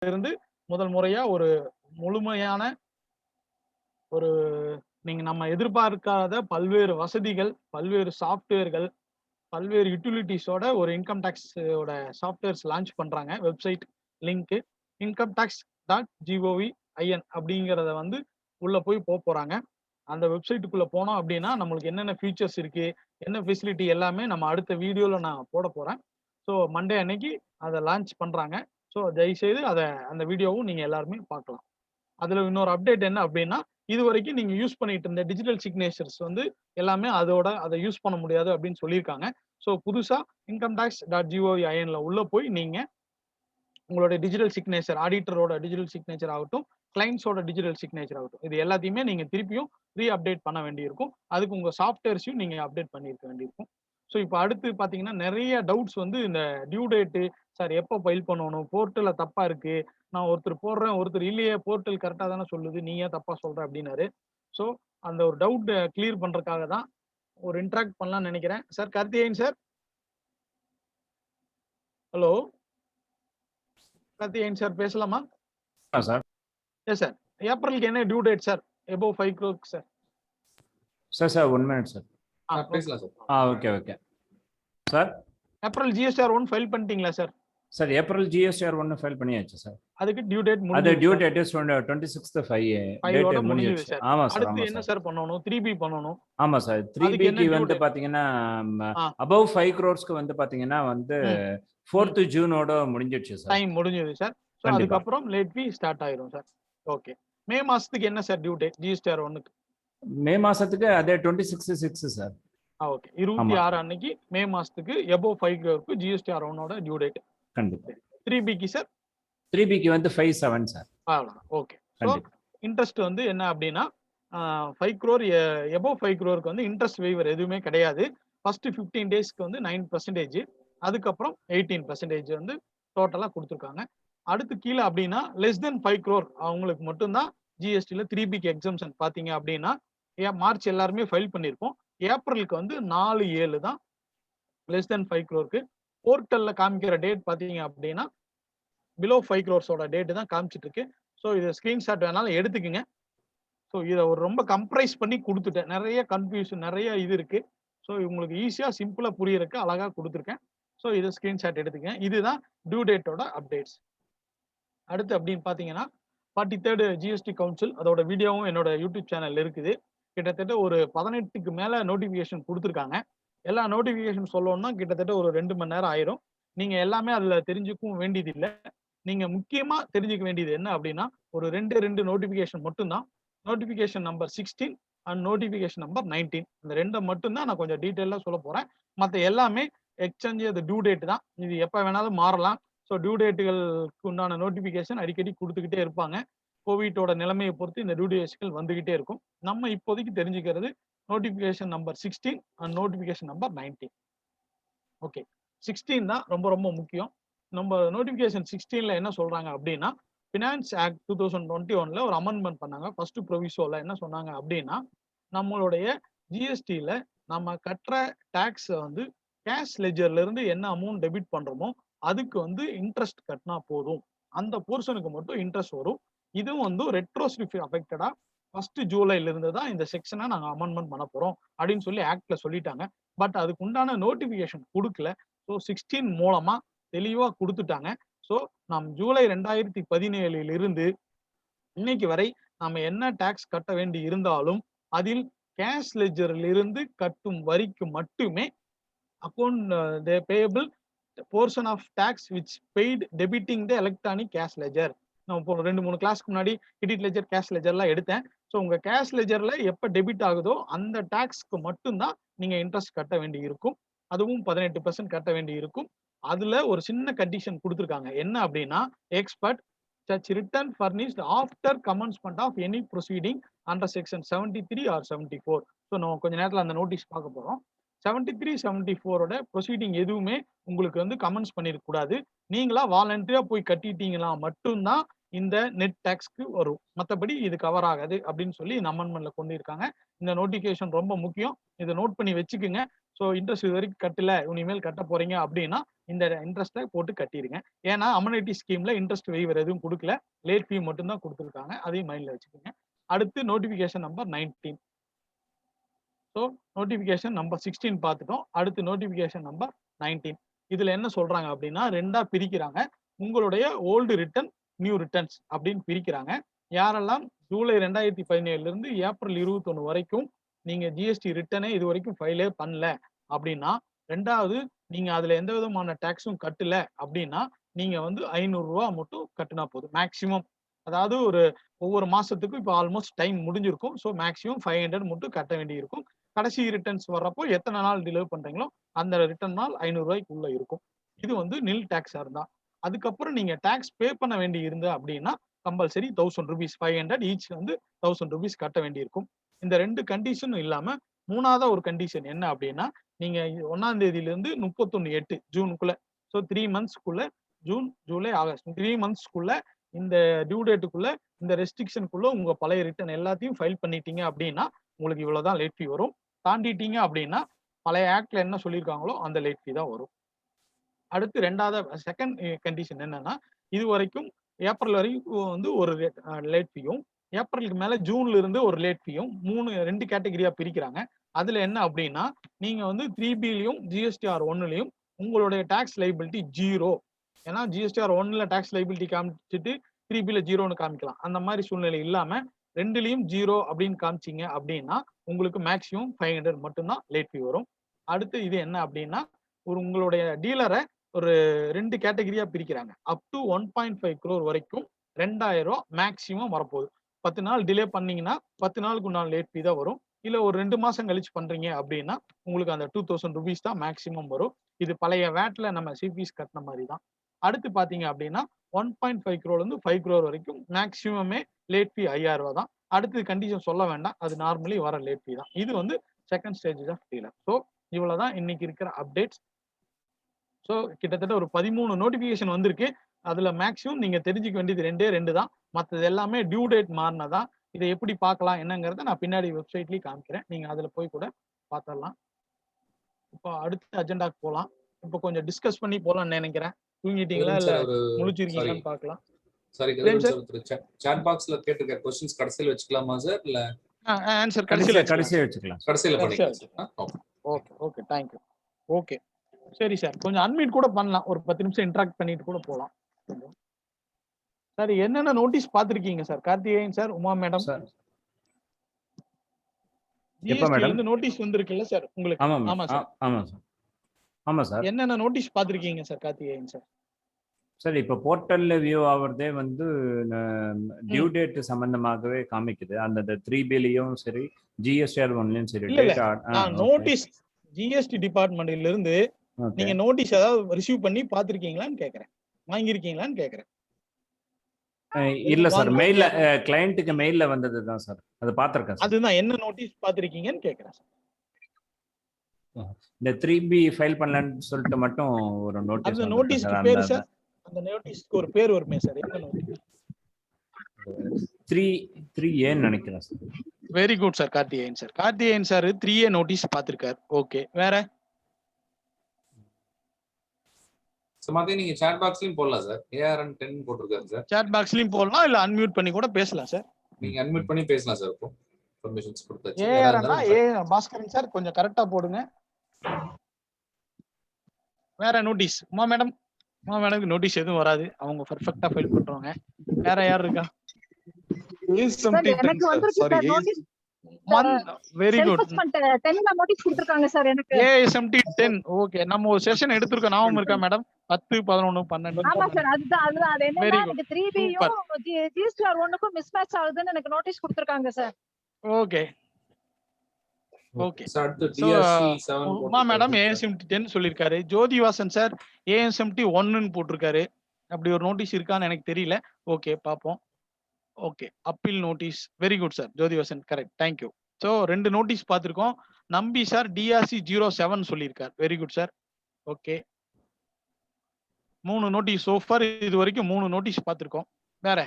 இருந்து முதல் முறையா ஒரு முழுமையான ஒரு நீங்க நம்ம எதிர்பார்க்காத பல்வேறு வசதிகள், பல்வேறு சாஃப்ட்வேர்கள், பல்வேறு யூட்டிலிட்டிஸோட ஒரு இன்கம் டாக்ஸ் ஓட சாஃப்ட்வேர்ஸ் லான்ச் பண்றாங்க. வெப்சைட் லிங்க் incometax.gov.in அப்படிங்கிறத வந்து உள்ள போய் போறாங்க. அந்த வெப்சைட்டுக்குள்ள போனோம் அப்படின்னா நம்மளுக்கு என்னென்ன ஃபீச்சர்ஸ் இருக்கு, என்ன ஃபெசிலிட்டி எல்லாமே நம்ம அடுத்த வீடியோல நான் போட போறேன். ஸோ மண்டே அன்னைக்கு அதை லான்ச் பண்றாங்க. ஸோ தயவுசெய்து அந்த வீடியோவும் நீங்க எல்லாருமே பார்க்கலாம். அதுல இன்னொரு அப்டேட் என்ன அப்படின்னா, இதுவரைக்கும் நீங்க யூஸ் பண்ணிட்டு இருந்த டிஜிட்டல் சிக்னேச்சர்ஸ் வந்து எல்லாமே அதை யூஸ் பண்ண முடியாது அப்படின்னு சொல்லியிருக்காங்க. ஸோ புதுசா incometax.gov.in உள்ள போய் நீங்க உங்களுடைய டிஜிட்டல் சிக்னேச்சர், ஆடிட்டரோட டிஜிட்டல் சிக்னேச்சர் ஆகட்டும், கிளைண்ட்ஸோட டிஜிட்டல் சிக்னேச்சர் ஆகட்டும், இது எல்லாத்தையுமே நீங்க திருப்பியும் அப்டேட் பண்ண வேண்டியிருக்கும். அதுக்கு உங்க சாஃப்ட்வேர்ஸையும் நீங்க அப்டேட் பண்ணியிருக்க வேண்டியிருக்கும். ஸோ இப்போ அடுத்து பார்த்தீங்கன்னா, நிறைய டவுட்ஸ் வந்து இந்த டியூ டேட்டு, சார் எப்போ ஃபைல் பண்ணணும்? போர்ட்டல்ல தப்பா இருக்கு. நான் ஒருத்தர் போடுறேன், ஒருத்தர் இல்லையே போர்ட்டல் கரெக்ட்டா தானே சொல்லுது. நீ ஏன் தப்பா சொல்ற? அப்படின்னாரு. ஸோ அந்த ஒரு டவுட் கிளியர் பண்றதுக்காக தான் ஒரு இன்டராக்ட் பண்ணலாம்னு நினைக்கிறேன். Sir Karthikeyan sir. Hello. Karthikeyan sir பேசலாமா? சார். Yes sir. ஏப்ரலுக்கு என்ன due date sir? above 5 crore sir. Sir 1 minute sir. பேசலாம் sir. Okay. Sir. April GSTR 1 file பண்ணிட்டீங்களா சார்? சார் ஏப்ரல் GSTR 1 ஃபைல் பண்ணியாச்சு சார். அதுக்கு டியூ டேட் முடிஞ்சு. அது டியூ டேட் 26th 5 டேட் முடிஞ்சு சார். ஆமா சார். அடுத்து என்ன சார் பண்ணனும்? 3B பண்ணனும். ஆமா சார். 3B க்கு வந்து பாத்தீங்கன்னா above 5 crores வந்து பாத்தீங்கன்னா வந்து 4th ஜூனோட முடிஞ்சிடுச்சு சார். டைம் முடிஞ்சது சார். சோ அதுக்கு அப்புறம் லேட் ஃபீ ஸ்டார்ட் ஆயிரும் சார். ஓகே. மே மாசத்துக்கு என்ன சார் டியூ டேட் GSTR 1க்கு? மே மாசத்துக்கு அதே 26/6 சார். ஓகே. 26 அன்னைக்கு மே மாசத்துக்கு above 5 crore GSTR 1ஓட டியூ டேட். கண்டிப்பா. 3B க்கு சார்? 3B க்கு வந்து 5/7 சார். ஓகே. சோ இன்ட்ரஸ்ட் வந்து என்ன அப்படினா 5 crore above 5 crore வந்து இன்ட்ரஸ்ட் வேவர் எதுவுமே கிடையாது. ஃபர்ஸ்ட் 15 டேஸ்க்கு வந்து 9%, அதுக்கப்புறம் 18% வந்து டோட்டலா கொடுத்துருக்காங்க. அடுத்து கீழே அப்படின்னா லெஸ் தென் 5 crore அவங்களுக்கு மட்டும்தான் ஜிஎஸ்டில 3B க்கு எக்ஸம்ஷன் பாத்தீங்க அப்படின்னா மார்ச் எல்லாருமே ஃபைல் பண்ணிருப்போம். ஏப்ரலுக்கு வந்து 4/7 தான் லெஸ் தென் 5 crore. போர்ட்டல்ல காமிக்கிற டேட் பாத்தீங்க அப்படின்னா பிலோ 5 crores டேட் தான் காமிச்சிட்டு இருக்கு. ஸோ இதை ஸ்கிரீன்ஷாட் வேணாலும் எடுத்துக்கங்க. ஸோ இதை ஒரு ரொம்ப கம்ப்ரைஸ் பண்ணி கொடுத்துட்டேன். நிறைய கன்ஃபியூஷன் நிறைய இது இருக்கு. ஸோ உங்களுக்கு ஈஸியா சிம்பிளா புரியறதுக்கு அழகா கொடுத்துருக்கேன். ஸோ இதை ஸ்கிரீன்ஷாட் எடுத்துக்கங்க. இதுதான் டியூ டேட்டோட அப்டேட்ஸ். அடுத்து அப்படின்னு பாத்தீங்கன்னா 43rd GST கவுன்சில் அதோட வீடியோவும் என்னோட யூடியூப் சேனல்ல இருக்குது. கிட்டத்தட்ட ஒரு 18க்கு மேல நோட்டிபிகேஷன் கொடுத்துருக்காங்க. எல்லா நோட்டிபிகேஷன் சொல்லணும்னா கிட்டத்தட்ட ஒரு 2 மணி நேரம் ஆயிரும். நீங்க எல்லாமே அதுல தெரிஞ்சுக்கவும் வேண்டியது இல்லை. நீங்க முக்கியமா தெரிஞ்சுக்க வேண்டியது என்ன அப்படின்னா ஒரு 2 நோட்டிபிகேஷன் மட்டும்தான். Notification number 16 and notification number 19 இந்த 2 மட்டும்தான் நான் கொஞ்சம் டீட்டெயிலா சொல்ல போறேன். மற்ற எல்லாமே எக்ஸ்சேஞ்ச் அது டியூ டேட் தான். இது எப்ப வேணாலும் மாறலாம். ஸோ டியூ டேட்டுகளுக்கு உண்டான நோட்டிபிகேஷன் அடிக்கடி கொடுத்துக்கிட்டே இருப்பாங்க. கோவிட்டோட நிலைமையை பொறுத்து இந்த டியூ டேட்ஸ்கள் வந்துகிட்டே இருக்கும். நம்ம இப்போதைக்கு தெரிஞ்சுக்கிறது notification number 16 and notification number 19. Okay. 16 தான் ரொம்ப ரொம்ப முக்கியம். நம்ம நோட்டிபிகேஷன் 16ல என்ன சொல்றாங்க அப்படின்னா ஃபினான்ஸ் ஆக்ட் 2021ல ஒரு அமெண்ட்மெண்ட் பண்ணாங்க. ஃபர்ஸ்ட் ப்ரொவிசோல என்ன சொன்னாங்க அப்படின்னா நம்மளுடைய ஜிஎஸ்டில நம்ம கட்டுற டாக்ஸ் வந்து கேஷ் லெஜர்ல இருந்து என்ன அமௌண்ட் டெபிட் பண்றோமோ அதுக்கு வந்து இன்ட்ரெஸ்ட் கட்டினா போதும். அந்த போர்ஷனுக்கு மட்டும் இன்ட்ரெஸ்ட் வரும். இதுவும் வந்து ரெட்ரோஸ்டிவ் அஃபெக்டடா 1 ஜூலைல இருந்து தான் இந்த செக்ஷனை நாங்க அமெண்ட்மெண்ட் பண்ண போறோம் அப்படின்னு சொல்லி ஆக்ட்ல சொல்லிட்டாங்க. பட் அதுக்கு உண்டான நோட்டிபிகேஷன் கொடுக்கல. ஸோ 16 மூலமா தெளிவா கொடுத்துட்டாங்க. ஸோ நாம் ஜூலை 2017 இருந்து இன்னைக்கு வரை நாம என்ன டாக்ஸ் கட்ட வேண்டி இருந்தாலும் அதில் கேஷ் லெஜரில் இருந்து கட்டும் வரிக்கு மட்டுமே account payable portion of tax which paid debiting the electronic cash ledger. நான் இப்போ 2-3 கிளாஸ்க்கு முன்னாடி கிரெடிட் லெஜர் கேஷ் லெஜர்லாம் எடுத்தேன். ஸோ உங்க கேஷ் லெஜர்ல எப்ப டெபிட் ஆகுதோ அந்த டாக்ஸ்க்கு மட்டும்தான் நீங்க இன்ட்ரெஸ்ட் கட்ட வேண்டி இருக்கும். அதுவும் 18% கட்ட வேண்டி இருக்கும். அதுல ஒரு சின்ன கண்டிஷன் கொடுத்துருக்காங்க. என்ன அப்படின்னா expert such return furnished after commencement of any proceeding under section 73 or 74. So நம்ம கொஞ்ச நேரத்தில் அந்த நோட்டீஸ் பார்க்க போறோம். 73, 74ஓட ப்ரொசீடிங் எதுவுமே உங்களுக்கு வந்து கமெண்ட்ஸ் பண்ணிருக்க கூடாது. நீங்களா வாலண்டரியா போய் கட்டிட்டீங்களா மட்டும்தான் இந்த நெட் டேக்ஸ்க்கு வரும். மத்தபடி இது கவர் ஆகாது அப்படின்னு சொல்லி இந்த அமெண்ட்மெண்ட்ல கொண்டு இருக்காங்க. இந்த நோட்டிஃபிகேஷன் ரொம்ப முக்கியம். இத நோட் பண்ணி வச்சுக்குங்க. ஸோ இன்ட்ரெஸ்ட் இது வரைக்கும் கட்டல, இனிமேல் கட்ட போறீங்க அப்படின்னா இந்த இன்ட்ரெஸ்ட்டை போட்டு கட்டிருங்க. ஏன்னா அமெனிட்டி ஸ்கீம்ல இன்ட்ரெஸ்ட் வெய்வர் எதுவும் கொடுக்கல, லேட் ஃபீ மட்டும் தான் கொடுத்துருக்காங்க. அதையும் மைண்ட்ல வச்சுக்கோங்க. அடுத்து notification number 19. So notification number 16 பார்த்துட்டோம். அடுத்து நோட்டிஃபிகேஷன் நம்பர் 19. இதுல என்ன சொல்றாங்க அப்படின்னா 2ஆ பிரிக்கிறாங்க. உங்களுடைய ஓல்டு ரிட்டர்ன், நியூ ரிட்டர்ன்ஸ் அப்படின்னு பிரிக்கிறாங்க. யாரெல்லாம் ஜூலை 2017 இருந்து ஏப்ரல் 21 வரைக்கும் நீங்க ஜிஎஸ்டி ரிட்டர்னே இது வரைக்கும் ஃபைலே பண்ணல அப்படின்னா, 2வது நீங்க அதுல எந்த விதமான டாக்ஸும் கட்டல அப்படின்னா, நீங்க வந்து ரூ. 500 மட்டும் கட்டினா போதும் மேக்சிமம். அதாவது ஒரு ஒவ்வொரு மாசத்துக்கும் இப்போ ஆல்மோஸ்ட் டைம் முடிஞ்சிருக்கும். ஸோ மேக்சிமம் 500 மட்டும் கட்ட வேண்டியிருக்கும். கடைசி ரிட்டர்ன்ஸ் வர்றப்போ எத்தனை நாள் டிலே பண்றீங்களோ அந்த ரிட்டர்ன் நாள் ரூ. 500 இருக்கும். இது வந்து நில் டாக்ஸா இருந்தா. அதுக்கப்புறம் நீங்க டாக்ஸ் பே பண்ண வேண்டி இருந்த அப்படின்னா கம்பல்சரி ₹1000 500 ஈச் வந்து ₹1000 கட்ட வேண்டியிருக்கும். இந்த 2 கண்டிஷனும் இல்லாம 3வது ஒரு கண்டிஷன் என்ன அப்படின்னா, நீங்க 1ஆம் தேதியிலிருந்து 31/8 ஜூனுக்குள்ள, ஸோ 3 மந்த்ஸ்க்குள்ள, ஜூன், ஜூலை, ஆகஸ்ட் 3 மந்த்ஸ்க்குள்ள இந்த டியூ டேட்டுக்குள்ள இந்த ரெஸ்ட்ரிக்ஷனுக்குள்ள உங்க பழைய ரிட்டர்ன் எல்லாத்தையும் ஃபைல் பண்ணிட்டீங்க அப்படின்னா உங்களுக்கு இவ்வளவுதான் லேட் ஃபீ வரும். தாண்டிட்டீங்க அப்படின்னா பழைய ஆக்ட்ல என்ன சொல்லியிருக்காங்களோ அந்த லேட் ஃபீ தான் வரும். அடுத்து 2வது செகண்ட் கண்டிஷன் என்னன்னா, இது வரைக்கும் ஏப்ரல் வரைக்கும் வந்து ஒரு லேட் ஃபீயும், ஏப்ரலுக்கு மேல ஜூன்ல இருந்து ஒரு லேட் ஃபீயும் 2 கேட்டகரியா பிரிக்கிறாங்க. அதுல என்ன அப்படின்னா, நீங்க வந்து 3Bலயும் ஜிஎஸ்டிஆர் 1லயும் உங்களுடைய டாக்ஸ் லைபிலிட்டி 0. ஏன்னா ஜிஎஸ்டிஆர் 1ல டாக்ஸ் லைபிலிட்டி காமிச்சிட்டு 3Bல 0ன்னு காமிக்கலாம். அந்த மாதிரி சூழ்நிலை இல்லாம 2லயும் 0 அப்படின்னு காமிச்சீங்க அப்படின்னா உங்களுக்கு மேக்ஸிமம் 500 மட்டும்தான் லேட் ஃபீ வரும். அடுத்து இது என்ன அப்படின்னா, உங்களுடைய டீலரை ஒரு 2 கேட்டகரியா பிரிக்கிறாங்க. அப் டு 1.5 crore வரைக்கும் ₹2000 மேக்ஸிமம் வரப்போகுது. 10 நாள் டிலே பண்ணீங்கன்னா 10 நாளுக்கு உண்டான லேட் ஃபீ தான் வரும். இல்ல ஒரு 2 மாசம் கழிச்சு பண்றீங்க அப்படின்னா உங்களுக்கு அந்த ₹2000 தான் மேக்ஸிமம் வரும். இது பழைய வேட்ல நம்ம சிபிஸ் கட்டின மாதிரி தான். அடுத்து பாத்தீங்க அப்படின்னா 1.5 crore இருந்து 5 crore வரைக்கும் மேக்ஸிமமே லேட் ஃபீ ₹5000 தான். அடுத்து கண்டிஷன் சொல்ல வேண்டாம், அது நார்மலி வர லேட் ஃபீ தான். இது வந்து second stage of dealer. So இவ்வளவுதான் இன்னைக்கு இருக்கிற அப்டேட்ஸ். ஸோ கிட்டத்தட்ட ஒரு 13 நோட்டிபிகேஷன் வந்திருக்கு. அதுல மேக்ஸிமம் நீங்க தெரிஞ்சுக்க வேண்டியது 2 தான். மற்றது எல்லாமே டியூ டேட் மாறினதான். இதை எப்படி பார்க்கலாம் என்னங்கிறத நான் பின்னாடி வெப்சைட்லயும் காமிக்கிறேன். நீங்க அதுல போய் கூட பார்த்துடலாம். இப்போ அடுத்த அஜெண்டாக்கு போலாம். இப்போ கொஞ்சம் டிஸ்கஸ் பண்ணி போலாம்னு நினைக்கிறேன். தூங்கிட்டீங்களா இல்ல முழிச்சிருக்கீங்களான்னு பார்க்கலாம். சாரி, சாட் பாக்ஸ்ல கேட்டிருக்க क्वेश्चंस கடைசில வச்சுக்கலாமா சார்? இல்ல ஆன்சர் கடைசில கடைசில வச்சுக்கலாம். கடைசில பண்ணிக்கலாம். Okay okay, thank you. Okay சரி சார், கொஞ்சம் அன்மியூட் கூட பண்ணலாம். ஒரு 10 நிமிஷம் இன்டராக்ட் பண்ணிட்டு கூட போலாம். சார் என்னென்ன நோட்டீஸ் பார்த்திருக்கீங்க sir? Karthikeyan sir, Uma madam sir. ஜிஎஸ்டில இருந்து நோட்டீஸ் வந்திருக்குல்ல சார் உங்களுக்கு? ஆமா சார். ஆமா சார். ஆமா சார். என்னென்ன நோட்டீஸ் பார்த்திருக்கீங்க சார் கார்த்திகேயன் சார்? சார் இப்போ போர்ட்டல்ல வியூ ஆவறதே வந்து டியூ டேட் சம்பந்தமாகவே காமிக்குது. அந்த 3Bலயும் சரி ஜிஎஸ்டிஆர் 1லயும் சரி நோட்டீஸ் ஜிஎஸ்டி டிபார்ட்மெண்ட்ல இருந்து நீங்க நோட்டீஸ் ஏதாவது ரிசீவ் பண்ணி பாத்திருக்கீங்களான்னு கேக்குறேன், வாங்கிருக்கீங்களான்னு கேக்குறேன். இல்ல சார், மெயில்ல கிளையன்ட்டுக்கு மெயில்ல வந்ததுதான் சார், அது பாத்திருக்கேன். அதுதான் என்ன நோட்டீஸ் பாத்திருக்கீங்கன்னு கேக்குறேன் சார். இந்த 3B ஃபைல் பண்ணலன்னு சொல்லிட்டு மட்டும் ஒரு நோட்டீஸ். அந்த நோட்டீஸ்க்கு பேர் சார், அந்த நோட்டீஸ்க்கு ஒரு பேர் வருமே சார், என்ன நோட்டீஸ்? 3A நினைக்கிறேன் sir. Very good sir Karthikeyan sir. Karthikeyan sir 3A notice பாத்திருக்காரு. ஓகே, வேற சமாதி நீங்க சாட் பாக்ஸ்லயும் போடலாம் சார். ARN 10 போட்டுருக்காரு சார். சாட் பாக்ஸ்லயும் போடலாம், இல்ல அன்மியூட் பண்ணி கூட பேசலாம் சார். நீங்க அன்மியூட் பண்ணி பேசலாம் சார். இப்போ பெர்மிஷன்ஸ் கொடுத்தாச்சு. ARN பாஸ்கரன் சார் கொஞ்சம் கரெக்ட்டா போடுங்க. வேற நோட்டீஸ் உமா மேடம்? உமா மேடம்க்கு நோட்டீஸ் எதுவும் வராது, அவங்க பெர்ஃபெக்ட்டா ஃபைல் பண்றவங்க. வேற யார் இருக்கா? எனக்கு வந்திருக்கு நோட்டீஸ். Very good. 10ல நோட்டீஸ் கொடுத்திருக்காங்க சார் எனக்கு. ASMT 10. ஓகே, நம்ம ஒரு செஷன் எடுத்துர்க்கோம், ஞாபகம் இருக்கா மேடம்? 10 11 12. ஆமா சார், அதுதான் அது என்னன்னா இந்த 3Bயும் GSTR 1க்கும் மிஸ்மேட்ச் ஆகுதுன்னு எனக்கு நோட்டீஸ் கொடுத்திருக்காங்க சார். Okay okay sir. அடுத்து DRC 7 உமா மேடம் ASMT 10 சொல்லிருக்காரு. ஜோதிவாசன் சார் ASMT 1ன்னு போட்டிருக்காரு. அப்படி ஒரு நோட்டீஸ் இருக்கான்னு எனக்கு தெரியல. ஓகே பாப்போம். Okay, appeal notice. Very good sir Jothivasan, correct, thank you. So 2 notice பார்த்துருக்கோம். நம்பி சார் DRC 07 சொல்லியிருக்கார். Very good sir. Okay, 3 notice so far இது வரைக்கும் 3 நோட்டீஸ் பார்த்துருக்கோம். வேற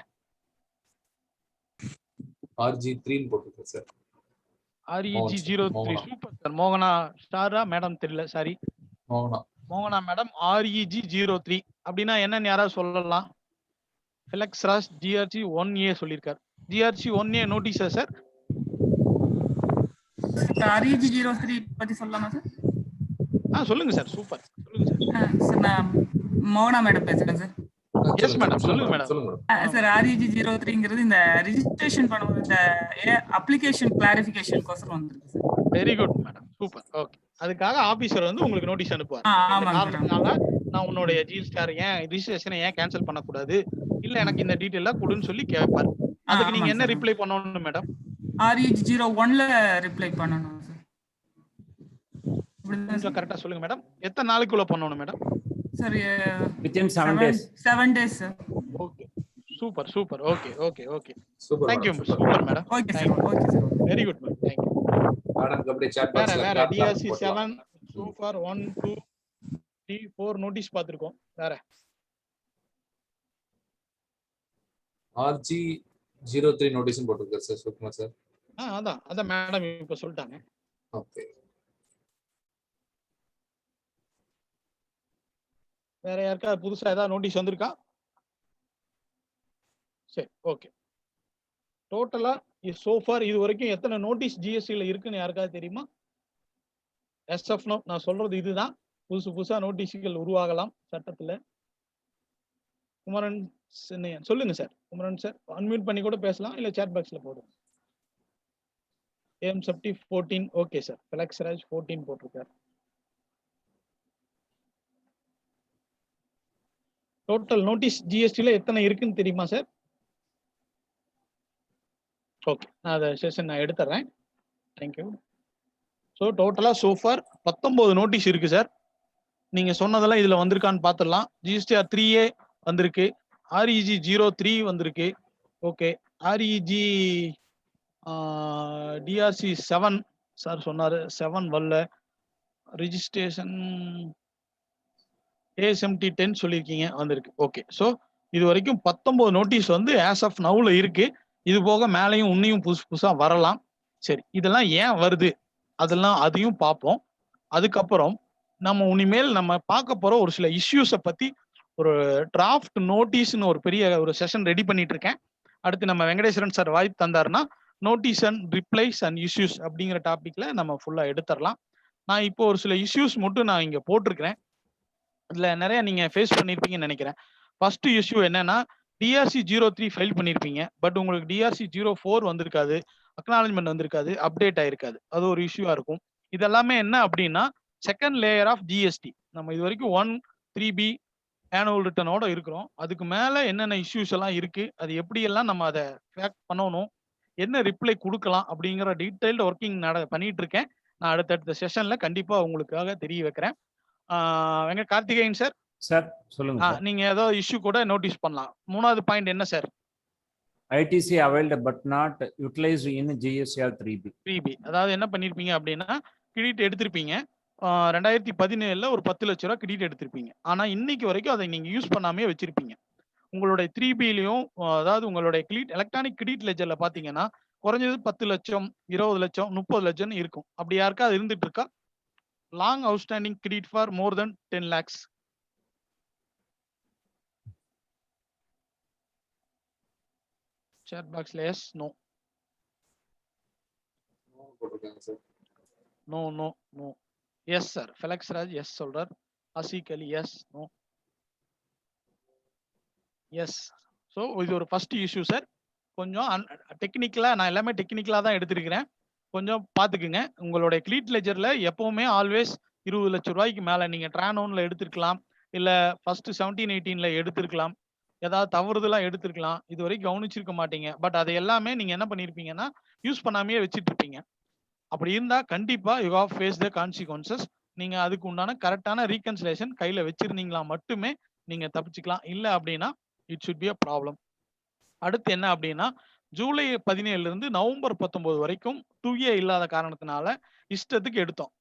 RG3 போட்டிருக்கேன் சார். REG03 super sir. மோகனா ஸ்டாரா மேடம் தெரியல, சாரி. மோகனா மேடம் REG03 அப்படின்னா என்னன்னு யாராவது சொல்லலாம்? ஃபிளெக்ஸ் ராஸ் GRC 1A சொல்லியிருக்காரு. GRC 1A நோட்டீஸா sir? REG03 பத்தி சொல்லலாமா சார்? சொல்லுங்க சார். சூப்பர், சொல்லுங்க சார். சார் நான் மோகனா மேடம் பேசுறேன் சார். எஸ் மேடம், சொல்லுங்க மேடம். சார் REG03ங்கிறது இந்த ரெஜிஸ்ட்ரேஷன் பண்ணும்போது இந்த அப்ளிகேஷன் கிளாரிஃபிகேஷன் கோசரம் வந்திருக்கு sir. Very good madam, super. Okay, அதுக்காக ஆபீசர் வந்து உங்களுக்கு நோட்டீஸ் அனுப்புவார். காரணத்தினால நான் உன்னுடைய ஜிஎல் ஸ்டார் ஏன் ரிஜிஸ்ட்ரேஷனை ஏன் கேன்சல் பண்ணக்கூடாது, இல்ல எனக்கு இந்த டீடைலா கொடுன்னு சொல்லி கேட்பார். அதுக்கு நீங்க என்ன ரிப்ளை பண்ணணும் மேடம்? REG01ல ரிப்ளை பண்ணணும் சார். கொஞ்சம் கரெக்டா சொல்லுங்க மேடம். எத்தனை நாளைக்குள்ள பண்ணணும் madam? Sir within 7 days. 7 days sir. Okay, super super. Okay okay okay, super. Thank you super madam. Okay sir. Okay sir. Very good madam, thank you madam. அப்படியே chat பாக்ஸ்ல வேற DRC 7 so far 1 2 3 4 நோட்டீஸ் பாத்துறோம். வேற RG03 notice போட்டுருக்காரு sir Sukumar sir. அதான் madam இப்ப சொல்லிட்டாங்க. Okay, வேற யாருக்கா புதுசா ஏதாவது நோட்டீஸ் வந்திருக்கா? சரி, ஓகே. டோட்டலா சோஃபார் இது வரைக்கும் எத்தனை நோட்டீஸ் ஜிஎஸ்டில இருக்குன்னு யாருக்காவது தெரியுமா? எஸ்எஃப் நோ நான் சொல்றது இதுதான். புதுசா நோட்டீஸ்கள் உருவாகலாம் சட்டத்துல. குமரன் சொல்லுங்க சார். குமரன் சார் அன்மியூட் பண்ணி கூட பேசலாம், இல்ல சாட் பாக்ஸ்ல போடுங்க. ஏஎம் சப்டி 14. Okay sir. ஃபிளெக்ஸ் ராஜ் 14 போட்டிருக்காரு. டோட்டல் நோட்டீஸ் ஜிஎஸ்டில எத்தனை இருக்குன்னு தெரியுமா சார்? ஓகே, நான் அந்த செஷன் நான் எடுத்துறேன். தேங்க்யூ. ஸோ டோட்டலா சோஃபார் 19 நோட்டீஸ் இருக்கு சார். நீங்க சொன்னதெல்லாம் இதுல வந்திருக்கான்னு பார்த்துடலாம். GSTR 3A வந்திருக்கு, REG03 வந்திருக்கு. ஓகே, REG DRC 7 சார் சொன்னாரு, 7 வரல. ரிஜிஸ்ட்ரேஷன் ASMT 10 சொல்லியிருக்கீங்க, வந்திருக்கு. ஓகே, ஸோ இது வரைக்கும் 19 நோட்டீஸ் வந்து ஆஸ் ஆஃப் நவுல இருக்கு. இது போக மேலையும் உன்னையும் புதுசா வரலாம். சரி, இதெல்லாம் ஏன் வருது அதையும் பார்ப்போம். அதுக்கப்புறம் நம்ம இனிமேல் நம்ம பார்க்க போற ஒரு சில இஷ்யூஸை பத்தி ஒரு டிராஃப்ட் நோட்டீஸ்னு ஒரு பெரிய ஒரு செஷன் ரெடி பண்ணிட்டு இருக்கேன். அடுத்து நம்ம வெங்கடேஸ்வரன் சார் வாய்ப்பு தந்தாருன்னா notice and replies and issues அப்படிங்கிற டாபிக்ல நம்ம ஃபுல்லா எடுத்துடலாம். நான் இப்போ ஒரு சில இஷ்யூஸ் மட்டும் நான் இங்க போட்டிருக்கிறேன். இதுல நிறைய நீங்க ஃபேஸ் பண்ணிருப்பீங்கன்னு நினைக்கிறேன். ஃபர்ஸ்ட் இஷ்யூ என்னன்னா, DRC 03 ஃபைல் பண்ணிருப்பீங்க, பட் உங்களுக்கு DRC 04 வந்திருக்காது, அக்னாலஜ்மெண்ட் வந்திருக்காது, அப்டேட் ஆயிருக்காது. அது ஒரு இஷ்யூவா இருக்கும். இதெல்லாமே என்ன அப்படின்னா செகண்ட் லேயர் ஆஃப் ஜிஎஸ்டி. நம்ம இது வரைக்கும் 1 3B ஆனுவல் ரிட்டர்னோட இருக்கிறோம். அதுக்கு மேல என்னென்ன இஷ்யூஸ் எல்லாம் இருக்கு, அது எப்படி எல்லாம் நம்ம அதை ஃபேக்ட் பண்ணணும், என்ன ரிப்ளை கொடுக்கலாம் அப்படிங்கிற டீடைல்டு ஒர்க்கிங் பண்ணிட்டு இருக்கேன். நான் அடுத்தடுத்த செஷன்ல கண்டிப்பா உங்களுக்காக தெரிய வைக்கிறேன். வெங்க கார்த்திகேயன் சார். சார் சொல்லுங்க. நீங்க ஏதோ இஷ்யூ கூட நோட்டீஸ் பண்ணலாம். மூணாவது பாயிண்ட் என்ன sir? ITC availed but not utilized in GSTR 3B. அதாவது என்ன பண்ணிருப்பீங்க அப்படின்னா, கிரெடிட் எடுத்திருப்பீங்க 2017ல ஒரு 10 லட்ச ரூபா கிரெடிட் எடுத்திருப்பீங்க. ஆனா இன்னைக்கு வரைக்கும் அதை நீங்க யூஸ் பண்ணாமே வச்சிருப்பீங்க. உங்களுடைய 3Bலயும் அதாவது உங்களுடைய எலக்ட்ரானிக் கிரெடிட் லெஜர்ல பாத்தீங்கன்னா குறைஞ்சது 10 லட்சம் 20 லட்சம் 30 லட்சம் இருக்கும். அப்படி யாருக்கா அது இருந்துட்டு இருக்கா? Long outstanding credit for more then 10 lakhs. chat box la yes no no yes sir. Felix Raj yes சொல்றார். Asik Ali yes no yes. so இது ஒரு ஃபர்ஸ்ட் இஷ்யூ சார். கொஞ்சம் டெக்னிக்கலா நான் எல்லாமே டெக்னிக்கலா தான் எடுத்திருக்கிறேன், கொஞ்சம் பாத்துக்குங்க. உங்களுடைய கிரெடிட் லெஜர்ல எப்பவுமே ஆல்வேஸ் 20 லட்சம் ரூபாய்க்கு மேல நீங்க ட்ரானோன்ல எடுத்திருக்கலாம், இல்ல ஃபர்ஸ்ட் 17-18ல எடுத்திருக்கலாம், ஏதாவது தவறுதெல்லாம் எடுத்திருக்கலாம். இது வரைக்கும் கவனிச்சிருக்க மாட்டீங்க. பட் அதை எல்லாமே நீங்க என்ன பண்ணிருப்பீங்கன்னா யூஸ் பண்ணாமே வச்சுட்டு இருப்பீங்க. அப்படி இருந்தா கண்டிப்பா you have face the consequences. நீங்க அதுக்கு உண்டான கரெக்டான ரீகன்சிலேஷன் கையில வச்சிருந்தீங்களா மட்டுமே நீங்க தப்பிச்சுக்கலாம். இல்ல அப்படின்னா it should be a problem. அடுத்து என்ன அப்படின்னா, ஜூலை 17ல இருந்து நவம்பர் 19 வரைக்கும் 2A இல்லாத காரணத்தினால இஷ்டத்துக்கு எடுத்தோம்.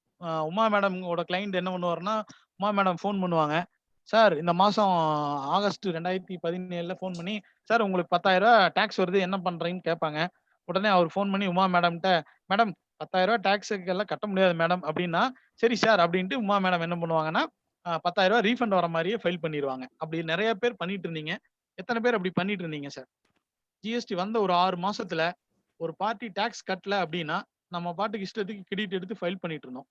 உமா மேடமோட கிளைண்ட் என்ன பண்ணுவாருன்னா, உமா மேடம் ஃபோன் பண்ணுவாங்க, சார் இந்த மாசம் ஆகஸ்ட் 2017ல ஃபோன் பண்ணி, சார் உங்களுக்கு 10,000 ரூபாய் டாக்ஸ் வருது என்ன பண்றீங்கன்னு கேட்பாங்க. உடனே அவர் ஃபோன் பண்ணி உமா மேடம்கிட்ட, மேடம் 10,000 டாக்ஸுக்கு எல்லாம் கட்ட முடியாது மேடம் அப்படின்னா, சரி சார் அப்படின்ட்டு உமா மேடம் என்ன பண்ணுவாங்கன்னா 10,000 ரீஃபண்ட் வர மாதிரியே ஃபைல் பண்ணிடுவாங்க. அப்படி நிறைய பேர் பண்ணிட்டு இருந்தீங்க. எத்தனை பேர் அப்படி பண்ணிட்டு இருந்தீங்க சார்? ஜிஎஸ்டி வந்த ஒரு 6 மாசத்துல ஒரு பார்ட்டி டாக்ஸ் கட்டல அப்படின்னா நம்ம பாட்டுக்கு இஷ்டத்துக்கு கிரெடிட் எடுத்து ஃபைல் பண்ணிட்டு இருந்தோம்.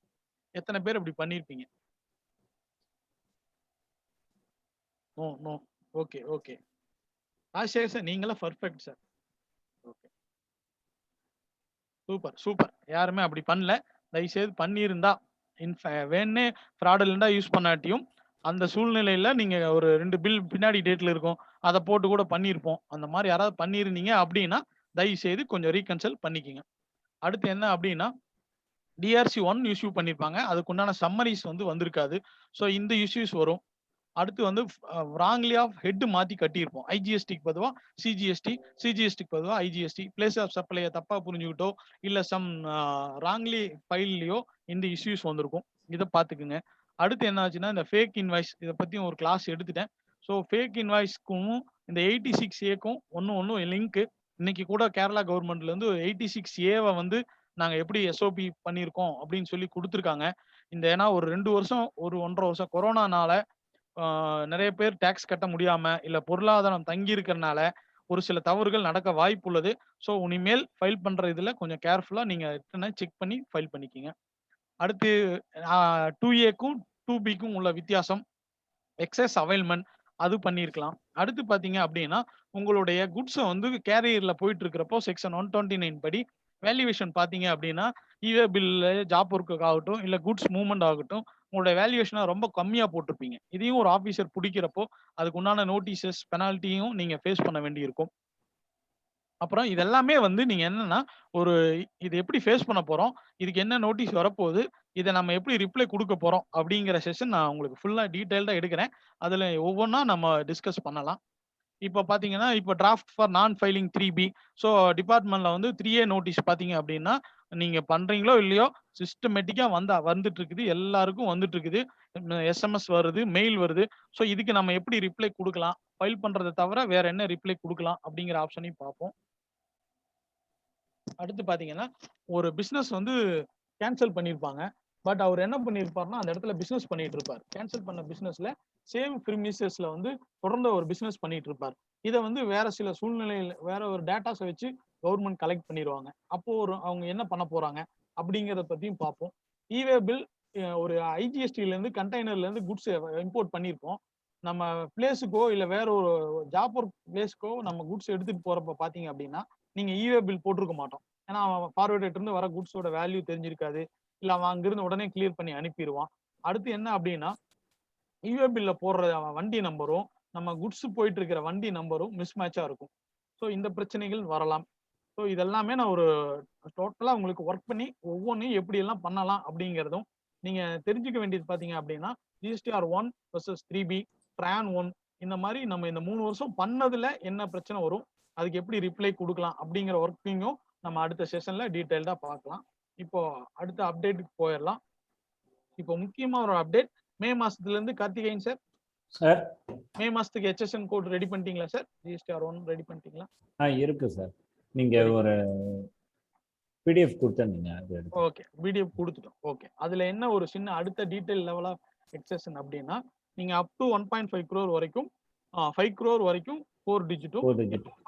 எத்தனை பேர் அப்படி பண்ணிருப்பீங்க? No no. Okay okay. Rajasekar sir நீங்களாம் perfect sir. Okay super super. யாருமே அப்படி பண்ணல. தயவுசெய்து பண்ணியிருந்தா வேணே ஃப்ராடுலண்டா யூஸ் பண்ணாட்டியும் அந்த சூழ்நிலையில நீங்க ஒரு 2 பில் பின்னாடி டேட்ல இருக்கும் அதை போட்டு கூட பண்ணியிருப்போம். அந்த மாதிரி யாராவது பண்ணியிருந்தீங்க அப்படின்னா தயவு செய்து கொஞ்சம் ரீகன்சல்ட் பண்ணிக்கிங்க. அடுத்து என்ன அப்படின்னா டிஆர்சி 1 இஷ்யூ பண்ணியிருப்பாங்க. அதுக்குண்டான சம்மரிஸ் வந்து வந்திருக்காது. ஸோ இந்த இஷ்யூஸ் வரும். அடுத்து வந்து ராங்லி ஆஃப் ஹெட் மாத்தி கட்டியிருப்போம். ஐஜிஎஸ்டிக்கு பொதுவா சிஜிஎஸ்டி, சிஜிஎஸ்டிக்கு பொதுவா ஐஜிஎஸ்டி, பிளேஸ் ஆஃப் சப்ளையை தப்பா புரிஞ்சுக்கிட்டோ இல்ல சம் ராங்லி ஃபைல்லையோ இந்த இஷ்யூஸ் வந்திருக்கும். இதை பார்த்துக்குங்க. அடுத்து என்ன ஆச்சுன்னா இந்த ஃபேக் இன்வாய்ஸ் இதை பத்தியும் ஒரு கிளாஸ் எடுத்துட்டேன். ஸோ ஃபேக் இன்வாய்ஸ்க்கும் இந்த 86A ஒன்னும் லிங்க். இன்னைக்கு கூட கேரளா கவர்மெண்ட்ல இருந்து 86A வந்து நாங்க எப்படி எஸ்ஓபி பண்ணியிருக்கோம் அப்படின்னு சொல்லி கொடுத்துருக்காங்க. இந்த ஏன்னா ஒரு 2 வருஷம் ஒரு 1.5 வருஷம் கொரோனானால நிறைய பேர் டாக்ஸ் கட்ட முடியாம இல்ல பொருளாதாரம் தங்கி இருக்கிறதுனால ஒரு சில தவறுகள் நடக்க வாய்ப்பு உள்ளது. ஸோ இனிமேல் ஃபைல் பண்ற இதுல கொஞ்சம் கேர்ஃபுல்லா நீங்க செக் பண்ணி ஃபைல் பண்ணிக்கிங்க. அடுத்து 2A-க்கும் 2B-க்கும் உள்ள வித்தியாசம் எக்ஸஸ் அவைல்மெண்ட் அது பண்ணியிருக்கலாம். அடுத்து பாத்தீங்க அப்படின்னா உங்களுடைய குட்ஸை வந்து கேரியர்ல போயிட்டு இருக்கிறப்போ செக்ஷன் 129 படி வேல்யூவேஷன் பாத்தீங்க அப்படின்னா இவே பில்ல ஜாப் ஒர்க்கு ஆகட்டும் இல்ல குட்ஸ் மூவ்மெண்ட் ஆகட்டும் உங்களுடைய வேல்யூவேஷனை ரொம்ப கம்மியா போட்டிருப்பீங்க. இதையும் ஒரு ஆபீசர் பிடிக்கிறப்போ அதுக்கு உண்டான நோட்டீசஸ் பெனால்ட்டியும் நீங்க ஃபேஸ் பண்ண வேண்டி இருக்கும். அப்புறம் இதெல்லாமே வந்து நீங்க என்னன்னா ஒரு இது எப்படி ஃபேஸ் பண்ண போறோம், இதுக்கு என்ன நோட்டீஸ் வரப்போகுது, இதை நம்ம எப்படி ரிப்ளை கொடுக்க போறோம் அப்படிங்கிற செஷன் நான் உங்களுக்கு ஃபுல்லா டீடைல்டா எடுக்கிறேன். அதுல ஒவ்வொன்றா நம்ம டிஸ்கஸ் பண்ணலாம். இப்போ பாத்தீங்கன்னா இப்போ டிராஃப்ட் ஃபார் நான் ஃபைலிங் 3B. ஸோ டிபார்ட்மெண்ட்ல வந்து 3A நோட்டீஸ் பாத்தீங்க அப்படின்னா நீங்க பண்றீங்களோ இல்லையோ சிஸ்டமேட்டிக்கா வந்துட்டு இருக்குது. எல்லாருக்கும் வந்துட்டு இருக்குது. எஸ்எம்எஸ் வருது, மெயில் வருது. ஸோ இதுக்கு நம்ம எப்படி ரிப்ளை கொடுக்கலாம், ஃபைல் பண்றதை தவிர வேற என்ன ரிப்ளை கொடுக்கலாம் அப்படிங்கிற ஆப்ஷனையும் பார்ப்போம். அடுத்து பாத்தீங்கன்னா ஒரு பிசினஸ் வந்து கேன்சல் பண்ணியிருப்பாங்க. பட் அவர் என்ன பண்ணியிருப்பாருன்னா அந்த இடத்துல பிசினஸ் பண்ணிட்டு இருப்பார். கேன்சல் பண்ண பிசினஸ்ல சேம் பிரிமிசஸ்ல வந்து தொடர்ந்து ஒரு பிசினஸ் பண்ணிட்டு இருப்பார். இதை வந்து வேற சில சூழ்நிலையில வேற ஒரு டேட்டாஸை வச்சு கவர்மெண்ட் கலெக்ட் பண்ணிடுவாங்க. அப்போ அவங்க என்ன பண்ண போறாங்க அப்படிங்கிறத பத்தியும் பார்ப்போம். இவே பில் ஒரு ஐஜிஎஸ்டில இருந்து கண்டெய்னர்ல இருந்து குட்ஸ் இம்போர்ட் பண்ணியிருப்போம். நம்ம பிளேஸுக்கோ இல்ல வேற ஒரு ஜாப் ஒர்க் பிளேஸ்க்கோ நம்ம குட்ஸ் எடுத்துட்டு போறப்ப பாத்தீங்க அப்படின்னா நீங்க இவே பில் போட்டிருக்க மாட்டோம். ஏன்னா அவன் ஃபார்வர்டேட் இருந்து வர குட்ஸோட வேல்யூ தெரிஞ்சிருக்காது. இல்ல அவன் அங்கிருந்து உடனே கிளியர் பண்ணி அனுப்பிடுவான். அடுத்து என்ன அப்படின்னா இவே பில்ல போடுற வண்டி நம்பரும் நம்ம குட்ஸ் போயிட்டு இருக்கிற வண்டி நம்பரும் மிஸ் மேட்சா இருக்கும். ஸோ இந்த பிரச்சனைகள் வரலாம். ஸோ இதெல்லாமே நான் ஒரு டோட்டலா உங்களுக்கு ஒர்க் பண்ணி ஒவ்வொன்றையும் எப்படி எல்லாம் பண்ணலாம் அப்படிங்கிறதும் நீங்க தெரிஞ்சுக்க வேண்டியது பாத்தீங்க அப்படின்னா GSTR 1 vs 3B, TRAN 1 இந்த மாதிரி நம்ம இந்த 3 வருஷம் பண்ணதுல என்ன பிரச்சனை வரும், அதுக்கு எப்படி ரிப்ளை கொடுக்கலாம் அப்படிங்கிற ஒர்க்கிங்கும் நம்ம அடுத்த செஷன்ல டீடைல்டா பார்க்கலாம். இப்போ அடுத்த அப்டேட்டுக்கு போயிடலாம். இப்போ முக்கியமா ஒரு அப்டேட் மே மாசத்துல இருந்து கார்த்திகேயன் சார் சார் மே மாசத்துக்கு HSN கோட் ரெடி பண்ணிட்டீங்களா சார்? GSTR 1 ரெடி பண்ணிட்டீங்களா? இருக்கு சார். நீங்க ஒரு PDF கொடுத்தீங்க. ஓகே PDF கொடுத்துட்டோம். ஓகே அதுல என்ன ஒரு சின்ன அடுத்த டீடைல் லெவல் ஆஃப் எக்ஸெஷன் அப்படின்னா நீங்க அப் டு 1.5 crore வரைக்கும் 5 crore வரைக்கும் 4 டிஜிட்டும்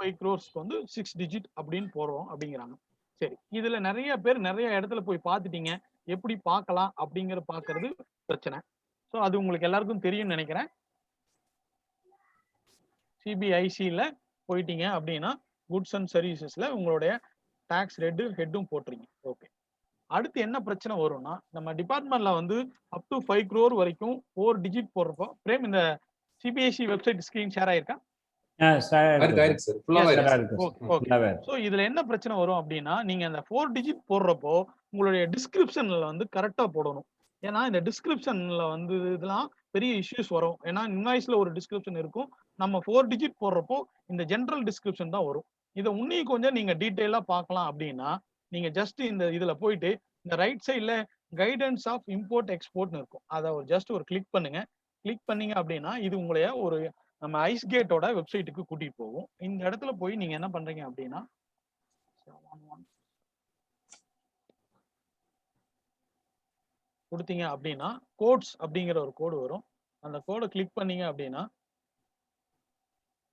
5 crores-க்கு வந்து 6 டிஜிட் அப்படின்னு போடுறோம் அப்படிங்கிறாங்க. சரி இதுல நிறைய பேர் நிறைய இடத்துல போய் பார்த்துட்டீங்க. எப்படி பார்க்கலாம் அப்படிங்கிற பார்க்கிறது பிரச்சனை. ஸோ அது உங்களுக்கு எல்லாருக்கும் தெரியும்னு நினைக்கிறேன். சிபிஐசியில் போயிட்டீங்க அப்படின்னா குட்ஸ் அண்ட் சர்வீசஸ்ல உங்களுடைய டாக்ஸ் ஹெட்டும் போட்டுறீங்க. ஓகே அடுத்து என்ன பிரச்சனை வரும்னா நம்ம டிபார்ட்மெண்ட்ல வந்து அப் டு 5 crore வரைக்கும் 4 டிஜிட் போடுறப்போ பிரேம் இந்த சிபிஐசி வெப்சைட் ஸ்கிரீன் ஷேர் ஆயிருக்கா? ஸோ இதுல என்ன பிரச்சனை வரும் அப்படின்னா நீங்க அந்த 4 டிஜிட் போடுறப்போ உங்களுடைய டிஸ்கிரிப்ஷன்ல வந்து கரெக்டா போடணும். ஏன்னா இந்த டிஸ்கிரிப்ஷன்ல வந்து இதெல்லாம் பெரிய இஷ்யூஸ் வரும். ஏன்னா இன்வாய்ஸ்ல ஒரு டிஸ்கிரிப்ஷன் இருக்கும். நம்ம 4 டிஜிட் போடுறப்போ இந்த ஜென்ரல் டிஸ்கிரிப்ஷன் தான் வரும். இதை இன்னும் கொஞ்சம் நீங்க டீட்டெயிலா பார்க்கலாம் அப்படின்னா நீங்க ஜஸ்ட் இந்த இதுல போயிட்டு இந்த ரைட் சைட்ல கைடன்ஸ் ஆஃப் இம்போர்ட் எக்ஸ்போர்ட்னு இருக்கும். அதை ஜஸ்ட் ஒரு கிளிக் பண்ணுங்க. கிளிக் பண்ணீங்க அப்படின்னா இது உங்களைய ஒரு நம்ம ஐஸ் கேட்டோட வெப்சைட்டுக்கு கூட்டிட்டு போகும். இந்த இடத்துல போய் நீங்க என்ன பண்றீங்க அப்படின்னா கொடுத்தீங்க அப்படின்னா கோட்ஸ் அப்படிங்கிற ஒரு கோடு வரும். அந்த கோடை கிளிக் பண்ணீங்க அப்படின்னா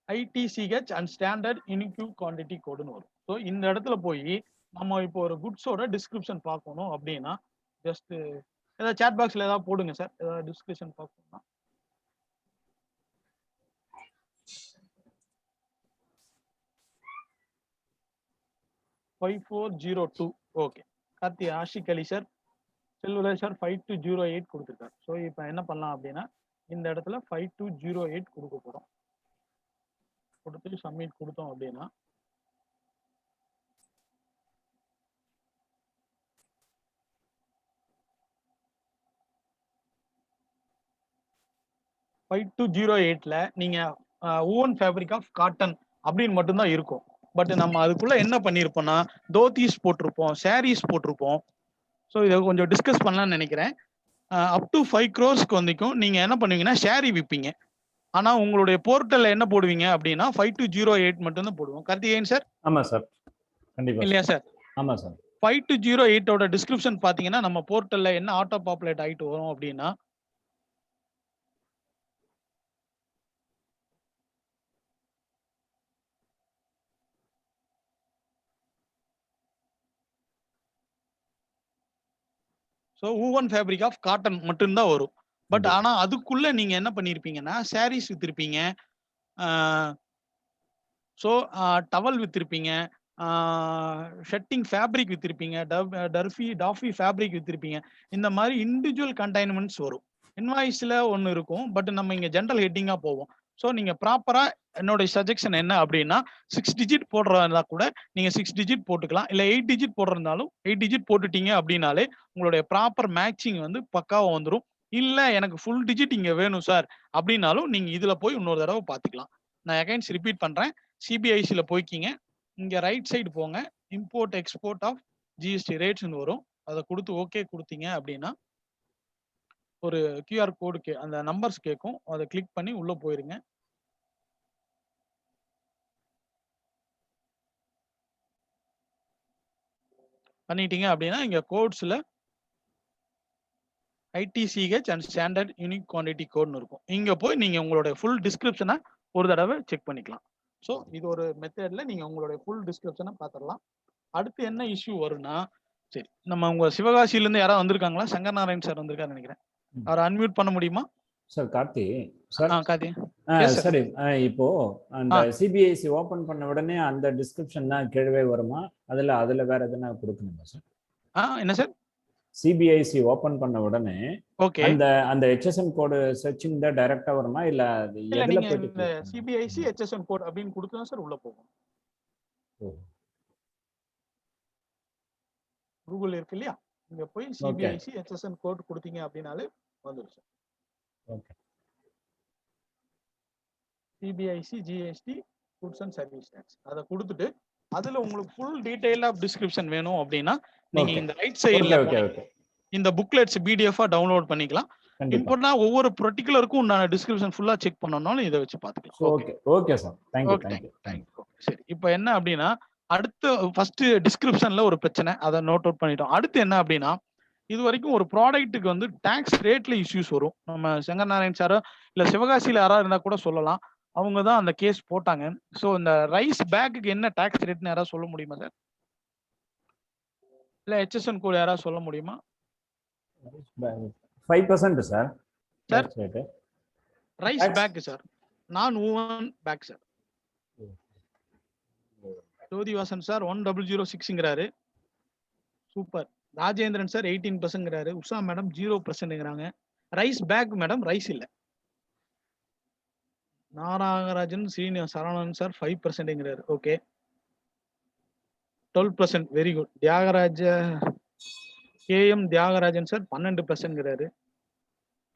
ITCH and standard unique quantity கோடுன்னு வரும். ஸோ இந்த இடத்துல போய் நம்ம இப்போ ஒரு குட்ஸோட டிஸ்கிரிப்ஷன் பார்க்கணும் அப்படின்னா ஜஸ்ட் ஏதாவது சாட் பாக்ஸ்ல ஏதாவது போடுங்க சார், ஏதாவது டிஸ்கிரிப்ஷன் பார்க்கணும்னா. $5402 ஓகே. கார்த்தி ஆஷிக் அலி சார், செல்வராஜ் சார் 5208 கொடுத்துருக்காரு. ஸோ இப்போ என்ன பண்ணலாம் அப்படின்னா இந்த இடத்துல 5208 கொடுக்க போறோம். கொடுத்து சப்மிட் கொடுத்தோம் அப்படின்னா $5208ல நீங்க ஓன் ஃபேப்ரிக் ஆஃப் காட்டன் அப்படின்னு மட்டும்தான் இருக்கும். பட் நம்ம அதுக்குள்ள என்ன பண்ணியிருப்போம்னா தோத்தீஸ் போட்டிருப்போம், சாரீஸ் போட்டிருப்போம். ஸோ இதை கொஞ்சம் டிஸ்கஸ் பண்ணலாம்னு நினைக்கிறேன். அப் டு 5 crores வரைக்கும் நீங்க என்ன பண்ணுவீங்கன்னா ஷேரி விற்பீங்க. ஆனா உங்களுடைய போர்ட்டல்ல என்ன போடுவீங்க அப்படின்னா 5208 மட்டும் தான் போடுவோம். கார்த்திகேயன் சார்? ஆமா சார், கண்டிப்பா இல்லையா சார்? ஆமா சார். 5208ஓட டிஸ்கிரிப்ஷன் பாத்தீங்கன்னா நம்ம போர்ட்டல்ல என்ன ஆட்டோ பாப்புலேட் ஆயிட்டு வரும் அப்படின்னா ஸோ ஊவன் ஃபேப்ரிக் ஆஃப் காட்டன் மட்டும்தான் வரும். பட் ஆனா அதுக்குள்ள நீங்க என்ன பண்ணிருப்பீங்கன்னா saris வித்திருப்பீங்க, so towel வித்திருப்பீங்க, shedding fabric வித்திருப்பீங்க, toffee fabric வித்திருப்பீங்க. இந்த மாதிரி இண்டிவிஜுவல் கண்டைன்மெண்ட்ஸ் வரும். இன்வாய்ஸ்ல ஒன்று இருக்கும், பட் நம்ம இங்க ஜென்ரல் ஹெட்டிங்கா போவோம். ஸோ நீங்க ப்ராப்பரா என்னோட சஜெக்ஷன் என்ன அப்படின்னா 6 digit போடுறதா கூட நீங்க 6 digit போட்டுக்கலாம், இல்லை 8 digit போடுறதுனாலும் 8 digit போட்டுட்டீங்க அப்படின்னாலே உங்களுடைய ப்ராப்பர் மேட்சிங் வந்து பக்காவா வந்துடும். இல்ல எனக்கு ஃபுல் டிஜிட் இங்க வேணும் சார் அப்படின்னாலும் நீங்க இதுல போய் இன்னொரு தடவை பார்த்துக்கலாம். நான் அகைன்ஸ் ரிப்பீட் பண்றேன். சிபிஐசில போய்க்கிங்க, இங்க ரைட் சைடு போங்க, இம்போர்ட் எக்ஸ்போர்ட் ஆஃப் ஜிஎஸ்டி ரேட்ஸ்னு வரும். அதை கொடுத்து ஓகே கொடுத்தீங்க அப்படின்னா ஒரு QR கோடு அந்த நம்பர்ஸ் கேட்கும், அதை கிளிக் பண்ணி உள்ள போயிருங்க. பண்ணிட்டீங்க அப்படின்னா இங்க கோட்ஸ்ல ITCH and standard unique quantity கோட்னு இருக்கும். இங்க போய் நீங்க உங்களுடைய ஃபுல் டிஸ்கிரிப்ஷனை ஒரு தடவை செக் பண்ணிக்கலாம். ஸோ இது ஒரு மெத்தட்ல நீங்க உங்களுடைய ஃபுல் டிஸ்கிரிப்ஷனை பார்த்துடலாம். அடுத்து என்ன இஷ்யூ வரும்னா, சரி நம்ம உங்க சிவகாசியில இருந்து யாராவது வந்திருக்காங்களா? சங்கர் நாராயண் சார் வந்திருக்காரு நினைக்கிறேன். அவரை அன்மியூட் பண்ண முடியுமா சார்? கார்த்தி சார். கார்த்தி சரி, இப்போ அந்த சிபிஐசி ஓபன் பண்ண உடனே அந்த டிஸ்கிரிப்ஷன் தான் கீழவே வருமா? அதுல வேற எதுனா கொடுக்கணுமா சார்? என்ன சார்? சிபிஐசி ஓபன் பண்ண உடனே ஓகே அந்த HSN கோடு சர்ச்சிங் தான் டைரக்டா வருமா, இல்ல எதுல போய் இந்த சிபிஐசி HSN கோட் அப்படின்னு கொடுத்தா சார் உள்ள போகும். கூகுள் இருக்கு இல்லையா, இங்க போய் சிபிஐசி HSN கோட் கொடுத்தீங்க அப்படினாலே வந்துரும் சார். Okay. CBIC GST goods and service tax அதை கொடுத்துட்டு அதுல உங்களுக்கு ஃபுல் டீடைல் ஆஃப் டிஸ்கிரிப்ஷன் வேணும் அப்படின்னா நீங்க இந்த ரைட் சைடுல இந்த புக்லெட்ஸ் PDF டவுன்லோட் பண்ணிக்கலாம். இம்பார்ட்டன்ட்டா ஒவ்வொரு பர்టిక్యులருக்கும் உண்டான டிஸ்கிரிப்ஷன் ஃபுல்லா செக் பண்ணனும்னாலும் இத வச்சு பாத்துக்கலாம். Okay sir, thank you. சரி, இப்போ என்ன அப்படின்னா அடுத்து ஃபர்ஸ்ட் டிஸ்கிரிப்ஷன்ல ஒரு பிரச்சனை, அதை நோட் அவுட் பண்ணிட்டோம். அடுத்து என்ன அப்படின்னா இது வரைக்கும் ஒரு ப்ராடக்ட்டுக்கு வந்து டாக்ஸ் ரேட்ல இஷ்யூஸ் வரும். நம்ம சங்கர் நாராயண் சாரோ இல்ல சிவகாசியில யாராவது இருந்தா கூட சொல்லலாம், அவங்க தான் அந்த கேஸ் போட்டாங்க. ஸோ இந்த ரைஸ் பேக்குக்கு என்ன டாக்ஸ் ரேட்னு யாராவது சொல்ல முடியுமா சார்? இல்ல HSN கோட் யாராவது சொல்ல முடியுமா? 5% sir. Sir rice bag sir, நான் woven bag sir. Jothivasan sir 1006ங்கிறாரு. சூப்பர். ராஜேந்திரன் சார் 18%ங்கிறாரு. உஷா மேடம் 0%ங்கிறாங்க. ரைஸ் பேக் மேடம் ரைஸ் இல்ல. நாராயணராஜன் சரவணன் சார் 5%ங்கிறாரு. Okay 12%, very good. Thiyagaraja KM Thiyagarajan sir 12%ங்கிறாரு.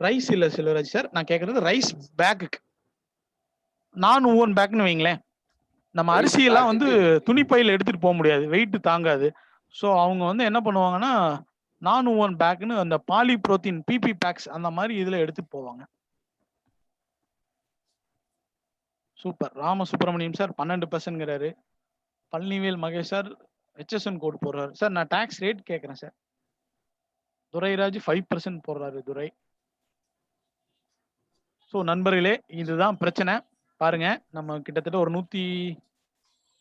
ரைஸ் இல்ல செல்வராஜ் சார், நான் கேக்குறது ரைஸ் பேக்குக்கு. நான் ஊவன் பேக்னு வைங்களேன், நம்ம அரிசியெல்லாம் வந்து துணிப்பையில எடுத்துட்டு போக முடியாது, வெயிட் தாங்காது. ஸோ அவங்க வந்து என்ன பண்ணுவாங்கன்னா நான் ஊவன் பேக்னு அந்த பாலிப்ரோத்தீன் PP பேக்ஸ் அந்த மாதிரி இதுல எடுத்துட்டு போவாங்க. சூப்பர். ராமசுப்ரமணியம் சார் 12%ங்கிறாரு. Palanivel Mahesh sir HSN code போடுறாரு சார். நான் டாக்ஸ் ரேட் கேட்குறேன் சார். துரைராஜ் 5% போடுறாரு துரை. ஸோ நண்பர்களே, இதுதான் பிரச்சனை. பாருங்க, நம்ம கிட்டத்தட்ட ஒரு 100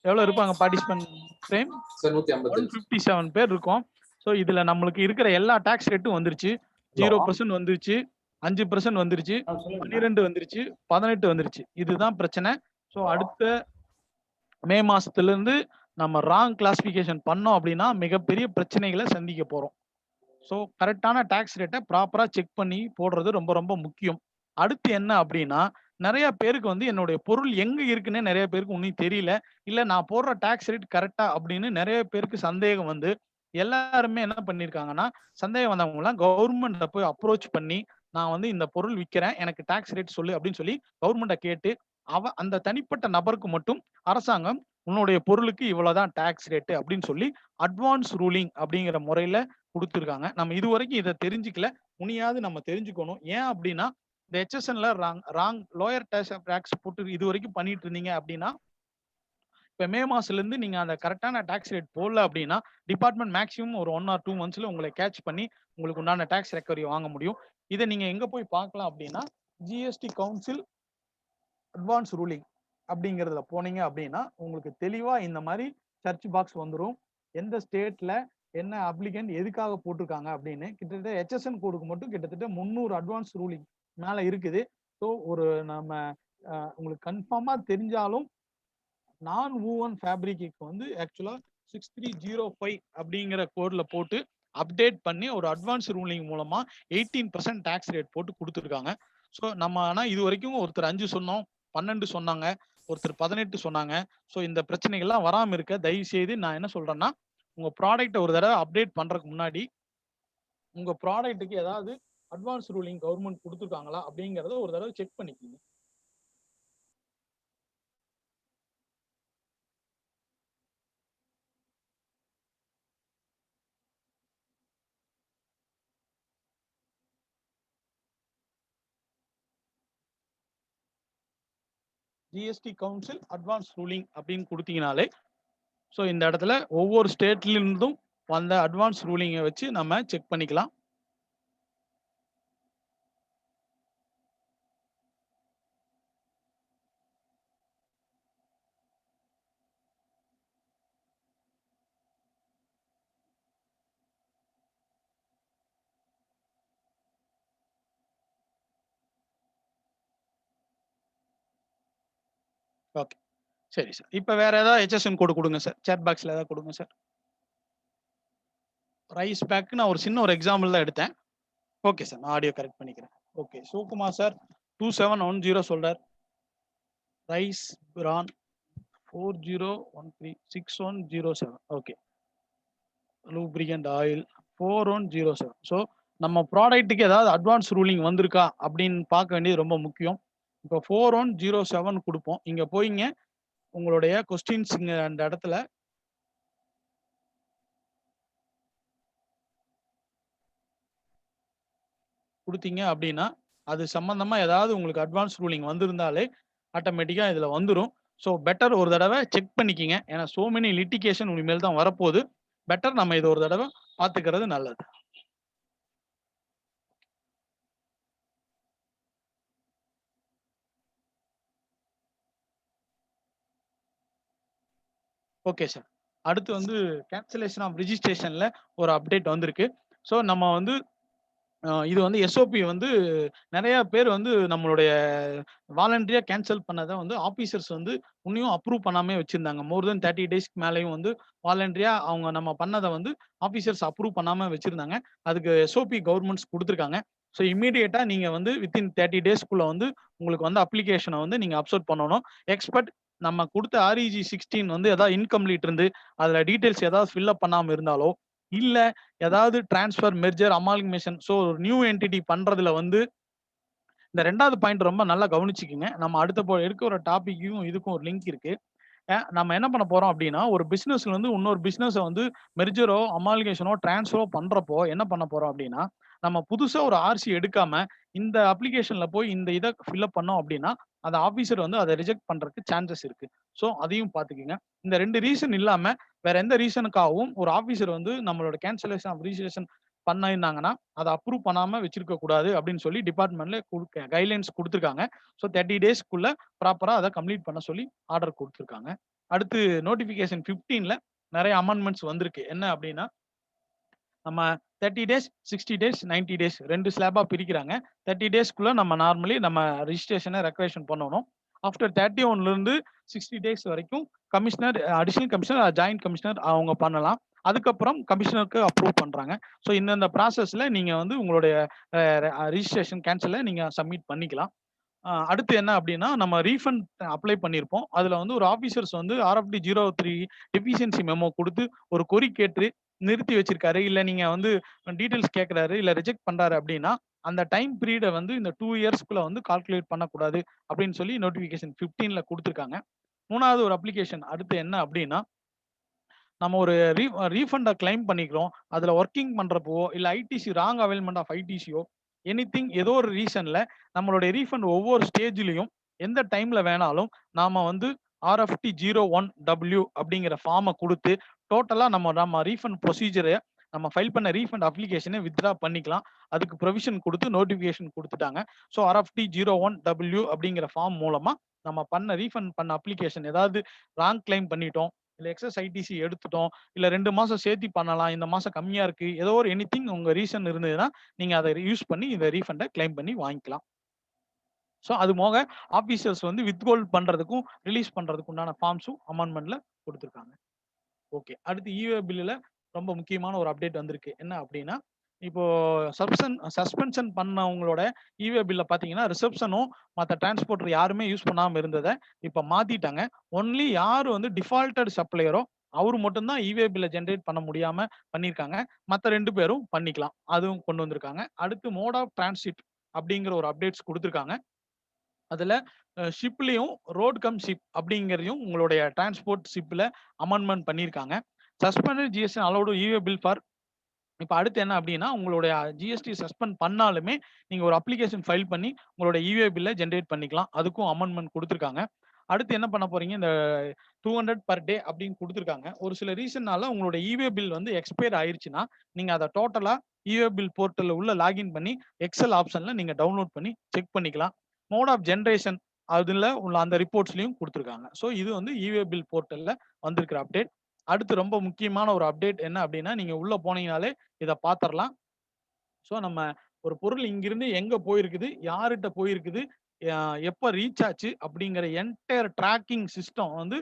எவ்வளோ இருப்பாங்க பார்ட்டிசிபென்ட் ஃப்ரேம்? 157 பேர் இருக்கோம். ஸோ இதுல நம்மளுக்கு இருக்கிற எல்லா டாக்ஸ் ரேட்டும் வந்துருச்சு. 0% வந்துருச்சு, 5% வந்துருச்சு, 12 வந்துருச்சு, 18 வந்துருச்சு. இதுதான் பிரச்சனை. ஸோ அடுத்த மே மாசத்துல இருந்து நம்ம ராங் கிளாசிபிகேஷன் பண்ணோம் அப்படின்னா மிகப்பெரிய பிரச்சனைகளை சந்திக்க போறோம். ஸோ கரெக்டான டாக்ஸ் ரேட்டை ப்ராப்பரா செக் பண்ணி போடுறது ரொம்ப ரொம்ப முக்கியம். அடுத்து என்ன அப்படின்னா, நிறைய பேருக்கு வந்து என்னுடைய பொருள் எங்க இருக்குன்னு நிறைய பேருக்கு இன்னும் தெரியல. இல்ல நான் போடுற டாக்ஸ் ரேட் கரெக்டா அப்படின்னு நிறைய பேருக்கு சந்தேகம் வந்து எல்லாருமே என்ன பண்ணிருக்காங்கன்னா, சந்தேகம் வந்தவங்க எல்லாம் கவர்மெண்ட்ல போய் அப்ரோச் பண்ணி, நான் வந்து இந்த பொருள் விற்கிறேன், எனக்கு டாக்ஸ் ரேட் சொல்லு அப்படின்னு சொல்லி கவர்மெண்ட்டை கேட்டு, அந்த தனிப்பட்ட நபருக்கு மட்டும் அரசாங்கம் உன்னுடைய பொருளுக்கு இவ்வளவுதான் டாக்ஸ் ரேட்டு அப்படின்னு சொல்லி அட்வான்ஸ் ரூலிங் அப்படிங்கிற முறையில கொடுத்துருக்காங்க. நம்ம இது வரைக்கும் இதை தெரிஞ்சுக்கல, முனியாவது நம்ம தெரிஞ்சுக்கணும். ஏன் அப்படின்னா, இந்த HSNல ராங் லோயர் டாக்ஸ் போட்டு இது வரைக்கும் பண்ணிட்டு இருந்தீங்க அப்படின்னா, இப்ப மே மாசத்துல இருந்து நீங்க அந்த கரெக்டான டாக்ஸ் ரேட் போடல அப்படின்னா, டிபார்ட்மெண்ட் மேக்ஸிமம் ஒரு 1 or 2 monthsல உங்களை கேட்ச் பண்ணி உங்களுக்கு உண்டான டாக்ஸ் ரெக்கவரி வாங்க முடியும். இதை நீங்க எங்க போய் பார்க்கலாம் அப்படின்னா, GST கவுன்சில் அட்வான்ஸ் ரூலிங் அப்படிங்கிறதுல போனீங்க அப்படின்னா உங்களுக்கு தெளிவா இந்த மாதிரி சர்ச் பாக்ஸ் வந்துடும். எந்த ஸ்டேட்ல என்ன அப்ளிகன்ட் எதுக்காக போட்டிருக்காங்க அப்படின்னு. கிட்டத்தட்ட HSN கோடுக்கு மட்டும் கிட்டத்தட்ட 300 அட்வான்ஸ் ரூலிங் மேல இருக்குது. ஸோ ஒரு நம்ம உங்களுக்கு கன்ஃபார்மா தெரிஞ்சாலும் நான் வூவன் ஃபேப்ரிக்கு வந்து ஆக்சுவலா 6305 அப்படிங்கிற கோட்ல போட்டு அப்டேட் பண்ணி ஒரு அட்வான்ஸ் ரூலிங் மூலமா 18% டாக்ஸ் ரேட் போட்டு கொடுத்துருக்காங்க. ஸோ நம்ம ஆனா இது வரைக்கும் ஒருத்தர் 5 சொன்னோம், 12 சொன்னாங்க, ஒருத்தர் 18 சொன்னாங்க. ஸோ இந்த பிரச்சனைகள்லாம் வராம இருக்க தயவு செய்து நான் என்ன சொல்றேன்னா, உங்க ப்ராடக்ட்டை ஒரு தடவை அப்டேட் பண்றதுக்கு முன்னாடி உங்க ப்ராடக்ட்டுக்கு ஏதாவது அட்வான்ஸ் ரூலிங் கவர்மெண்ட் கொடுத்துருக்காங்களா அப்படிங்கிறத ஒரு தடவை செக் பண்ணிக்கோங்க. ஜிஎஸ்டி கவுன்சில் அட்வான்ஸ் ரூலிங் அப்படின்னு கொடுத்தீங்கனாலே, ஸோ இந்த இடத்துல ஒவ்வொரு ஸ்டேட்ல இருந்தும் வந்த அட்வான்ஸ் ரூலிங்கை வச்சு நம்ம செக் பண்ணிக்கலாம். ஓகே, சரி சார். இப்போ வேற ஏதாவது HSN கோடு கொடுங்க சார். சேட் பாக்ஸ்ல ஏதாவது கொடுங்க சார். ரைஸ் பேக் நான் ஒரு சின்ன ஒரு எக்ஸாம்பிள் தான் எடுத்தேன். ஓகே சார், நான் ஆடியோ கரெக்ட் பண்ணிக்கிறேன். ஓகே, சிவகுமார் சார் 2710 சொல்றார். ரைஸ் பிரான் 40136107. Okay, lubricant oil 4107. ஸோ நம்ம ப்ராடக்ட்டுக்கு ஏதாவது அட்வான்ஸ் ரூலிங் வந்திருக்கா அப்படின்னு பார்க்க வேண்டியது ரொம்ப முக்கியம். இப்போ 4107 கொடுப்போம். இங்க போயிங்க உங்களுடைய கொஸ்டின்ஸ் இங்க அந்த இடத்துல கொடுத்தீங்க அப்படின்னா அது சம்பந்தமா ஏதாவது உங்களுக்கு அட்வான்ஸ் ரூலிங் வந்திருந்தாலே ஆட்டோமேட்டிக்கா இதுல வந்துடும். ஸோ பெட்டர் ஒரு தடவை செக் பண்ணிக்கிங்க. ஏன்னா சோ மெனி லிட்டிகேஷன் இனிமேல் தான் வரப்போகுது. பெட்டர் நம்ம இதை ஒரு தடவை பார்த்துக்கிறது நல்லது. Okay sir. அடுத்து வந்து கேன்சலேஷன் ஆஃப் ரிஜிஸ்ட்ரேஷன்ல ஒரு அப்டேட் வந்திருக்கு. ஸோ நம்ம வந்து இது வந்து SOP வந்து நிறைய பேர் வந்து நம்மளுடைய வாலண்டரியா கேன்சல் பண்ணதை வந்து ஆபீசர்ஸ் வந்து இன்னும் அப்ரூவ் பண்ணாமே வச்சிருந்தாங்க. மோர் தென் 30 டேஸ்க்கு மேலேயும் வந்து வாலண்டரியா அவங்க நம்ம பண்ணதை வந்து ஆபீசர்ஸ் அப்ரூவ் பண்ணாம வச்சிருந்தாங்க. அதுக்கு SOP கவர்மெண்ட்ஸ் கொடுத்துருக்காங்க. ஸோ இமீடியட்டா நீங்க வந்து வித்தின் 30 டேஸ்க்குள்ள வந்து உங்களுக்கு வந்து அப்ளிகேஷனை வந்து நீங்க அப்சர்வ் பண்ணணும். எக்ஸ்பர்ட் நம்ம கொடுத்த REG 16 வந்து ஏதாவது இன்கம்ப்ளீட் இருந்து அதுல டீடைல்ஸ் ஏதாவது ஃபில்அப் பண்ணாம இருந்தாலோ இல்ல ஏதாவது டிரான்ஸ்பர் மெர்ஜர் அமால்கமேஷன் ஸோ ஒரு நியூ என்டிட்டி பண்றதுல வந்து இந்த 2வது பாயிண்ட் ரொம்ப நல்லா கவனிச்சுக்குங்க. நம்ம அடுத்த இருக்க ஒரு டாபிக்கும் இதுக்கும் ஒரு லிங்க் இருக்கு. நம்ம என்ன பண்ண போறோம் அப்படின்னா, ஒரு பிசினஸ்ல வந்து இன்னொரு பிசினஸை வந்து மெர்ஜரோ அமால்கேஷனோ டிரான்ஸ்ஃபரோ பண்றப்போ என்ன பண்ண போறோம் அப்படின்னா, நம்ம புதுசா ஒரு ஆர்சி எடுக்காம இந்த அப்ளிகேஷன்ல போய் இந்த இதை ஃபில்அப் பண்ணோம் அப்படின்னா அந்த ஆபீசர் வந்து அதை ரிஜெக்ட் பண்றதுக்கு சான்சஸ் இருக்கு. ஸோ அதையும் பார்த்துக்கோங்க. இந்த 2 ரீசன் இல்லாம வேற எந்த ரீசனுக்காகவும் ஒரு ஆபீசர் வந்து நம்மளோட கேன்சலேஷன் ஆஃப் ரிஜிஸ்ட்ரேஷன் பண்ணிருந்தாங்கன்னா அதை அப்ரூவ் பண்ணாம வச்சிருக்க கூடாது அப்படின்னு சொல்லி டிபார்ட்மெண்ட்ல கைட்லைன்ஸ் கொடுத்துருக்காங்க. ஸோ 30 டேஸ்க்குள்ள ப்ராப்பரா அதை கம்ப்ளீட் பண்ண சொல்லி ஆர்டர் கொடுத்துருக்காங்க. அடுத்து நோட்டிபிகேஷன் 15ல நிறைய அமெண்ட்மெண்ட்ஸ் வந்திருக்கு. என்ன அப்படின்னா நம்ம 30 டேஸ் 60 டேஸ் 90 டேஸ் 2 ஸ்லாபா பிரிக்கிறாங்க. 30 டேஸ்க்குள்ள நம்ம நார்மலி நம்ம ரிஜிஸ்ட்ரேஷனை ரெக்ரேஷன் பண்ணணும். ஆஃப்டர் 31ல இருந்து 60 டேஸ் வரைக்கும் commissioner, additional commissioner, joint commissioner அவங்க பண்ணலாம். அதுக்கப்புறம் கமிஷனருக்கு அப்ரூவ் பண்றாங்க. ஸோ இந்த ப்ராசஸ்ல நீங்க வந்து உங்களுடைய ரிஜிஸ்ட்ரேஷன் கேன்சலை நீங்க சப்மிட் பண்ணிக்கலாம். அடுத்து என்ன அப்படின்னா நம்ம ரீஃபண்ட் அப்ளை பண்ணியிருப்போம். அதுல வந்து ஒரு ஆபீசர்ஸ் வந்து RFD 03 டெஃபிஷியன்சி மெமோ கொடுத்து ஒரு கொரி கேட்டு நிறுத்தி வச்சிருக்காரு, இல்ல நீங்க வந்து டீடைல்ஸ் கேட்கறாரு, இல்ல ரிஜெக்ட் பண்றாரு அப்படின்னா அந்த டைம் பீரியடை வந்து இந்த 2 இயர்ஸ்க்குள்ள வந்து கால்குலேட் பண்ணக்கூடாது அப்படின்னு சொல்லி நோட்டிபிகேஷன் 15ல கொடுத்துருக்காங்க. 3வது ஒரு அப்ளிகேஷன் அடுத்து என்ன அப்படின்னா நம்ம ஒரு ரீஃபண்டை கிளைம் பண்ணிக்கிறோம். அதுல ஒர்க்கிங் பண்றப்போ இல்ல ஐடிசி ராங் அவைல்மெண்ட் ஆஃப் ஐடிசியோ எனிதிங் ஏதோ ஒரு ரீசன்ல நம்மளுடைய ரீஃபண்ட் ஒவ்வொரு ஸ்டேஜ்லயும் எந்த டைம்ல வேணாலும் நாம வந்து RFT 01W அப்படிங்கிற ஃபார்மை கொடுத்து டோட்டலா நம்ம ரீஃபண்ட் ப்ரொசீஜரை நம்ம ஃபைல் பண்ண ரீஃபண்ட் அப்ளிகேஷனை வித்ரா பண்ணிக்கலாம். அதுக்கு ப்ரொவிஷன் கொடுத்து நோட்டிபிகேஷன் கொடுத்துட்டாங்க. ஸோ RFT 01W அப்படிங்கிற ஃபார்ம் மூலமா நம்ம பண்ண ரீஃபண்ட் பண்ண அப்ளிகேஷன் ஏதாவது ராங் கிளைம் பண்ணிட்டோம், இல்ல எக்ஸஸ் ஐடிசி எடுத்துட்டோம், இல்ல 2 மாசம் சேர்த்தி பண்ணலாம், இந்த மாசம் கம்மியா இருக்கு, ஏதோ ஒரு எனிதிங் உங்க ரீசன் இருந்ததுன்னா நீங்க அதை யூஸ் பண்ணி இந்த ரீஃபண்டை கிளைம் பண்ணி வாங்கிக்கலாம். ஸோ அது போக ஆபீசர்ஸ் வந்து வித்ஹோல்ட் பண்றதுக்கும் ரிலீஸ் பண்றதுக்கு உண்டான ஃபார்ம்ஸும் அமெண்ட்மெண்ட்ல கொடுத்துருக்காங்க. ஓகே, அடுத்து இவே பில்லுல ரொம்ப முக்கியமான ஒரு அப்டேட் வந்திருக்கு. என்ன அப்படின்னா இப்போ சஸ்பென்ஷன் பண்ணவங்களோட இவே பில்ல பாத்தீங்கன்னா ரிசப்ஷனும் மற்ற டிரான்ஸ்போர்ட்டர் யாருமே யூஸ் பண்ணாம இருந்ததை இப்ப மாத்திட்டாங்க. ஒன்லி யாரு வந்து டிஃபால்டட் சப்ளையரோ அவரு மட்டும்தான் இவே பில்ல ஜென்ரேட் பண்ண முடியாம பண்ணிருக்காங்க. மற்ற 2 பேரும் பண்ணிக்கலாம், அதுவும் கொண்டு வந்திருக்காங்க. அடுத்து மோட் ஆஃப் டிரான்சிட் அப்படிங்கிற ஒரு அப்டேட்ஸ் கொடுத்துருக்காங்க. அதுல ஷிப்லயும் ரோட் கம் ஷிப் அப்படிங்கிறதையும் உங்களுடைய டிரான்ஸ்போர்ட் ஷிப்ல அமெண்ட்மெண்ட் பண்ணியிருக்காங்க. சஸ்பெண்டட் ஜிஎஸ்டி அலௌடு இவே பில் ஃபார் இப்போ அடுத்து என்ன அப்படின்னா உங்களுடைய ஜிஎஸ்டி சஸ்பெண்ட் பண்ணாலுமே நீங்க ஒரு அப்ளிகேஷன் ஃபைல் பண்ணி உங்களோட இவே பில்லை ஜென்ரேட் பண்ணிக்கலாம். அதுக்கும் அமெண்ட்மெண்ட் கொடுத்துருக்காங்க. அடுத்து என்ன பண்ண போறீங்க, இந்த 200 பர் டே அப்படின்னு கொடுத்துருக்காங்க. ஒரு சில ரீசன்னால உங்களோட இவே பில் வந்து எக்ஸ்பயர் ஆயிருச்சுன்னா நீங்க அதை டோட்டலா இவே பில் போர்ட்டல்ல உள்ள லாகின் பண்ணி எக்ஸல் ஆப்ஷன்ல நீங்க டவுன்லோட் பண்ணி செக் பண்ணிக்கலாம். மோட் ஆஃப் ஜென்ரேஷன் அதுல உள்ள அந்த ரிப்போர்ட்ஸ்லயும் கொடுத்துருக்காங்க. ஸோ இது வந்து இவே பில் போர்ட்டல்ல வந்திருக்கிற அப்டேட். அடுத்து ரொம்ப முக்கியமான ஒரு அப்டேட் என்ன அப்படின்னா நீங்க உள்ள போனீங்கனாலே இதை பார்த்துடலாம். ஸோ நம்ம ஒரு பொருள் இங்கிருந்து எங்க போயிருக்குது, யார்கிட்ட போயிருக்குது, எப்போ ரீச் ஆச்சு அப்படிங்கிற என்டையர் ட்ராக்கிங் சிஸ்டம் வந்து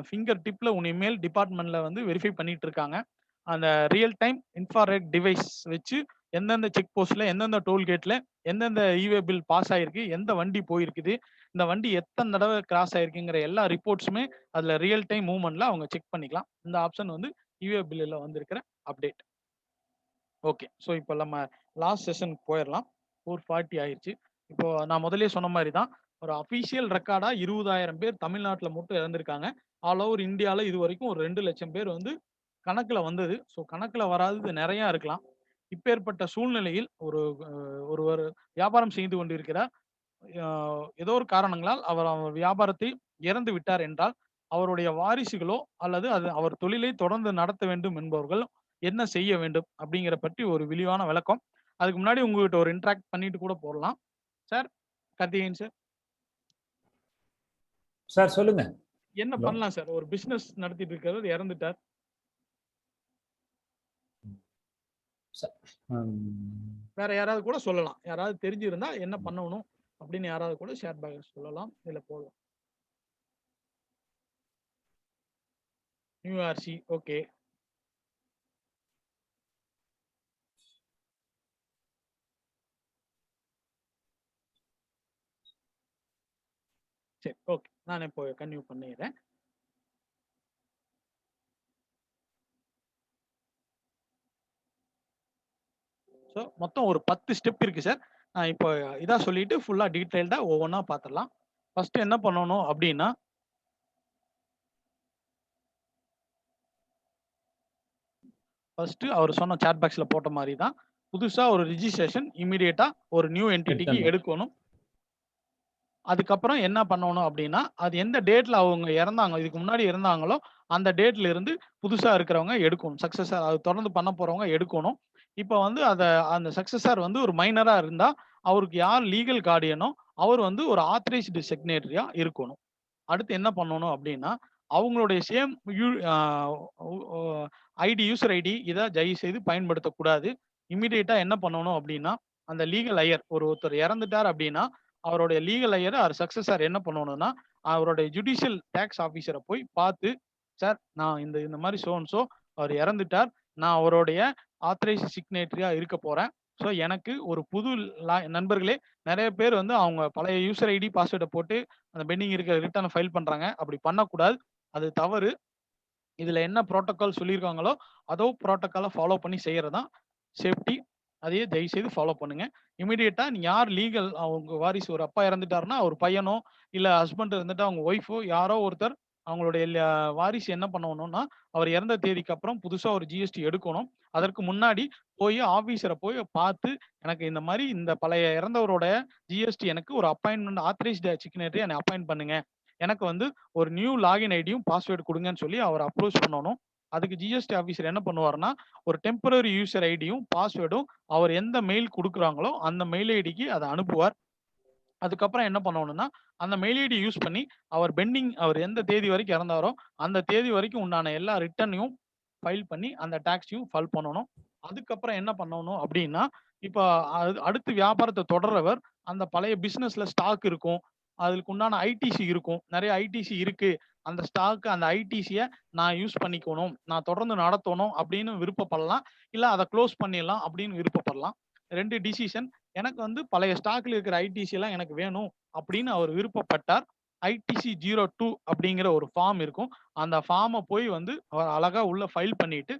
ஃபிங்கர் டிப்ல இமெயில் டிபார்ட்மெண்ட்ல வந்து வெரிஃபை பண்ணிட்டு இருக்காங்க. அந்த ரியல் டைம் இன்ஃப்ராரெட் டிவைஸ் வச்சு எந்தெந்த செக் போஸ்ட்ல எந்தெந்த டோல்கேட்ல எந்தெந்த இவே பில் பாஸ் ஆயிருக்கு, எந்த வண்டி போயிருக்குது, இந்த வண்டி எத்தனை தடவை கிராஸ் ஆயிருக்குங்கிற எல்லா ரிப்போர்ட்ஸுமே அதுல ரியல் டைம் மூவ்மெண்ட்ல அவங்க செக் பண்ணிக்கலாம். இந்த ஆப்ஷன் வந்து இவே பில்ல வந்திருக்கிற அப்டேட். ஓகே, ஸோ இப்போ நம்ம லாஸ்ட் செஷனுக்கு போயிடலாம். 4:40 ஆயிடுச்சு. இப்போ நான் முதலே சொன்ன மாதிரி தான் ஒரு அஃபீஷியல் ரெக்கார்டா 20,000 பேர் தமிழ்நாட்டில் மட்டும் இறந்திருக்காங்க. ஆல் ஓவர் இந்தியாவில் இது வரைக்கும் ஒரு 2 லட்சம் பேர் வந்து கணக்குல வந்தது. ஸோ கணக்குல வராதது நிறைய இருக்கலாம். இப்பேற்பட்ட சூழ்நிலையில் ஒருவர் வியாபாரம் செய்து கொண்டிருக்கிறார். ஏதோ ஒரு காரணங்களால் அவர் வியாபாரத்தை இறந்து விட்டார் என்றால் அவருடைய வாரிசுகளோ அல்லது அவர் தொழிலை தொடர்ந்து நடத்த வேண்டும் என்பவர்கள் என்ன செய்ய வேண்டும் அப்படிங்கிற பற்றி ஒரு விரிவான விளக்கம். அதுக்கு முன்னாடி உங்ககிட்ட ஒரு இன்டராக்ட் பண்ணிட்டு கூட போடலாம். Sir Karthikeyan sir. சார் சொல்லுங்க. என்ன பண்ணலாம் சார், ஒரு பிசினஸ் நடத்திட்டு இருக்கிறவர் இறந்துட்டார். வேற யாராவது கூட சொல்லலாம், யாராவது தெரிஞ்சிருந்தா என்ன பண்ணணும் அப்படின்னு யாராவது கூட ஷேர் பேக் சொல்லலாம், இதுல போடலாம். நியூஆர்சி ஓகே. சரி ஓகே, நான் இப்போ கன்டினியூ பண்ணிடுறேன். ஸோ மொத்தம் ஒரு 10 ஸ்டெப் இருக்கு சார். நான் இப்போ இதா சொல்லிட்டு ஃபுல்லா டீடைல்டா ஒவ்வொன்றா பார்த்துடலாம். ஃபர்ஸ்ட் என்ன பண்ணணும் அப்படின்னா ஃபர்ஸ்ட் அவர் சொன்ன சாட் பாக்ஸ்ல போட்ட மாதிரி தான் புதுசா ஒரு ரிஜிஸ்ட்ரேஷன் இமிடியேட்டா ஒரு நியூ என்டிட்டிக்கு எடுத்துடணும். எடுக்கணும். அதுக்கப்புறம் என்ன பண்ணணும் அப்படின்னா, அது எந்த டேட்ல அவங்க இறந்தாங்க, இதுக்கு முன்னாடி இருந்தாங்களோ, அந்த டேட்ல இருந்து புதுசா இருக்கிறவங்க எடுக்கணும். சக்சஸர் அது தொடர்ந்து பண்ண போறவங்க எடுக்கணும். இப்ப வந்து அந்த சக்சஸர் வந்து ஒரு மைனரா இருந்தா, அவருக்கு யார் லீகல் கார்டியனோ, அவர் வந்து ஒரு ஆத்தரைஸ்டு சிக்னேட்டரியா இருக்கணும். அடுத்து என்ன பண்ணணும் அப்படின்னா, அவங்களுடைய சேம் ஐடி, யூசர் ஐடி இத தயவு செய்து பயன்படுத்தக்கூடாது. இமிடியேட்டா என்ன பண்ணணும் அப்படின்னா, அந்த லீகல் ஹையர் ஒருத்தர் இறந்துட்டார் அப்படின்னா, அவருடைய லீகல் ஹையர் ஆர் சக்சஸர் என்ன பண்ணணும்னா, அவருடைய ஜுடிஷியல் டாக்ஸ் ஆபீசர போய் பார்த்து, சார் நான் இந்த மாரி சோ அண்ட் சோ அவர் இறந்துட்டார். நான் அவருடைய ஆத்தரைஸ்ட் சிக்னேட்டரியா இருக்க போறேன். ஸோ எனக்கு ஒரு புது நண்பர்களே நெறைய பேர் வந்து அவங்க பழைய யூசர் ஐடி, பாஸ்வேர்ட போட்டு அந்த பெண்டிங் இருக்கிற ரிட்டர்ன ஃபைல் பண்றாங்க. அப்படி பண்ணக்கூடாது. அது தவறு. இதுல என்ன புரோட்டோகால் சொல்லியிருக்காங்களோ, அதோ புரோட்டோகால ஃபாலோ பண்ணி செய்யறது தான் சேஃப்டி. அதையே தயவு செய்து ஃபாலோ பண்ணுங்க. இமிடியேட்டா நீங்க யார் லீகல் அவங்க வாரிசு ஒரு அப்பா இறந்துட்டாருன்னா, அவர் பையனோ, இல்ல ஹஸ்பண்ட் இருந்துட்டா அவங்க ஒய்ஃபோ யாரோ ஒருத்தர் அவங்களுடைய வாரிசு என்ன பண்ணணும்னா, அவர் இறந்த தேதிக்கு அப்புறம் புதுசா ஒரு ஜிஎஸ்டி எடுக்கணும். அதற்கு முன்னாடி போய் ஆபீசர போய் பார்த்து, எனக்கு இந்த மாரி இந்த பழைய இறந்தவரோட ஜிஎஸ்டி எனக்கு ஒரு அப்பாயின்ட்மென்ட் ஆத்தரைஸ்டு சிக்னேட்டரி என்ன அப்பாயிண்ட் பண்ணுங்க. எனக்கு வந்து ஒரு நியூ லாகின் ஐடியும், பாஸ்வேர்ட் குடுங்கன்னு சொல்லி அவர அப்ரோச் பண்ணணும். அதுக்கு ஜிஎஸ்டி ஆபீசர் என்ன பண்ணுவாருன்னா, ஒரு டெம்பரரி யூசர் ஐடியும், பாஸ்வேர்டும் அவர் எந்த மெயில் குடுக்குறாங்களோ, அந்த மெயில் ஐடிக்கு அத அனுப்புவார். அதுக்கப்புறம் என்ன பண்ணணும்னா, அந்த மெயில் ஐடி யூஸ் பண்ணி அவர் எந்த தேதி வரைக்கும் இறந்தாரோ, அந்த தேதி வரைக்கும் உண்டான எல்லா ரிட்டர்னையும் ஃபைல் பண்ணி, அந்த டாக்ஸையும் ஃபைல் பண்ணணும். அதுக்கப்புறம் என்ன பண்ணணும் அப்படின்னா, இப்ப அடுத்து வியாபாரத்த தொடர்றவர், அந்த பழைய பிசினஸ்ல ஸ்டாக் இருக்கும். அதுக்கு உண்டான ஐடிசி இருக்கும். நெறைய ஐடிசி இருக்கு. அந்த ஸ்டாக், அந்த ஐடிசிய நான் யூஸ் பண்ணிக்கணும். நான் தொடர்ந்து நடத்தணும் அப்படின்னு விருப்பப்படலாம். இல்ல அத குளோஸ் பண்ணிடலாம் அப்படின்னு விருப்பப்படலாம். 2 டிசிஷன். எனக்கு வந்து பழைய ஸ்டாக்ல இருக்கிற ஐடிசி எல்லாம் எனக்கு வேணும் அப்படின்னு அவர் விருப்பப்பட்டார். ஐடிசி 02 அப்படிங்கிற ஒரு ஃபார்ம் இருக்கும். அந்த ஃபார்ம போய் வந்து அவர் அழகா உள்ள ஃபைல் பண்ணிட்டு,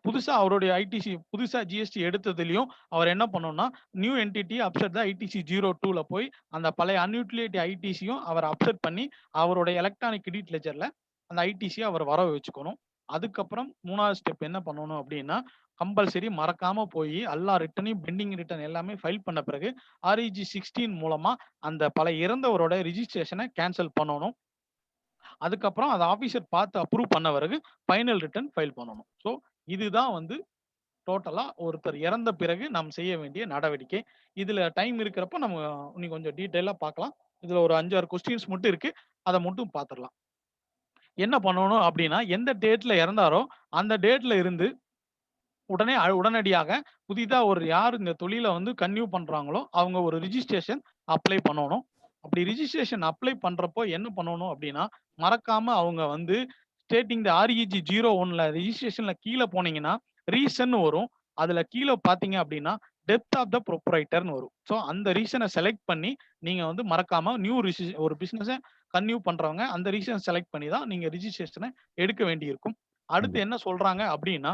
புதுசா அவருடைய ஐடிசி புதுசா ஜிஎஸ்டி எடுத்ததுலயும் அவர் என்ன பண்ணணும்னா, நியூ என்டிட்டி அப்செட் த ஐடிசி 02ல போய் அந்த பழைய அன்யூட்டிலிட்டி ஐடிசியும் அவர் அப்செட் பண்ணி, அவருடைய எலக்ட்ரானிக் கிரெடிட் லெட்ஜர்ல அந்த ஐடிசிய அவர் வரவு வச்சுக்கணும். அதுக்கப்புறம் 3வது ஸ்டெப் என்ன பண்ணணும் அப்படின்னா, கம்பல்சரி மறக்காம போய் எல்லா ரிட்டர்னையும் பெண்டிங் ரிட்டர்ன் எல்லாமே ஃபைல் பண்ண பிறகு, ஆர்இஜி 16 மூலமா அந்த பழைய இறந்தவரோட ரிஜிஸ்ட்ரேஷன கேன்சல் பண்ணணும். அதுக்கப்புறம் அத ஆபீசர் பார்த்து அப்ரூவ் பண்ண பிறகு ஃபைனல் ரிட்டர்ன் ஃபைல் பண்ணணும். ஸோ இதுதான் வந்து டோட்டலா ஒருத்தர் இறந்த பிறகு நாம் செய்ய வேண்டிய நடவடிக்கை. இதுல டைம் இருக்கிறப்ப நம்ம இன்னும் கொஞ்சம் டீட்டெயிலா பார்க்கலாம். இதுல ஒரு 5, 6 கொஸ்டின்ஸ் மட்டும் இருக்கு. அத மட்டும் பார்த்துடலாம். என்ன பண்ணணும் அப்படின்னா, எந்த டேட்ல இறந்தாரோ, அந்த டேட்ல இருந்து உடனடியாக புதிதா யார் இந்த தொழில வந்து கன்டின்யூ பண்றாங்களோ, அவங்க ஒரு ரிஜிஸ்ட்ரேஷன் அப்ளை பண்ணணும். அப்படி ரிஜிஸ்ட்ரேஷன் அப்ளை பண்றப்போ என்ன பண்ணணும் அப்படின்னா, மறக்காம அவங்க வந்து ஸ்டேட்டிங் த ஆர்இஜி 01ல ரிஜிஸ்ட்ரேஷன்ல கீழ போனீங்கன்னா, ரீசன் வரும். அதுல கீழ பார்த்தீங்க அப்படின்னா, டெப்த் ஆஃப் த புரொப்ரைட்டர்ன்னு வரும். ஸோ அந்த ரீசன செலக்ட் பண்ணி, நீங்க வந்து மறக்காம ஒரு பிசினஸ கன்டின்யூ பண்றவங்க அந்த ரீசன செலக்ட் பண்ணி தான் நீங்க ரிஜிஸ்ட்ரேஷன எடுக்க வேண்டியிருக்கும். அடுத்து என்ன சொல்றாங்க அப்படின்னா,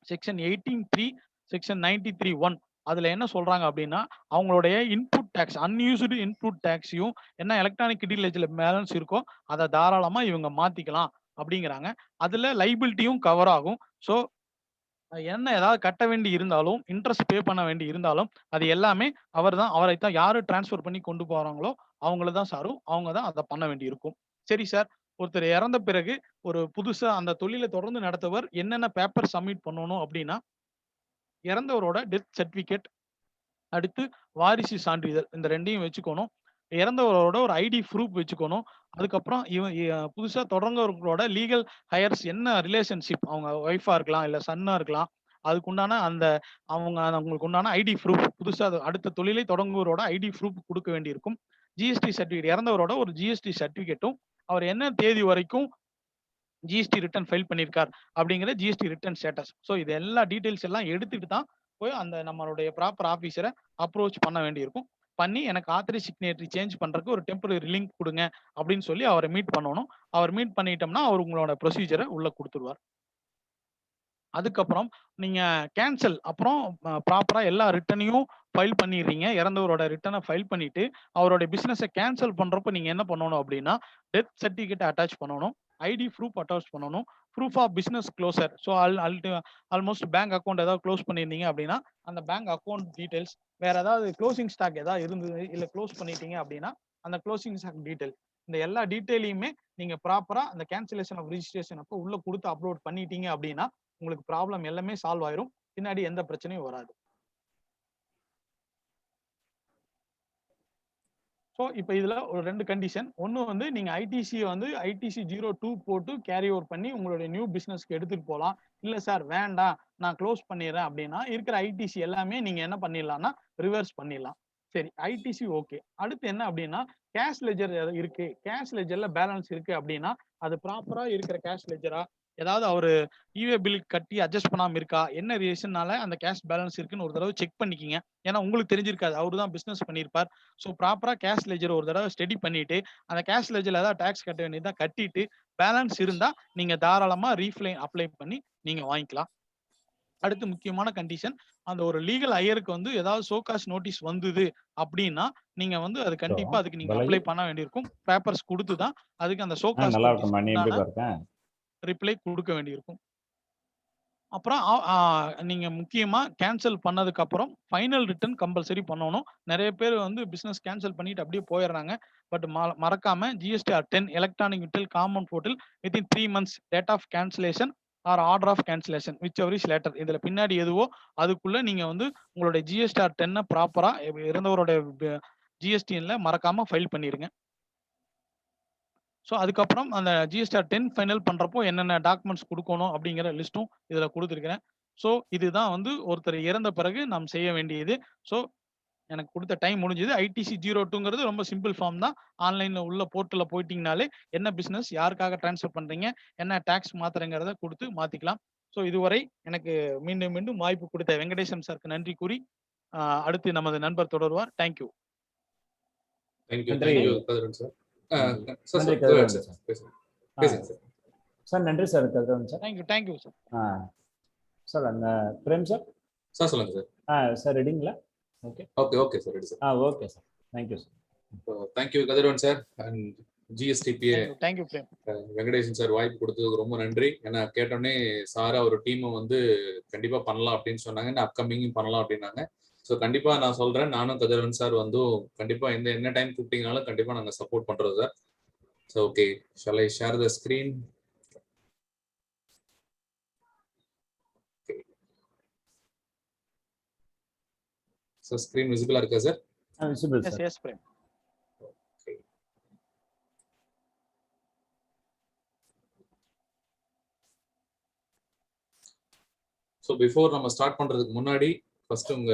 செக்ஷன் 18(3), செக்ஷன் 93(1) அதுல என்ன சொல்றாங்க அப்படின்னா, அவங்களுடைய இன்புட் டாக்ஸ், அன்யூஸ்டு இன்புட் டாக்ஸையும் என்ன எலக்ட்ரானிக் கிரெடிட் லெட்ஜர்ல பேலன்ஸ் இருக்கோ, அத தாராளமா இவங்க மாத்திக்கலாம் அப்படிங்கிறாங்க. அதுல லைபிலிட்டியும் கவர் ஆகும். ஸோ என்ன ஏதாவது கட்ட வேண்டி இருந்தாலும், இன்ட்ரெஸ்ட் பே பண்ண வேண்டி இருந்தாலும், அது எல்லாமே அவரைத்தான் யாரு டிரான்ஸ்ஃபர் பண்ணி கொண்டு போறாங்களோ, அவங்கள தான் சாரும். அவங்க தான் அத பண்ண வேண்டி இருக்கும். சரி சார், ஒருத்தர் இறந்த பிறகு ஒரு புதுசா அந்த தொழில தொடர்ந்து நடத்துவர் என்னென்ன பேப்பர் சப்மிட் பண்ணணும் அப்படின்னா, இறந்தவரோட டெத் சர்டிபிகேட், அடுத்து வாரிசு சான்றிதழ் இந்த 2யும் வச்சுக்கணும். இறந்தவரோட ஒரு ஐடி ப்ரூஃப் வச்சுக்கணும். அதுக்கப்புறம் புதுசா தொடங்குறவங்களோட லீகல் ஹையர்ஸ் என்ன ரிலேஷன்ஷிப், அவங்க ஒய்ஃபா இருக்கலாம், இல்ல சன்னா இருக்கலாம். அதுக்குண்டான அவங்களுக்கு உண்டான ஐடி ப்ரூஃப், புதுசா அடுத்த தொழிலை தொடங்குவரோட ஐடி ப்ரூஃப் குடுக்க வேண்டியிருக்கும். ஜிஎஸ்டி சர்டிபிகேட், இறந்தவரோட ஒரு ஜிஎஸ்டி சர்டிபிகேட்டும், அவர் என்ன தேதி வரைக்கும் ஜிஎஸ்டி ரிட்டர்ன் ஃபைல் பண்ணியிருக்கார் அப்படிங்கிற ஜிஎஸ்டி ரிட்டர்ன் ஸ்டேட்டஸ். ஸோ இது எல்லா டீடைல்ஸ் எல்லாம் எடுத்துட்டு தான் போய் அந்த நம்மளுடைய ப்ராப்பர் ஆபீசரை அப்ரோச் பண்ண வேண்டியிருக்கும். பண்ணி எனக்கு ஆத்தரைஸ் சிக்னேட்டரி சேஞ்ச் பண்றதுக்கு ஒரு டெம்பரரி லிங்க் கொடுங்க அப்படின்னு சொல்லி அவரை மீட் பண்ணணும். அவர் மீட் பண்ணிட்டோம்னா அவர் உங்களோட ப்ரொசீஜரை உள்ள கொடுத்துருவார். அதுக்கப்புறம் நீங்க கேன்சல் அப்புறம் ப்ராப்பரா எல்லா ரிட்டர்னையும் ஃபைல் பண்ணிடுறீங்க. இறந்தவரோட ரிட்டர்னை ஃபைல் பண்ணிட்டு அவருடைய பிசினஸை கேன்சல் பண்றப்ப நீங்க என்ன பண்ணணும் அப்படின்னா, டெத் சர்டிபிகேட் அட்டாச் பண்ணணும். ஐடி ப்ரூஃப் அட்டாச் பண்ணணும், proof of business closure. So almost bank account ஏதாவது க்ளோஸ் பண்ணியிருந்தீங்க அப்படின்னா அந்த பேங்க் அக்கௌண்ட் டீடைல்ஸ், வேற ஏதாவது க்ளோசிங் ஸ்டாக் ஏதாவது இருந்தது இல்லை க்ளோஸ் பண்ணிட்டீங்க அப்படின்னா அந்த க்ளோசிங் ஸ்டாக் டீடைல், இந்த எல்லா டீடைலையுமே நீங்க ப்ராப்பரா அந்த கேன்சலேஷன் ஆஃப் ரிஜிஸ்ட்ரேஷன் அப்போ உள்ள கொடுத்து அப்லோட் பண்ணிட்டீங்க அப்படின்னா உங்களுக்கு ப்ராப்ளம் எல்லாமே சால்வ் ஆயிரும், பின்னாடி எந்த பிரச்சனையும் வராது. ஸோ இப்போ இதுல ஒரு 2 கண்டிஷன். ஒன்று வந்து நீங்க ஐடிசி வந்து ஐடிசி 02 போட்டு கேரி ஓவர் பண்ணி உங்களுடைய நியூ பிசினஸ்க்கு எடுத்துட்டு போகலாம். இல்லை சார் வேண்டாம் நான் க்ளோஸ் பண்ணிடுறேன் அப்படின்னா இருக்கிற ஐடிசி எல்லாமே நீங்க என்ன பண்ணிடலாம்னா ரிவர்ஸ் பண்ணிடலாம். சரி, ஐடிசி ஓகே. அடுத்து என்ன அப்படின்னா கேஷ் லெஜர் இருக்கு, கேஷ் லெஜர்ல பேலன்ஸ் இருக்கு அப்படின்னா அது ப்ராப்பரா இருக்கிற கேஷ் லெஜரா, ஏதாவது அவரு இவே பில் கட்டி அட்ஜஸ்ட் பண்ணாம இருக்கா, என்ன ரீசன்னால அந்த கேஷ் பேலன்ஸ் இருக்குன்னு ஒரு தடவை செக் பண்ணிக்கிங்க. ஏன்னா உங்களுக்கு தெரிஞ்சிருக்காது, அவரு தான் பிசினஸ் பண்ணியிருப்பார். ஸோ ப்ராப்பரா கேஷ் லெஜர் ஒரு தடவை ஸ்டடி பண்ணிட்டு அந்த கேஷ் லெஜர்ல ஏதாவது டேக்ஸ் கட்ட வேண்டியதா கட்டிட்டு பேலன்ஸ் இருந்தா நீங்க தாராளமா ரீஃபைன் அப்ளை பண்ணி நீங்க வாங்கிக்கலாம். அடுத்து முக்கியமான கண்டிஷன், அந்த ஒரு லீகல் ஐயருக்கு வந்து ஏதாவது சோகாஸ் நோட்டீஸ் வந்தது அப்படின்னா நீங்க வந்து அது கண்டிப்பா அதுக்கு நீங்க அப்ளை பண்ண வேண்டியிருக்கும். பேப்பர்ஸ் கொடுத்து தான் அதுக்கு அந்த சோகாஸ் நல்லா இருக்குமா? நீ எப்படி பாருங்க ரிப்ளை கொடுக்க வேண்டியிருக்கும். அப்புறம் நீங்க முக்கியமா கேன்சல் பண்ணதுக்கு அப்புறம் ஃபைனல் ரிட்டர்ன் கம்பல்சரி பண்ணணும். நிறைய பேர் வந்து பிசினஸ் கேன்சல் பண்ணிட்டு அப்படியே போயிடுறாங்க. பட் மறக்காம ஜிஎஸ்டிஆர் 10 எலக்ட்ரானிக் விட்டல் common portal within 3 months date of cancellation or order of cancellation whichever is later, இதுல பின்னாடி எதுவோ அதுக்குள்ள நீங்க வந்து உங்களுடைய ஜிஎஸ்டிஆர் 10 ப்ராப்பரா இருந்தவருடைய ஜிஎஸ்டிஎன்ல மறக்காம ஃபைல் பண்ணிருங்க. ஸோ அதுக்கப்புறம் அந்த ஜிஎஸ்டிஆர் 10 ஃபைனல் பண்றப்போ என்னென்ன டாக்குமெண்ட்ஸ் கொடுக்கணும் அப்படிங்கிற லிஸ்ட்டும் இதுல கொடுத்துருக்கிறேன். ஸோ இதுதான் வந்து ஒருத்தர் இறந்த பிறகு நாம் செய்ய வேண்டியது. ஸோ எனக்கு கொடுத்த டைம் முடிஞ்சது. ஐடிசி 02ங்கிறது ரொம்ப சிம்பிள் ஃபார்ம் தான். ஆன்லைன்ல உள்ள போர்ட்டல்ல போயிட்டீங்கனாலே என்ன பிசினஸ் யாருக்காக டிரான்ஸ்ஃபர் பண்றீங்க, என்ன டாக்ஸ் மாத்துறங்கிறத கொடுத்து மாத்திக்கலாம். ஸோ இதுவரை எனக்கு மீண்டும் மீண்டும் வாய்ப்பு கொடுத்த வெங்கடேசன் சாருக்கு நன்றி கூறி அடுத்து நமது நண்பர் தொடருவார். தேங்க்யூ. சார். நன்றி sir. Kathiravan sir. Thank you sir. Sir அந்த பிரேம் சார். சார் சொல்லுங்க சார். சார் ரெடிங்களா? Okay sir ready sir. Okay sir. Thank you sir. Thank you Kathiravan sir and GSTPA. Thank you Prem. Venkatesan sir வாய்ப்பு கொடுத்ததுக்கு ரொம்ப நன்றி. ஏன்னா கேட்டோடனே சார் அவர் டீமை வந்து கண்டிப்பா பண்ணலாம் அப்படின்னு சொன்னாங்க, அப்கமிங்கும் பண்ணலாம் அப்படின்னாங்க. ஸோ கண்டிப்பா நான் சொல்றேன், நானும் கதிரவன் சார் வந்து கண்டிப்பா என்ன டைம் கூப்பிட்டீங்கனாலும் கண்டிப்பா நாங்க சப்போர்ட் பண்றோம் sir. So okay, shall I share the screen? Sir screen விசிபிளா இருக்கா sir? Visible sir. Yes Prem. So before நம்ம ஸ்டார்ட் பண்றதுக்கு முன்னாடி ஃபர்ஸ்ட் உங்க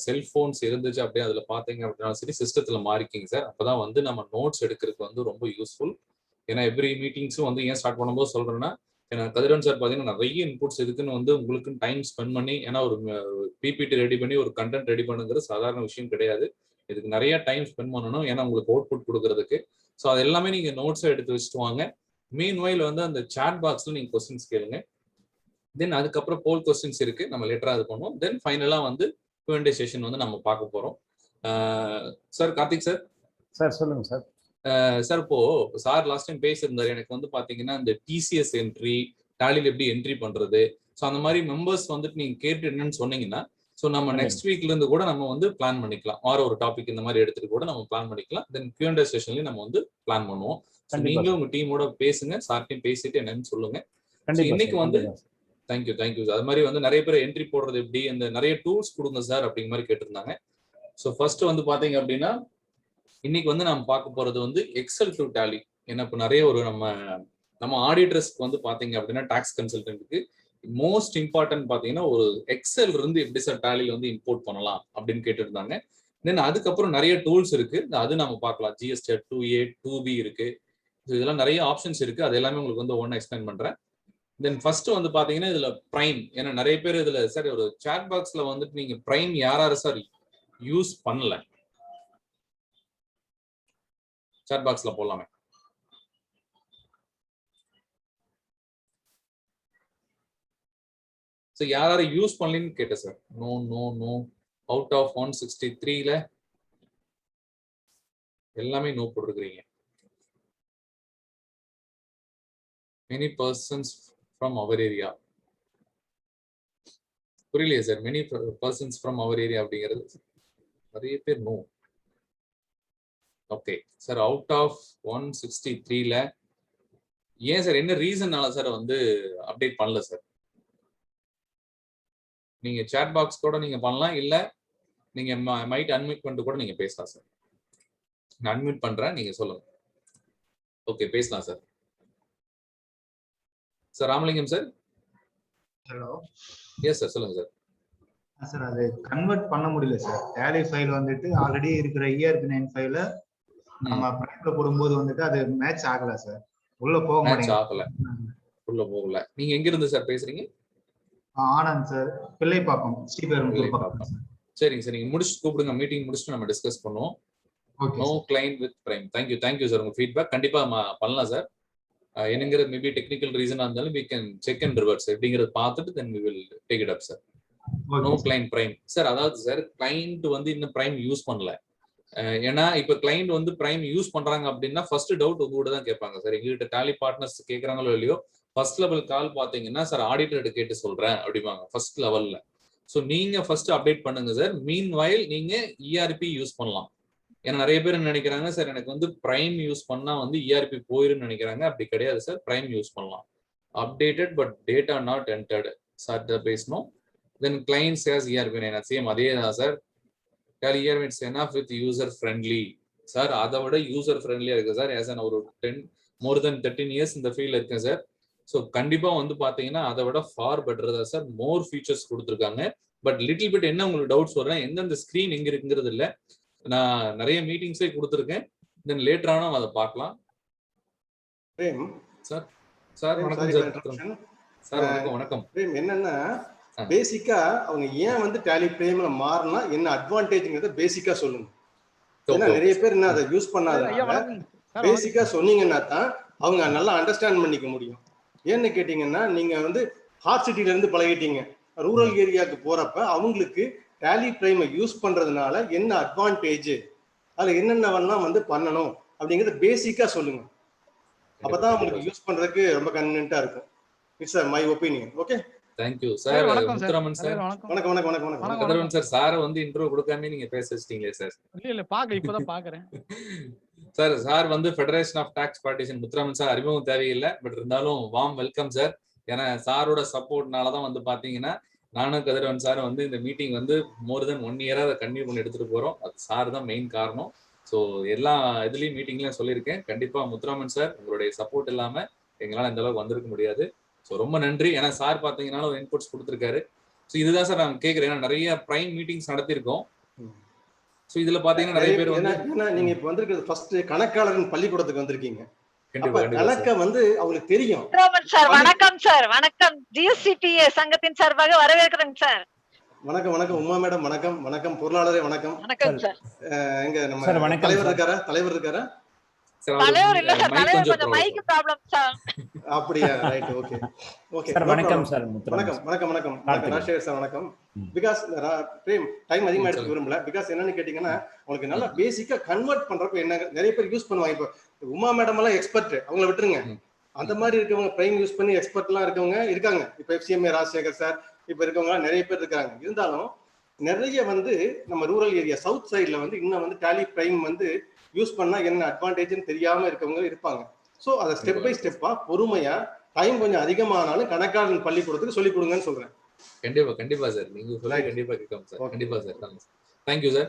செல்போன்ஸ் இருந்துச்சு அப்படியே அதுல பாத்தீங்க அப்படின்னா சரி சிஸ்டத்துல மாறிக்கிங்க சார். அப்பதான் வந்து நம்ம நோட்ஸ் எடுக்கிறதுக்கு வந்து ரொம்ப யூஸ்ஃபுல். ஏன்னா எவ்ரி மீட்டிங்ஸும் வந்து ஏன் ஸ்டார்ட் பண்ணும்போது சொல்றேன்னா, ஏன்னா கதிரவன் சார் பாத்தீங்கன்னா நிறைய இன்புட்ஸ் இதுக்குன்னு வந்து உங்களுக்கு டைம் ஸ்பெண்ட் பண்ணி, ஏன்னா ஒரு பிபிடி ரெடி பண்ணி ஒரு கண்டென்ட் ரெடி பண்ணுங்கிறது சாதாரண விஷயம் கிடையாது. இதுக்கு நிறைய டைம் ஸ்பெண்ட் பண்ணணும், ஏன்னா உங்களுக்கு அவுட்புட் கொடுக்கறதுக்கு. ஸோ அது எல்லாமே நீங்க நோட்ஸை எடுத்து வச்சுட்டு வாங்க. மீன்வைல் வந்து அந்த சாட் பாக்ஸ்ல நீங்க கொஸ்டின்ஸ் கேளுங்க. தென் அதுக்கப்புறம் போல் கொஸ்டின்ஸ் இருக்கு, நம்ம லேட்டரா இது பண்ணுவோம். தென் ஃபைனலா வந்து Q&A செஷன் வந்து நம்ம பார்க்க போறோம். Sir Karthik sir. சார் சொல்லுங்க சார். சார் இப்போ சார் லாஸ்ட் டைம் பேசியிருந்தாரு, எனக்கு வந்து பாத்தீங்கன்னா இந்த டிசிஎஸ் என்ட்ரி டாலியில் எப்படி என்ட்ரி பண்றது, ஸோ அந்த மாதிரி மெம்பர்ஸ் வந்துட்டு நீங்க கேட்டு என்னன்னு சொன்னீங்கன்னா ஸோ நம்ம நெக்ஸ்ட் வீக்ல இருந்து கூட நம்ம வந்து பிளான் பண்ணிக்கலாம். ஒரு டாபிக் இந்த மாதிரி எடுத்துட்டு கூட நம்ம பிளான் பண்ணிக்கலாம். தென் Q&A செஷன்லயும் நம்ம வந்து பிளான் பண்ணுவோம். நீங்களும் உங்க டீமோட பேசுங்க, சார்ட்டையும் பேசிட்டு என்னன்னு சொல்லுங்க. இன்னைக்கு வந்து தேங்க்யூ சார். அது மாதிரி வந்து நிறைய பேர் என்ட்ரி போடுறது எப்படி, அந்த நிறைய டூல்ஸ் கொடுங்க சார் அப்படிங்கிற மாதிரி கேட்டிருந்தாங்க. ஸோ ஃபர்ஸ்ட் வந்து பாத்தீங்க அப்படின்னா இன்னைக்கு வந்து நம்ம பார்க்க போறது வந்து எக்ஸல் டு டாலி. ஏன்னா இப்போ நிறைய ஒரு நம்ம ஆடிட்டர்ஸ்க்கு வந்து பாத்தீங்க அப்படின்னா டாக்ஸ் கன்சல்டன்ட்டுக்கு மோஸ்ட் இம்பார்ட்டன்ட் பாத்தீங்கன்னா ஒரு எக்ஸல் இருந்து எப்படி சார் டாலியில் வந்து இம்போர்ட் பண்ணலாம் அப்படின்னு கேட்டுருந்தாங்க. தென் அதுக்கப்புறம் நிறைய டூல்ஸ் இருக்கு, அது நம்ம பார்க்கலாம். ஜிஎஸ்டிஆர் 2A 2B இருக்கு, இதெல்லாம் நிறைய ஆப்ஷன்ஸ் இருக்கு. அது எல்லாமே உங்களுக்கு வந்து ஒவ்வொன்றா எக்ஸ்பிளைன் பண்றேன். தென் ஃபர்ஸ்ட் வந்து பாத்தீங்கன்னா இதுல பிரைம், ஏன்னா நிறைய பேர் இதுல சார் ஒரு சாட் பாக்ஸ்ல வந்துட்டு நீங்க பிரைம் யாராரு சார் யூஸ் பண்ணல, சாட் பாக்ஸ்ல போடலாமே. ஸோ யாராரு யூஸ் பண்ணலன்னு கேட்டேன் சார். நோ அவுட் ஆஃப் 163ல எல்லாமே நோ போட்டுருக்கிறீங்க. Many persons from our area. புரியலையே sir. Many persons from our area அப்படிங்கிறது நிறைய பேர் no. Okay sir, out of 163ல ஏன் சார், என்ன ரீசன்னால சார் வந்து அப்டேட் பண்ணல சார்? நீங்க சாட் பாக்ஸ் கூட நீங்க பண்ணலாம், இல்ல நீங்க மைட் அன்மியூட் பண்ணிட்டு கூட நீங்க பேசலாம் சார். நான் அன்மியூட் பண்றேன், நீங்க சொல்லுங்க. ஓகே, பேசலாம் sir. Sir Ramalingam sir. Hello. Yes sir, சொல்லுங்க சார். சார் அது கன்வெர்ட் பண்ண முடியல சார். டேலி ஃபைல் வந்துட்டு ஆல்ரெடி இருக்கிற ERP9 ஃபைல நம்ம பிரைம்ல போடும்போது வந்துட்டு அது மேட்ச் ஆகல சார். உள்ள போக ஆகல. உள்ள போகல. நீங்க எங்க இருந்து சார் பேசுறீங்க? ஆனந்த் சார், பிள்ளைப்பாக்கம், ஸ்ரீபெரும்புதூர் பக்கம். சரிங்க சார், நீங்க முடிச்சு கூப்பிடுங்க, மீட்டிங் முடிச்சுட்டு நம்ம டிஸ்கஸ் பண்ணுவோம். No client with prime. Thank you sir, உங்க ஃபீட்பேக் கண்டிப்பா பண்ணலாம் சார். என்னங்கிறது மேபி டெக்னிக்கல் ரீசனா இருந்தாலும் we can check and reverse எப்படிங்கிறது பார்த்துட்டு then we will take it up sir. No client prime sir. அதாவது சார், கிளைண்ட் வந்து இன்னும் பிரைம் யூஸ் பண்ணல. ஏன்னா இப்ப கிளைண்ட் வந்து பிரைம் யூஸ் பண்றாங்க அப்படின்னா ஃபர்ஸ்ட் டவுட் உங்ககிட்ட தான் கேட்பாங்க சார். எங்ககிட்ட டாலி பார்ட்னர்ஸ் கேட்கறாங்களோ இல்லையோ, ஃபர்ஸ்ட் லெவல் கால் பாத்தீங்கன்னா சார் ஆடிட்டர் கேட்டு சொல்றேன் அப்படிப்பாங்க ஃபர்ஸ்ட் லெவல்ல. ஸோ நீங்க ஃபர்ஸ்ட் அப்டேட் பண்ணுங்க சார். மீன் வயல் நீங்க ERP யூஸ் பண்ணலாம். ஏன்னா நிறைய பேர் நினைக்கிறாங்க சார், எனக்கு வந்து பிரைம் யூஸ் பண்ணா வந்து ERP போயிருன்னு நினைக்கிறாங்க. அப்படி கிடையாது சார், பிரைம் யூஸ் பண்ணலாம். Updated but data not entered sir பேசணும். தென் கிளைண்ட் சேஸ் ERP9 சேம் அதே தான் sir. Tally here it's enough with user friendly sir. அதை விட யூசர் ஃப்ரெண்ட்லியா இருக்கு சார். ஏஸ் ஒரு 10 more than 13 years இந்த ஃபீல்ட்ல இருக்கேன் சார். ஸோ கண்டிப்பா வந்து பாத்தீங்கன்னா அதை விட ஃபார் பெட்டர் தான் சார். மோர் ஃபீச்சர்ஸ் கொடுத்துருக்காங்க. பட் லிட்டில் பிட் என்ன உங்களுக்கு டவுட்ஸ் வரேன், எந்தெந்த ஸ்கிரீன் எங்க இருக்குங்கிறது இல்லை. நான் நிறைய மீட்டிங்ஸே கொடுத்துருக்கேன். தென் லேட்டர் ஆனா அதை பார்க்கலாம். சார் சார் வணக்கம் சார். சார் வணக்கம். என்னன்னா பேசிக்கா அவங்க ஏன் வந்து டாலி பிரேம்ல மாறினா என்ன அட்வான்டேஜ்ங்கறத பேசிக்கா சொல்லுங்க. ஏன்னா நிறைய பேர் என்ன அதை யூஸ் பண்ணாதனால பேசிக்கா சொன்னீங்கன்னா தான் அவங்க நல்லா அண்டர்ஸ்டாண்ட் பண்ணிக்க முடியும். ஏன்னு கேட்டீங்கன்னா, நீங்க வந்து ஹார்ட் சிட்டில இருந்து பழகிட்டீங்க, ரூரல் ஏரியாவுக்கு போறப்ப அவங்களுக்கு டாலி பிரைமை யூஸ் பண்றதுனால என்ன அட்வான்டேஜ், அதுல என்னென்னவெல்லாம் வந்து பண்ணணும் அப்படிங்கறத பேசிக்கா சொல்லுங்க. அப்பதான் அவங்களுக்கு யூஸ் பண்றதுக்கு ரொம்ப கன்வீனியன்ட்டா இருக்கும். It's my opinion. Okay, Thank you sir. Muthuraman sir வணக்கம். வணக்கம் கதிரவன் சார். சார் வந்து இன்ட்ரோ கொடுக்காம நீங்க பேச வச்சிட்டீங்களே சார். இல்ல பாக்க இப்பதான் பாக்குறேன் சார். சார் வந்து federation of tax partition Muthuraman sir. அறிமுகம் தேவையில்லை, பட் இருந்தாலும் வார்ம் வெல்கம் சார். ஏன்னா சாரோட சப்போர்ட்னாலதான் வந்து பாத்தீங்கன்னா நானும் கதிரவன் சார் வந்து இந்த மீட்டிங் வந்து மோர் தென் 1 இயரா அதை கன்டினியூ பண்ணி எடுத்துட்டு போறோம். அது சார் தான் மெயின் காரணம். ஸோ எல்லா இதுலயும் மீட்டிங்லயும் சொல்லியிருக்கேன், கண்டிப்பா முத்துராமன் சார் உங்களுடைய சப்போர்ட் இல்லாம எங்களால இந்த அளவுக்கு வந்திருக்க முடியாது. ஸோ ரொம்ப நன்றி. ஏன்னா சார் பாத்தீங்கன்னா ஒரு இன்புட்ஸ் கொடுத்துருக்காரு. ஸோ இதுதான் சார் நான் கேட்கிறேன். ஏன்னா நிறைய பிரைம் மீட்டிங்ஸ் நடத்திருக்கோம். ஸோ இதுல பாத்தீங்கன்னா நிறைய பேர் வந்து நீங்க இப்ப வந்திருக்கிறது ஃபர்ஸ்ட் கணக்காளரின் பள்ளிக்கூடத்துக்கு வந்திருக்கீங்க. கணக்க வந்து அவங்களுக்கு தெரியும். சார் வணக்கம் சார். வணக்கம். GSCPA சங்கத்தின் சார்பாக வரவேற்கிறேன் சார். வணக்கம். உமா மேடம் வணக்கம். வணக்கம் பொருளாளரே வணக்கம். வணக்கம் சார். எங்க நம்ம தலைவர் இருக்காரா? தலைவர் இல்ல சார், தலைவர் கொஞ்சம் மைக் ப்ராப்ளம் சார். அப்படியே ரைட். ஓகே சார் வணக்கம் சார். வணக்கம் ராஜேஷ் சார் வணக்கம். பிகாஸ் பிரேம் டைம் அதிகமா எடுக்க விரும்பல. பிகாஸ் என்னன்னு கேட்டீங்கன்னா, உங்களுக்கு நல்லா பேசிக்கா கன்வெர்ட் பண்றப்ப என்ன நிறைய பேர் யூஸ் பண்ணுவாங்க. இப்போ உமா மேடம் எல்லாம் எக்ஸ்பர்ட், அவங்கள விட்டுருங்க. அந்த மாதிரி இருக்கவங்க பிரைம் யூஸ் பண்ணி எக்ஸ்பர்ட் எல்லாம் இருக்கவங்க இருக்காங்க. இப்போ FCMA ராஜசேகர் சார் இப்ப இருக்கவங்க நிறைய பேர் இருக்காங்க. இருந்தாலும் நிறைய வந்து நம்ம ரூரல் ஏரியா சவுத் சைட்ல வந்து இன்னும் வந்து டாலி பிரைம் வந்து யூஸ் பண்ணா என்ன அட்வான்டேஜ்னு தெரியாம இருக்கவங்க இருப்பாங்க. ஸோ அதை ஸ்டெப் பை ஸ்டெப்பா பொறுமையா டைம் கொஞ்சம் அதிகமானாலும் கணக்காளர் பள்ளிக்கூடத்துக்கு சொல்லிக் கொடுங்கன்னு சொல்றேன். கண்டிப்பா சார். நீங்க சொல்ல கண்டிப்பா கேட்கும் சார். கண்டிப்பா சார். Thank you sir.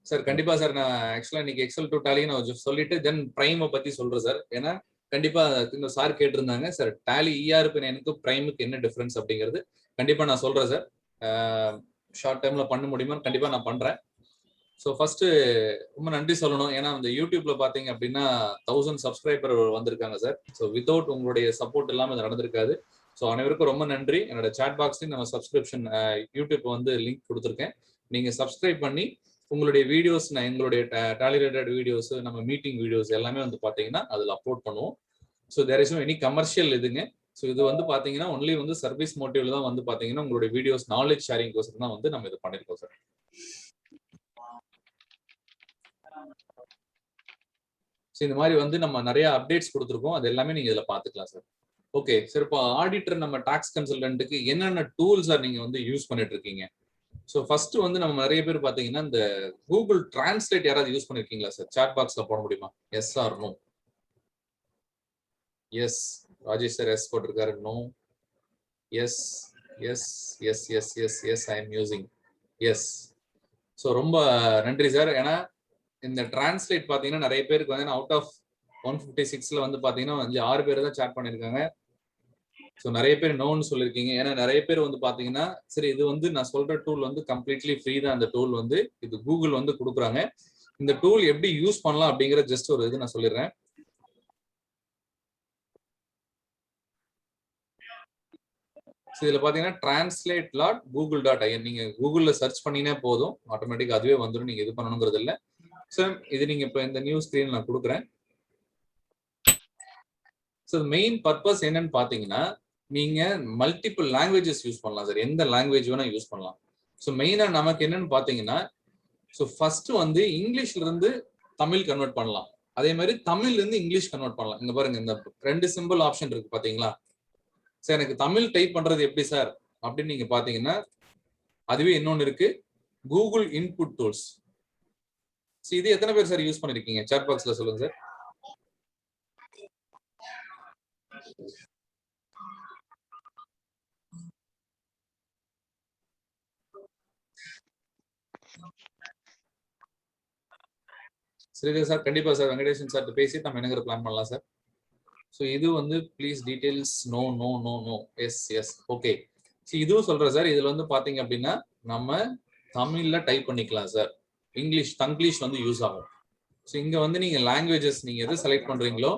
சார் கண்டிப்பா சார். நான் ஆக்சுவலா இன்னைக்கு எக்ஸல் டு டாலி நான் சொல்லிட்டு தென் பிரைமை பத்தி சொல்றேன் சார். ஏன்னா கண்டிப்பா இந்த சார் கேட்டிருந்தாங்க சார் டாலி ERP9க்கு பிரைமுக்கு என்ன டிஃபரன்ஸ் அப்படிங்கிறது. கண்டிப்பா நான் சொல்றேன் சார். ஷார்ட் டைம்ல பண்ண முடியுமா? கண்டிப்பா நான் பண்றேன். ஸோ ஃபர்ஸ்ட் ரொம்ப நன்றி சொல்லணும். ஏன்னா இந்த யூடியூப்ல பாத்தீங்க அப்படின்னா 1000 சப்ஸ்கிரைபர் வந்திருக்காங்க சார். ஸோ வித்தவுட் உங்களுடைய சப்போர்ட் இல்லாம இது நடந்திருக்காது. ஸோ அனைவருக்கும் ரொம்ப நன்றி. என்னோட சாட் பாக்ஸ்லையும் நம்ம சப்ஸ்கிரிப்ஷன் யூடியூப் வந்து லிங்க் கொடுத்துருக்கேன். நீங்க சப்ஸ்கிரைப் பண்ணி உங்களுடைய வீடியோஸ், நான் எங்களுடைய டாலி ரிலேட்டட் வீடியோஸ், நம்ம மீட்டிங் வீடியோஸ் எல்லாமே வந்து பாத்தீங்கன்னா அதுல அப்லோட் பண்ணுவோம். So there is no any commercial இதுங்க. ஸோ இது வந்து பாத்தீங்கன்னா ஒன்லி வந்து சர்வீஸ் மோட்டிவ்ல தான் வந்து பாத்தீங்கன்னா உங்களுடைய வீடியோஸ் நாலேஜ் ஷேரிங் கோசம் தான் வந்து நம்ம இது பண்ணிருக்கோம் சார். ஸோ இந்த மாதிரி வந்து நம்ம நிறைய அப்டேட்ஸ் கொடுத்துருக்கோம். அது எல்லாமே நீங்க இதுல பாத்துக்கலாம் சார். ஓகே சார், இப்போ ஆடிட்டர் நம்ம டாக்ஸ் கன்சல்டன்ட்டுக்கு என்னென்ன டூல்ஸ் நீங்க வந்து யூஸ் பண்ணிட்டு இருக்கீங்க? ஸோ ஃபர்ஸ்ட் வந்து நம்ம நிறைய பேர் பாத்தீங்கன்னா இந்த கூகுள் டிரான்ஸ்லேட் யாராவது யூஸ் பண்ணிருக்கீங்களா சார்? சாட் பாக்ஸ்ல போட முடியுமா? Yes or no? Yes, Rajesh sir yes போட்டிருக்காரு. No, yes yes yes yes yes yes I am using yes. So ரொம்ப நன்றி சார். ஏன்னா இந்த டிரான்ஸ்லேட் பாத்தீங்கன்னா நிறைய பேருக்கு வந்து அவுட் ஆஃப் 156ல வந்து பாத்தீங்கன்னா 6 பேர் தான் சாட் பண்ணிருக்காங்க. ஸோ நிறைய பேர் நோன்னு சொல்லியிருக்கீங்க. ஏன்னா நிறைய பேர் வந்து பாத்தீங்கன்னா சரி இது வந்து நான் சொல்ற டூல் வந்து கம்ப்ளீட்லி ஃப்ரீ தான். அந்த டூல் வந்து இது கூகுள் வந்து கொடுக்குறாங்க. இந்த டூல் எப்படி யூஸ் பண்ணலாம் அப்படிங்கிற ஜஸ்ட் ஒரு இது நான் சொல்லிடுறேன். இதுல பாத்தீங்கன்னா translate.google.in நீங்க கூகுள்ல சர்ச் பண்ணினே போதும், ஆட்டோமேட்டிக் அதுவே வந்துடும். நீங்க இது பண்ணணுங்கிறது இல்லை. ஸோ இது நீங்க இப்போ இந்த நியூ ஸ்கிரீன் நான் கொடுக்குறேன். ஸோ மெயின் பர்பஸ் என்னன்னு பாத்தீங்கன்னா நீங்க மல்டிபிள் லாங்குவேஜஸ் யூஸ் பண்ணலாம் சார். எந்த லாங்குவேஜ் வேணா யூஸ் பண்ணலாம். ஸோ மெயினா நமக்கு என்னன்னு பாத்தீங்கன்னா ஸோ ஃபர்ஸ்ட் வந்து இங்கிலீஷ்ல இருந்து தமிழ் கன்வெர்ட் பண்ணலாம். அதே மாதிரி தமிழ்ல இருந்து இங்கிலீஷ் கன்வெர்ட் பண்ணலாம். இங்க பாருங்க இந்த 2 சிம்பிள் ஆப்ஷன் இருக்கு பாத்தீங்களா? சார் எனக்கு தமிழ் டைப் பண்றது எப்படி சார் அப்படின்னு நீங்க பாத்தீங்கன்னா அதுவே இன்னொன்னு இருக்கு, கூகுள் இன்புட் டூல்ஸ். இது எத்தனை பேர் சார் யூஸ் பண்ணிருக்கீங்க? சாட் பாக்ஸ்ல சொல்லுங்க சார். சரி சார், கண்டிப்பா சார். வெங்கடேஷன் சார் பேசி நம்ம என்னங்கிற பிளான் பண்ணலாம் சார். ஸோ இது வந்து please details no no no no yes yes okay. இதுவும் சொல்றேன் சார். இதுல வந்து பாத்தீங்க அப்படின்னா நம்ம தமிழ்ல டைப் பண்ணிக்கலாம் சார். தங்கிலீஷ் வந்து யூஸ் ஆகும். ஸோ இங்க வந்து நீங்க லாங்குவேஜஸ் நீங்க எது செலக்ட் பண்றீங்களோ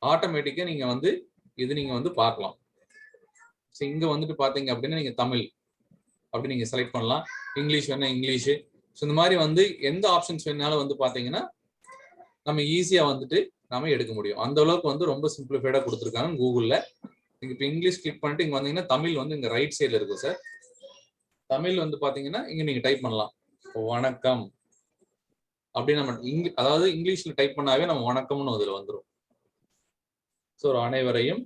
ஆட்டோமேட்டிக்கா நீங்க வந்து இது நீங்க வந்து பார்க்கலாம். ஸோ இங்க வந்துட்டு பாத்தீங்க அப்படின்னா நீங்க தமிழ் அப்படி நீங்க செலக்ட் பண்ணலாம். இங்கிலீஷ் வேணா இங்கிலீஷ். ஸோ இந்த மாதிரி வந்து எந்த ஆப்ஷன்ஸ் வேணாலும் வந்து பாத்தீங்கன்னா நம்ம ஈஸியா வந்துட்டு நாம எடுக்க முடியும். அந்த அளவுக்கு வந்து ரொம்ப சிம்பிளிஃபைடா கொடுத்துருக்காங்க கூகுள்ல. நீங்க இப்போ இங்கிலீஷ் கிளிக் பண்ணிட்டு இங்க வந்தீங்கன்னா தமிழ் வந்து இங்க ரைட் சைட்ல இருக்கு சார். தமிழ் வந்து பாத்தீங்கன்னா இங்க நீங்க டைப் பண்ணலாம் வணக்கம் அப்படி. நம்ம அதாவது இங்கிலீஷ்ல டைப் பண்ணாவே நம்ம வணக்கம்னு அதுல வந்துடும். ஸோ அனைவரையும்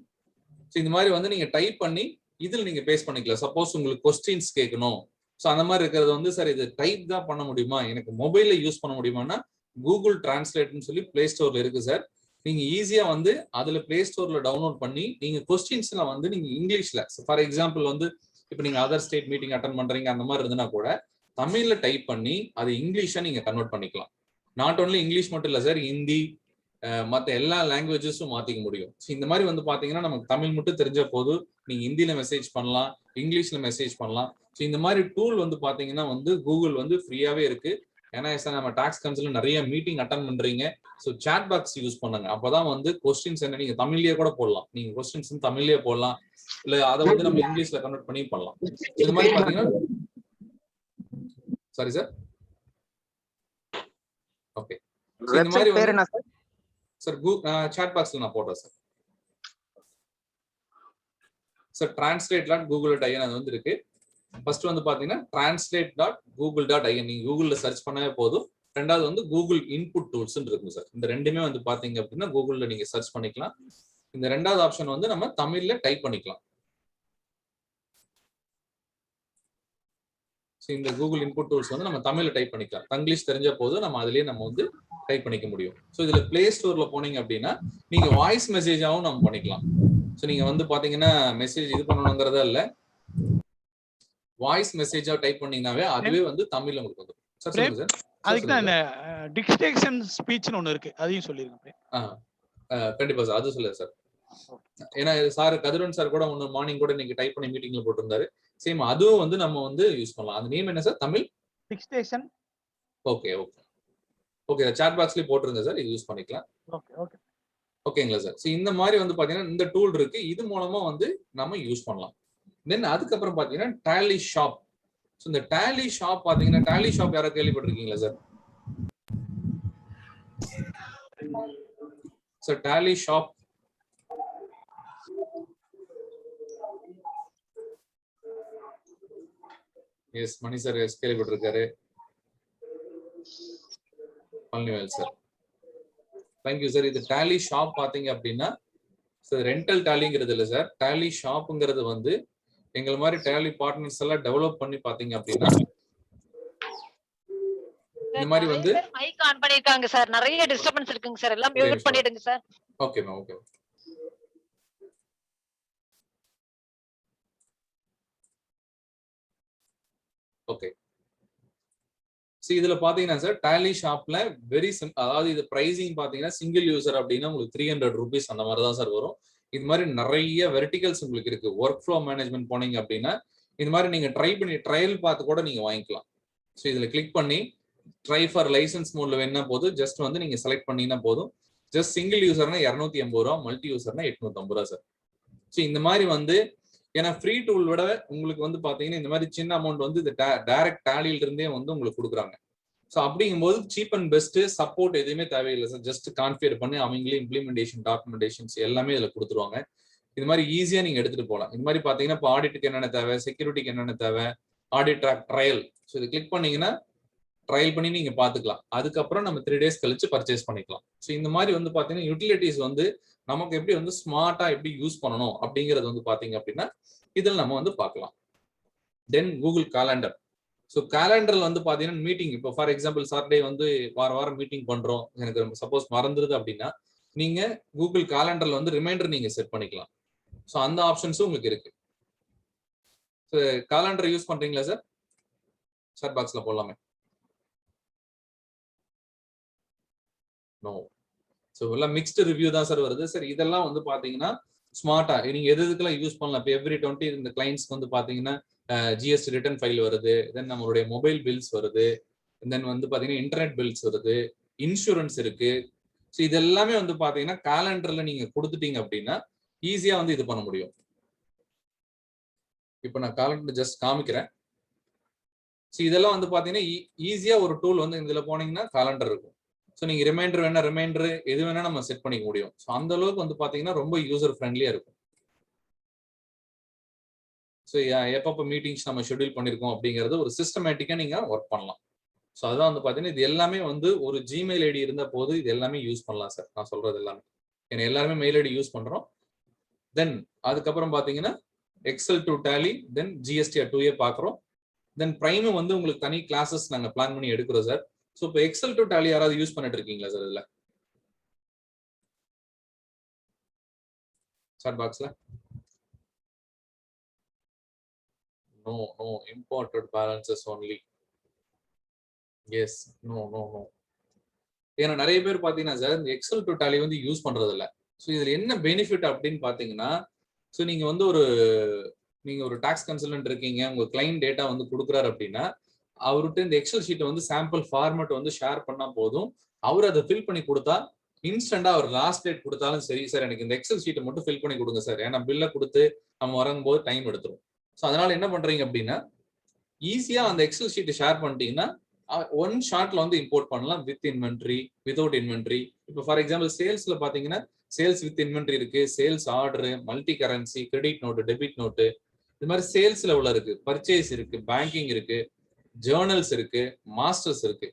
இந்த மாதிரி வந்து நீங்க டைப் பண்ணி இதுல நீங்க பேஸ்ட் பண்ணிக்கலாம். சப்போஸ் உங்களுக்கு கொஸ்டின்ஸ் கேட்கணும், ஸோ அந்த மாதிரி இருக்கிறது வந்து சார் இது டைப் தான் பண்ண முடியுமா, எனக்கு மொபைல்ல யூஸ் பண்ண முடியுமான்னா கூகுள் டிரான்ஸ்லேட்னு சொல்லி பிளே ஸ்டோர்ல இருக்கு சார். நீங்க ஈஸியா வந்து அதுல பிளே ஸ்டோர்ல டவுன்லோட் பண்ணி நீங்க கொஸ்டின்ஸ்ல வந்து நீங்க இங்கிலீஷ்ல ஃபார் எக்ஸாம்பிள் வந்து இப்போ நீங்க அதர் ஸ்டேட் மீட்டிங் அட்டன் பண்றீங்க அந்த மாதிரி இருந்ததுன்னா கூட தமிழ்ல டைப் பண்ணி அது இங்கிலீஷா நீங்க கன்வெர்ட் பண்ணிக்கலாம். நாட் ஓன்லி இங்கிலீஷ் மட்டும் இல்ல சார், ஹிந்தி மற்ற எல்லா லாங்குவேஜஸும் மாத்திக்க முடியும். இந்த மாதிரி வந்து பாத்தீங்கன்னா நமக்கு தமிழ் மட்டும் தெரிஞ்ச போது நீங்க ஹிந்தியில மெசேஜ் பண்ணலாம், இங்கிலீஷ்ல மெசேஜ் பண்ணலாம். ஸோ இந்த மாதிரி டூல் வந்து பாத்தீங்கன்னா வந்து கூகுள் வந்து ஃப்ரீயாவே இருக்கு. ஏன்னா சார் நம்ம டாக்ஸ் கவுன்சில் நிறைய மீட்டிங் அட்டன் பண்றீங்க. ஸோ சாட் பாக்ஸ் யூஸ் பண்ணுங்க. அப்பதான் வந்து கொஸ்டின்ஸ் என்ன நீங்க தமிழ்லயே கூட போடலாம். நீங்க கொஸ்டின்ஸ் தமிழ்லயே போடலாம், இல்ல அதை வந்து நம்ம இங்கிலீஷ்ல கன்வெர்ட் பண்ணி பண்ணலாம். இந்த மாதிரி பாத்தீங்கன்னா சாரி சார் ஓகே. இந்த மாதிரி வந்து சார் சாட் பாக்ஸ்ல நான் போடுறேன் சார். சார் translate.google.in அது வந்து இருக்கு. ஃபர்ஸ்ட் வந்து பாத்தீங்கன்னா translate.google.in நீங்க கூகுள்ல சர்ச் பண்ணவே போதும். ரெண்டாவது வந்து கூகுள் இன்புட் டூல்ஸ் இருக்கு சார். இந்த ரெண்டுமே வந்து பாத்தீங்க அப்படின்னா கூகுள்ல நீங்க சர்ச் பண்ணிக்கலாம். இந்த ரெண்டாவது ஆப்ஷன் வந்து நம்ம தமிழ்ல டைப் பண்ணிக்கலாம். இந்த கூகுள் இன்புட் டூல்ஸ் வந்து நம்ம தமிழ்ல டைப் பண்ணிக்கலாம். தங்கிலீஷ் தெரிஞ்ச போது நம்ம அதுலயே நம்ம வந்து டைப் பண்ணிக்க முடியும். ஸோ இதுல பிளே ஸ்டோர்ல போனீங்க அப்படின்னா நீங்க வாய்ஸ் மெசேஜாவும் நம்ம பண்ணிக்கலாம். ஸோ நீங்க வந்து பாத்தீங்கன்னா மெசேஜ் இது பண்ணணுங்கிறதா இல்ல, வாய்ஸ் மெசேஜா டைப் பண்ணீங்கன்னாவே அதுவே வந்து தமிழ்ல உங்களுக்கு வந்துடும். சார் சொல்லுங்க சார். அதுக்கு தான் டிக்டேஷன் ஸ்பீச்னு ஒன்னு இருக்கு, அதையும் சொல்லிருக்கேன். கண்டிப்பா சார், அது சொல்லுங்க சார். ஏன்னா சார் கதிரவன் சார் கூட ஒன்னு மார்னிங் கூட நீங்க டைப் பண்ணி மீட்டிங்ல போட்டிருந்தாரு. சேம் அதுவும் வந்து நம்ம வந்து யூஸ் பண்ணலாம். அது நேம் என்ன sir? Tamil dictation. Okay okay okay. Chat பாக்ஸ்லயே போட்டுருங்க சார், இது யூஸ் பண்ணிக்கலாம். ஓகே ஓகே ஓகேங்களா சார்? இந்த மாதிரி வந்து பாத்தீங்கன்னா இந்த டூல் இருக்கு, இது மூலமா வந்து நம்ம யூஸ் பண்ணலாம். தென் அதுக்கப்புறம் பாத்தீங்கன்னா டேலி ஷாப். இந்த டேலி ஷாப் பாத்தீங்கன்னா டேலி ஷாப் யாராவது கேள்விப்பட்டிருக்கீங்களா sir? Sir Tally shop yes Mani sir yes கேள்விப்பட்டிருக்காரு. Palanivel sir thank you sir. இது டேலி ஷாப் பாத்தீங்க அப்படின்னா ரெண்டல் டேலிங்கிறது இல்லை சார். டேலி ஷாப்புங்கிறது வந்து எங்களை மாதிரி டேலி பார்ட்னர்ஸ் எல்லாம் டெவலப் பண்ணி பாத்தீங்க அப்படின்னா இந்த மாதிரி வந்து மைக் ஆன் பண்ணிருக்காங்க சார். நிறைய டிஸ்டர்பன்ஸ் இருக்குங்க சார். எல்லாம் மியூட் பண்ணிடுங்க sir. Okay ma'am. Okay okay. இதுல பாத்தீங்கன்னா சார் டேலி ஷாப்ல வெரி அதாவது இது பிரைசிங் பாத்தீங்கன்னா சிங்கிள் யூசர் அப்படின்னா உங்களுக்கு 300 rupees அந்த மாதிரி தான் சார் வரும். இது மாதிரி நிறைய வெர்டிகல்ஸ் உங்களுக்கு இருக்கு. ஒர்க் ஃப்ளோ மேனேஜ்மெண்ட் போனீங்க அப்படின்னா இது மாதிரி நீங்க ட்ரையல் பார்த்து கூட நீங்க வாங்கிக்கலாம். ஸோ இதுல கிளிக் பண்ணி ட்ரை ஃபார் லைசன்ஸ் மோட்ல வேணா போதும். ஜஸ்ட் வந்து நீங்க செலக்ட் பண்ணீங்கன்னா போதும். ஜஸ்ட் சிங்கிள் யூசர்னா 280 ரூபா, மல்டி யூசர்னா 850 ரூபா சார். ஸோ இந்த மாதிரி வந்து ஏன்னா ஃப்ரீ டூல் விட உங்களுக்கு வந்து பாத்தீங்கன்னா இந்த மாதிரி சின்ன அமௌண்ட் வந்து இந்த டைரக்ட் டேலியில இருந்தே வந்து உங்களுக்கு கொடுக்குறாங்க. ஸோ அப்படிங்கும்போது சீப் அண்ட் பெஸ்ட், சப்போர்ட் எதுவுமே தேவையில்லை சார். ஜஸ்ட் கான்ஃபிகர் பண்ணி அவங்களே இம்ப்ளிமெண்டேஷன் டாக்குமெண்டேஷன்ஸ் எல்லாமே இதுல கொடுத்துருவாங்க. இது மாதிரி ஈஸியா நீங்க எடுத்துட்டு போகலாம். இது மாதிரி பாத்தீங்கன்னா இப்போ ஆடிட்டுக்கு என்னென்ன தேவை, செக்யூரிட்டிக்கு என்னென்ன தேவை, ஆடிட் ட்ரையல். ஸோ இது கிளிக் பண்ணீங்கன்னா ட்ரையல் பண்ணி நீங்க பாத்துக்கலாம். அதுக்கப்புறம் நம்ம 3 days கழிச்சு பர்ச்சேஸ் பண்ணிக்கலாம். ஸோ இந்த மாதிரி வந்து பாத்தீங்கன்னா யூட்டிலிட்டிஸ் வந்து நமக்கு எப்படி வந்து ஸ்மார்ட்டா எப்படி யூஸ் பண்ணணும் அப்படிங்கிறது வந்து பாத்தீங்க அப்படின்னா இதில் நம்ம வந்து பார்க்கலாம். தென் கூகுள் கேலண்டர். ஸோ கேலண்டர்ல வந்து பாத்தீங்கன்னா மீட்டிங், இப்போ ஃபார் எக்ஸாம்பிள் சாட்டர்டே வந்து வாரம் மீட்டிங் பண்றோம், எனக்கு சப்போஸ் மறந்துருது அப்படின்னா நீங்க கூகுள் கேலண்டர்ல வந்து ரிமைண்டர் நீங்க செட் பண்ணிக்கலாம். ஸோ அந்த ஆப்ஷன்ஸும் உங்களுக்கு இருக்கு. ஸோ கேலண்டர் யூஸ் பண்றீங்களா சார்? சாட் பாக்ஸ்ல போடலாமே. நோ. ஸோ எல்லாம் மிக்ஸ்டு ரிவ்யூ தான் சார் வருது. சார் இதெல்லாம் வந்து பாத்தீங்கன்னா ஸ்மார்ட்டா நீங்க எதுக்கெல்லாம் யூஸ் பண்ணலாம். இப்போ எவ்ரி 20 இந்த கிளைண்ட்ஸ்க்கு வந்து பாத்தீங்கன்னா ஜிஎஸ்டி ரிட்டர்ன் ஃபைல் வருது, தென் நம்மளுடைய மொபைல் பில்ஸ் வருது, தென் வந்து பாத்தீங்கன்னா இன்டர்நெட் பில்ஸ் வருது, இன்சூரன்ஸ் இருக்கு. ஸோ இது எல்லாமே வந்து பாத்தீங்கன்னா கேலண்டர்ல நீங்க கொடுத்துட்டீங்க அப்படின்னா ஈஸியா வந்து இது பண்ண முடியும். இப்போ நான் கேலண்டர் ஜஸ்ட் காமிக்கிறேன். ஸோ இதெல்லாம் வந்து பாத்தீங்கன்னா ஈஸியா ஒரு டூல் வந்து இதுல போனீங்கன்னா கேலண்டர் இருக்கும். ஸோ நீங்க ரிமைண்டர் வேணா ரிமைண்டர் எது வேணா நம்ம செட் பண்ணிக்க முடியும். ஸோ அந்த அளவுக்கு வந்து பாத்தீங்கன்னா ரொம்ப யூசர் ஃப்ரெண்ட்லியா இருக்கும். ஸோ எப்பப்போ மீட்டிங்ஸ் நம்ம ஷெட்யூல் பண்ணிருக்கோம் அப்படிங்கறது ஒரு சிஸ்டமேட்டிக்கா நீங்க ஒர்க் பண்ணலாம். ஸோ அதான் வந்து பாத்தீங்கன்னா இது எல்லாமே வந்து ஒரு ஜிமெயில் ஐடி இருந்த போது இது எல்லாமே யூஸ் பண்ணலாம் சார். நான் சொல்றது எல்லாமே ஏன்னா எல்லாருமே மெயில் ஐடி யூஸ் பண்றோம். தென் அதுக்கப்புறம் பாத்தீங்கன்னா Excel to Tally, then GST 2A பாக்குறோம். தென் பிரைம் வந்து உங்களுக்கு தனி கிளாஸஸ் நாங்க பிளான் பண்ணி எடுக்கிறோம் சார். ஸோ இப்போ எக்ஸல் டு டேலி யாராவது யூஸ் பண்ணிட்டு இருக்கீங்களா சார் இதுல சாட் பாக்ஸ்ல? No, imported balances only. Yes, no. ஏன்னா நிறைய பேர் பாத்தீங்கன்னா சார் இந்த எக்ஸல் டு டேலி வந்து யூஸ் பண்றது இல்ல. ஸோ இதுல என்ன பெனிஃபிட் அப்படின்னு பாத்தீங்கன்னா, ஸோ நீங்க வந்து ஒரு டாக்ஸ் கன்சல்டன்ட் இருக்கீங்க, உங்க கிளைண்ட் டேட்டா வந்து கொடுக்குறாரு அப்படின்னா அவர்கிட்ட இந்த எக்ஸல் ஷீட்டை வந்து சாம்பிள் ஃபார்மேட் வந்து ஷேர் பண்ணா போதும். அவர் அதை ஃபில் பண்ணி கொடுத்தா இன்ஸ்டன்டா அவர் லாஸ்ட் டேட் கொடுத்தாலும் சரி, சார் எனக்கு இந்த எக்ஸல் ஷீட்டை மட்டும் ஃபில் பண்ணி கொடுங்க சார், ஏன்னா பில்லை கொடுத்து நம்ம வரும்போது டைம் எடுத்துரும். ஸோ அதனால என்ன பண்றீங்க அப்படின்னா ஈஸியா அந்த எக்ஸல் ஷீட்டை ஷேர் பண்ணிட்டீங்கன்னா ஒன் ஷார்ட்ல வந்து இம்போர்ட் பண்ணலாம், வித் இன்வென்ட்ரி, வித்வுட் இன்வென்ட்ரி. இப்போ ஃபார் எக்ஸாம்பிள் சேல்ஸ்ல பாத்தீங்கன்னா சேல்ஸ் வித் இன்வென்ட்ரி இருக்கு, sales order, multi currency, credit note, debit note, இது மாதிரி சேல்ஸ்ல உள்ள இருக்கு, பர்ச்சேஸ் இருக்கு, பேங்கிங் இருக்கு, ஜேர்னல்ஸ் இருக்கு, மாஸ்டர்ஸ் இருக்கு.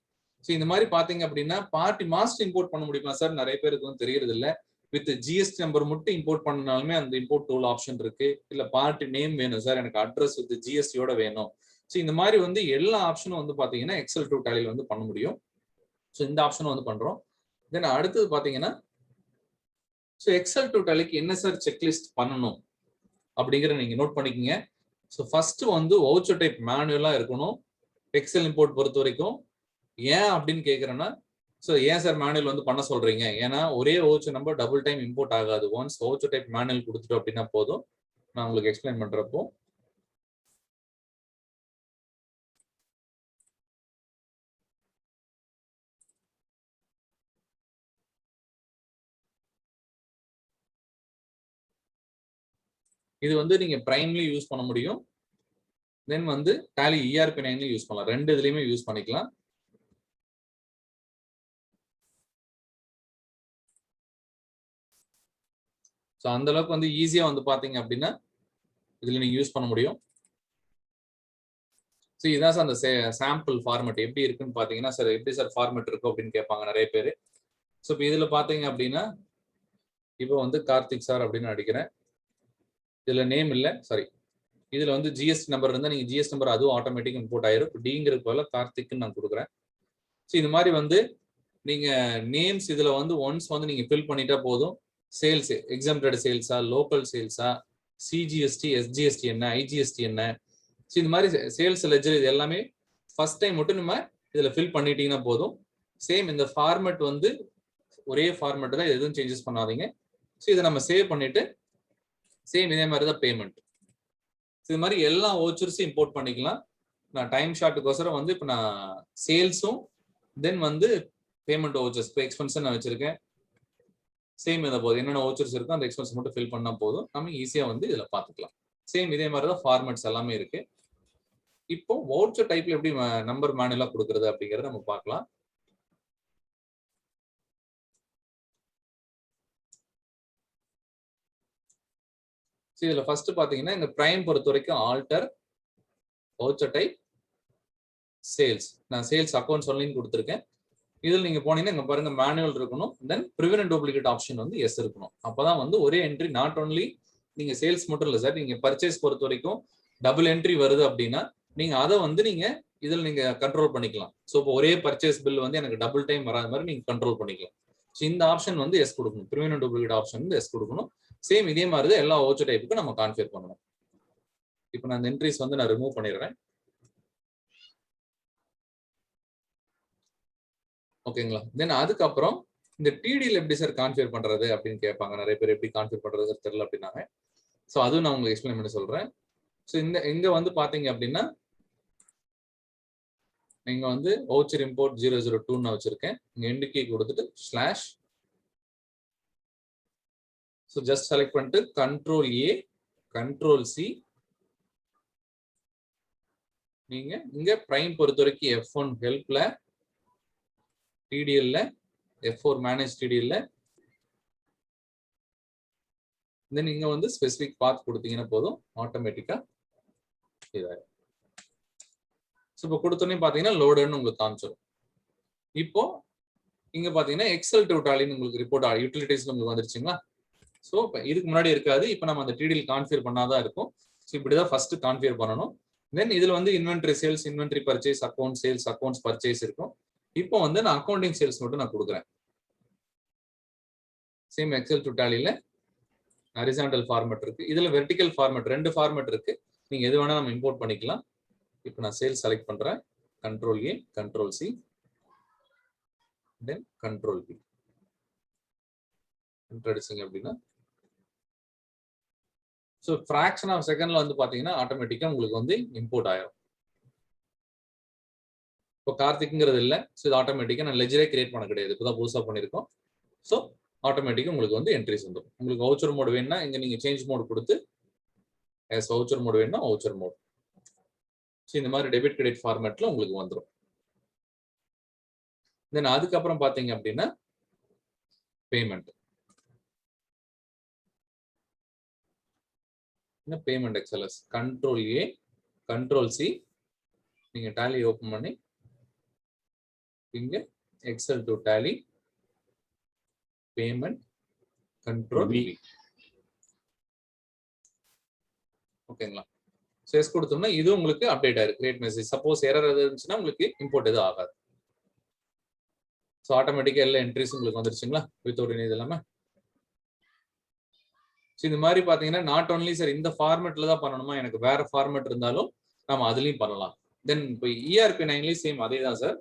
ஸோ இந்த மாதிரி பாத்தீங்க அப்படின்னா பார்ட்டி மாஸ்டர் இம்போர்ட் பண்ண முடியுமா சார்? நிறைய பேருக்கு வந்து தெரியறது இல்லை. வித் ஜிஎஸ்டி நம்பர் மட்டும் இம்போர்ட் பண்ணாலுமே அந்த இம்போர்ட் டூல் ஆப்ஷன் இருக்கு. இல்ல பார்ட்டி நேம் வேணும் சார், எனக்கு அட்ரஸ் வித் ஜிஎஸ்டியோட வேணும். ஸோ இந்த மாதிரி வந்து எல்லா ஆப்ஷனும் வந்து பாத்தீங்கன்னா எக்ஸல் டு டேலில வந்து பண்ண முடியும். ஸோ இந்த ஆப்ஷனும் வந்து பண்றோம். தென் அடுத்தது பாத்தீங்கன்னா ஸோ எக்ஸல் டு டேலிக்கு என்ன சார் செக்லிஸ்ட் பண்ணணும் அப்படிங்கிற நீங்க நோட் பண்ணிக்கோங்க. ஸோ ஃபர்ஸ்ட் வந்து வவுச்சர் டைப் மேனுவலா இருக்கணும் எக்ஸல் இம்போர்ட் பொறுத்த வரைக்கும். ஏன் அப்படின்னு கேக்குறேன்னா, ஸோ ஏன் சார் மேனுவல் வந்து பண்ண சொல்றீங்க? ஏன்னா ஒரே voucher number double time import ஆகாது. ஒன்ஸ் வவுச்சர் டைப் மேனுவல் கொடுத்துட்டோம் அப்படின்னா போதும். நான் உங்களுக்கு எக்ஸ்பிளைன் பண்றப்போ இது வந்து நீங்க பிரைம்லி யூஸ் பண்ண முடியும். தென் வந்து டேலி ERP9 யூஸ் பண்ணலாம். ரெண்டு இதுலயுமே யூஸ் பண்ணிக்கலாம். ஸோ அந்த அளவுக்கு வந்து ஈஸியா வந்து பாத்தீங்க அப்படின்னா இதுல நீங்க யூஸ் பண்ண முடியும். ஸோ இதான் சார் அந்த சாம்பிள் ஃபார்மேட் எப்படி இருக்குன்னு பாத்தீங்கன்னா, சார் எப்படி சார் ஃபார்மேட் இருக்கும் அப்படின்னு கேட்பாங்க நிறைய பேர். ஸோ இப்போ இதுல பாத்தீங்க அப்படின்னா இப்போ வந்து கார்த்திக் சார் அப்படின்னு அடிக்கிறேன். இதுல நேம் இல்ல, சாரி. இதுல வந்து ஜிஎஸ்டி நம்பர் இருந்தா நீங்க ஜிஎஸ்டி நம்பர் அதுவும் ஆட்டோமேட்டிக் இம்போர்ட் ஆயிரும். டிங்கிறதுக்கு பதிலா கார்த்திக்னு நான் கொடுக்குறேன். ஸோ இது மாதிரி வந்து நீங்க நேம்ஸ் இதுல வந்து ஒன்ஸ் வந்து நீங்க ஃபில் பண்ணிட்டா போதும். சேல்ஸ் எக்ஸாம்டட் சேல்ஸா, லோக்கல் சேல்ஸா, சிஜிஎஸ்டி, எஸ்ஜிஎஸ்டி என்ன, ஐஜிஎஸ்டி என்ன, ஸோ இந்த மாதிரி சேல்ஸ் லெஜர் இது எல்லாமே ஃபர்ஸ்ட் டைம் மட்டும் நம்ம இதுல ஃபில் பண்ணிட்டீங்கன்னா போதும். சேம் இந்த ஃபார்மேட் வந்து ஒரே ஃபார்மேட் தான், எதுவும் சேஞ்சஸ் பண்ணாதீங்க. ஸோ இதை நம்ம சேவ் பண்ணிட்டு சேம் இதே மாதிரி தான் பேமெண்ட். இது மாதிரி எல்லா ஓச்சர்ஸும் இம்போர்ட் பண்ணிக்கலாம். நான் டைம் ஷார்ட்டுக்கோசரம் வந்து இப்போ நான் சேல்ஸும் தென் வந்து பேமெண்ட் ஓச்சர்ஸ் இப்போ எக்ஸ்பென்ஸ் நான் வச்சிருக்கேன். சேம் இதை போதும், என்னென்ன ஓச்சர்ஸ் இருக்கோ அந்த எக்ஸ்பென்ஸ் மட்டும் ஃபில் பண்ணா போதும். நம்ம ஈஸியா வந்து இதுல பாத்துக்கலாம். சேம் இதே மாதிரி தான் ஃபார்மேட்ஸ் எல்லாமே இருக்கு. இப்போ வவுச்சர் டைப்ல எப்படி நம்பர் மேனுவலா கொடுக்கறது அப்படிங்கறத நம்ம பார்க்கலாம். இதுல ஃபர்ஸ்ட் பாத்தீங்கன்னா இந்த பிரைம் பொறுத்த வரைக்கும் ஆல்டர் வவுச்சர் டைப் சேல்ஸ். நான் சேல்ஸ் அக்கௌண்ட் சொல்லின்னு கொடுத்துருக்கேன். இதில் நீங்க போனீங்கன்னா இங்க பாருங்க மேனுவல் இருக்கணும், தென் ப்ரிவென்ட் அண்ட் டூப்ளிகேட் ஆப்ஷன் வந்து எஸ் இருக்கணும். அப்பதான் வந்து ஒரே என்ட்ரி, நாட் ஓன்லி நீங்க சேல்ஸ் மட்டும் இல்லை சார், நீங்க பர்ச்சேஸ் பொறுத்த வரைக்கும் டபுள் என்ட்ரி வருது அப்படின்னா நீங்க அதை வந்து நீங்க இதில் நீங்க கண்ட்ரோல் பண்ணிக்கலாம். ஸோ இப்போ ஒரே பர்ச்சேஸ் பில் வந்து எனக்கு டபுள் டைம் வராத மாதிரி நீங்க கண்ட்ரோல் பண்ணிக்கலாம். ஸோ இந்த ஆப்ஷன் வந்து எஸ் கொடுக்கணும், ப்ரிவென்ட் அண்ட் டூப்ளிகேட் ஆப்ஷன் வந்து எஸ் கொடுக்கணும். சேம் இதே மாதிரி தான் எல்லா வவுச்சர் டைப்புக்கும் நம்ம கான்ஃபிகர் பண்ணணும். இப்போ நான் இந்த என்ட்ரிஸ் வந்து நான் ரிமூவ் பண்ணிடுறேன். ஓகேங்களா? தென் அதுக்கப்புறம் இந்த டிடியில் எப்படி சார் கான்ஃபிகர் பண்றது அப்படின்னு கேட்பாங்க நிறைய பேர். எப்படி கான்ஃபிகர் பண்றது சார் தெரியல அப்படின்னாங்க. ஸோ அதுவும் நான் உங்களுக்கு எக்ஸ்பிளைன் பண்ணி சொல்றேன். ஸோ இங்க வந்து பாத்தீங்க அப்படின்னா நீங்க வந்து வவுச்சர் இம்போர்ட் 002 நான் வச்சிருக்கேன். இங்க எண்ட் கீ கொடுத்துட்டு ஸ்லாஷ், ஸோ ஜஸ்ட் செலக்ட் பண்ணிட்டு கண்ட்ரோல் ஏ கண்ட்ரோல் சி. நீங்க இங்க பிரைம் பொறுத்த வரைக்கும் F1 ஹெல்ப்ல, டிடிஎல்ல F4 மேனேஜ் டிடிஎல்ல, தென் இங்க வந்து ஸ்பெசிபிக் பாத் கொடுத்தீங்கன்னா போதும், ஆட்டோமேட்டிக்கா இதாயிரும். ஸோ இப்போ கொடுத்தோன்னே பாத்தீங்கன்னா லோடுன்னு உங்களுக்கு காமிச்சிடும். இப்போ இங்க பாத்தீங்கன்னா எக்ஸல் டு டாலின்னு உங்களுக்கு ரிப்போர்ட் யூட்டிலிட்டிஸ்ல உங்களுக்கு வந்துருச்சுங்களா? ஸோ இப்போ இதுக்கு முன்னாடி இருக்காது, இப்போ நம்ம அந்த டிடிஎல் கான்ஃபிகர் பண்ணாதான் இருக்கும். ஸோ இப்படிதான் ஃபர்ஸ்ட் கான்ஃபிகர் பண்ணணும். தென் இதுல வந்து inventory sales, inventory purchase, account sales, accounts purchase இருக்கும். இப்போ வந்து நான் அக்கௌண்டிங் சேல்ஸ் மட்டும் நான் கொடுக்குறேன். சேம் எக்ஸல் டு டாலியில ஹரிசாண்டல் ஃபார்மேட் இருக்கு, இதுல வெர்டிகல் ஃபார்மேட், ரெண்டு ஃபார்மேட் இருக்கு. நீங்க எது வேணா நம்ம இம்போர்ட் பண்ணிக்கலாம். இப்போ நான் சேல்ஸ் செலக்ட் பண்றேன், control A control C then control P introducing அப்படின்னா ஸோ ஃபிராக்ஷன் ஆஃப் செகண்ட்ல வந்து பாத்தீங்கன்னா ஆட்டோமேட்டிக்கா உங்களுக்கு வந்து இம்போர்ட் ஆயிரும். இப்போ கார்த்திக்ங்கிறது இல்லை, ஸோ இது ஆட்டோமேட்டிக்கா நான் லெஜரே கிரியேட் பண்ண கிடையாது, இப்போதான் புதுசா பண்ணிருக்கோம். ஸோ ஆட்டோமேட்டிக்கா உங்களுக்கு வந்து என்ட்ரிஸ் வந்துடும். உங்களுக்கு வவுச்சர் மோட் வேணும்னா இங்க நீங்க சேஞ்ச் மோட் கொடுத்து வவுச்சர் மோட் வேணும்னா வவுச்சர் மோட். ஸோ இந்த மாதிரி டெபிட் கிரெடிட் ஃபார்மேட்ல உங்களுக்கு வந்துடும். தென் அதுக்கப்புறம் பாத்தீங்க அப்படின்னா பேமெண்ட். பேமெண்ட் எக்ஸல்எஸ் கண்ட்ரோல் ஏ கண்ட்ரோல் சி, நீங்க டாலி ஓபன் பண்ணி இங்க Excel to Tally payment control B. ஓகேங்களா? ஸோ எஸ் கொடுத்தோம்னா இது உங்களுக்கு அப்டேட் ஆயிருக்கு, கிரியேட் மெசேஜ். சப்போஸ் எரர் எது இருந்துச்சுன்னா உங்களுக்கு இம்போர்ட் எதுவும் ஆகாது. ஸோ ஆட்டோமேட்டிக்கா எல்லா என்ட்ரிஸும் உங்களுக்கு வந்துருச்சுங்களா வித்தவுட் எனி இது இல்லாம. ஸோ இந்த மாதிரி பாத்தீங்கன்னா நாட் ஓன்லி சார் இந்த ஃபார்மேட்ல தான் பண்ணணுமா, எனக்கு வேற ஃபார்மேட் இருந்தாலும் நம்ம அதுலயும் பண்ணலாம். தென் இப்போ ERP 9லயும் சேம் அதே தான் சார்.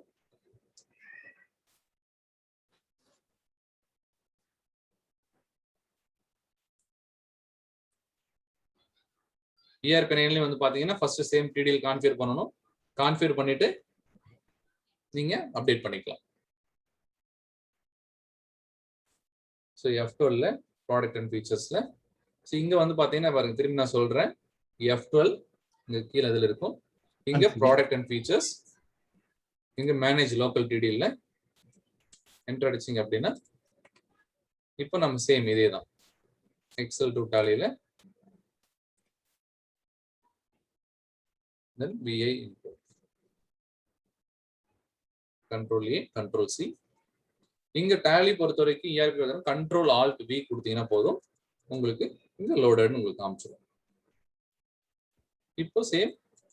ERP 9லயும் வந்து பாத்தீங்கன்னா ஃபர்ஸ்ட் சேம் டிடிஎல் கான்ஃபிகர் பண்ணணும். கான்ஃபிகர் பண்ணிட்டு நீங்க அப்டேட் பண்ணிக்கலாம். ஸோ F12ல ப்ராடக்ட் அண்ட் ஃபீச்சர்ஸ்ல ஸோ இங்க வந்து பாத்தீங்கன்னா பாருங்க, திரும்பி நான் சொல்றேன், F12 இங்க கீழே இதுல இருக்கும். இங்க ப்ராடக்ட் அண்ட் ஃபீச்சர்ஸ், இங்க மேனேஜ் லோக்கல் டிடிஎல்ல என்டர் அடிச்சிங்க அப்படின்னா இப்போ நம்ம சேம் இதே தான் எக்ஸல் டு டாலியில then VI import control A control C இங்க டேலி பொறுத்த வரைக்கும் ERP கண்ட்ரோல் ஆல்ட் V கொடுத்தீங்கன்னா போதும், உங்களுக்கு இங்க லோடட்னு உங்களுக்கு காமிச்சிடும். இப்போ சேம்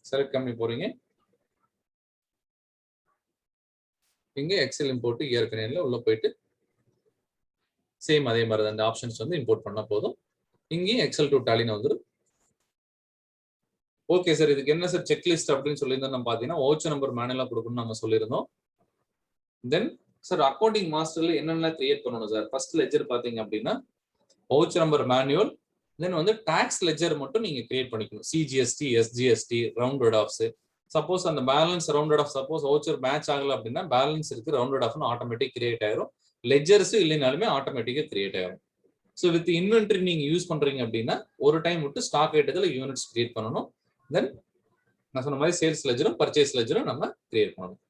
செலக்ட் பண்ணி போறீங்க, இங்க எக்ஸல் இம்போர்ட் ERP9ல உள்ள போயிட்டு சேம் அதே மாதிரி தான் இந்த ஆப்ஷன்ஸ் வந்து இம்போர்ட் பண்ணா போதும். இங்கேயும் எக்ஸல் டு டேலின்னு வந்துடும். ஓகே சார், இதுக்கு என்ன சார் செக்லிஸ்ட் அப்படின்னு சொல்லியிருந்தோம் நம்ம பார்த்தீங்கன்னா ஓச்சர் நம்பர் மேனுவலா கொடுக்கணும்னு நம்ம சொல்லியிருந்தோம். தென் சார் அக்கௌண்டிங் மாஸ்டர்ல என்னென்ன கிரியேட் பண்ணணும் சார்? ஃபர்ஸ்ட் லெஜர் பாத்தீங்க அப்படின்னா வவுச்சர் நம்பர் மேனுவல், தென் வந்து டாக்ஸ் லெஜர் மட்டும் நீங்க கிரியேட் பண்ணிக்கணும். CGST, SGST, rounded offs. Suppose அந்த balance rounded off suppose voucher match ஆகல அப்படின்னா பேலன்ஸ் இருக்கு ரவுண்டட் ஆஃப்னு ஆட்டோமேட்டிக் கிரியேட் ஆயிரும். லெஜர்ஸ் இல்லைனாலுமே ஆட்டோமேட்டிக்கா கிரியேட் ஆயிரும். ஸோ வித் இன்வென்ட்ரி நீங்க யூஸ் பண்றீங்க அப்படின்னா ஒரு டைம் விட்டு ஸ்டாக் ஐட்டத்துல யூனிட்ஸ் கிரியேட் பண்ணணும். தென் நான் சொன்ன மாதிரி சேல்ஸ் லெஜரும் பர்ச்சேஸ் லெஜரும் நம்ம கிரியேட் பண்ணணும்.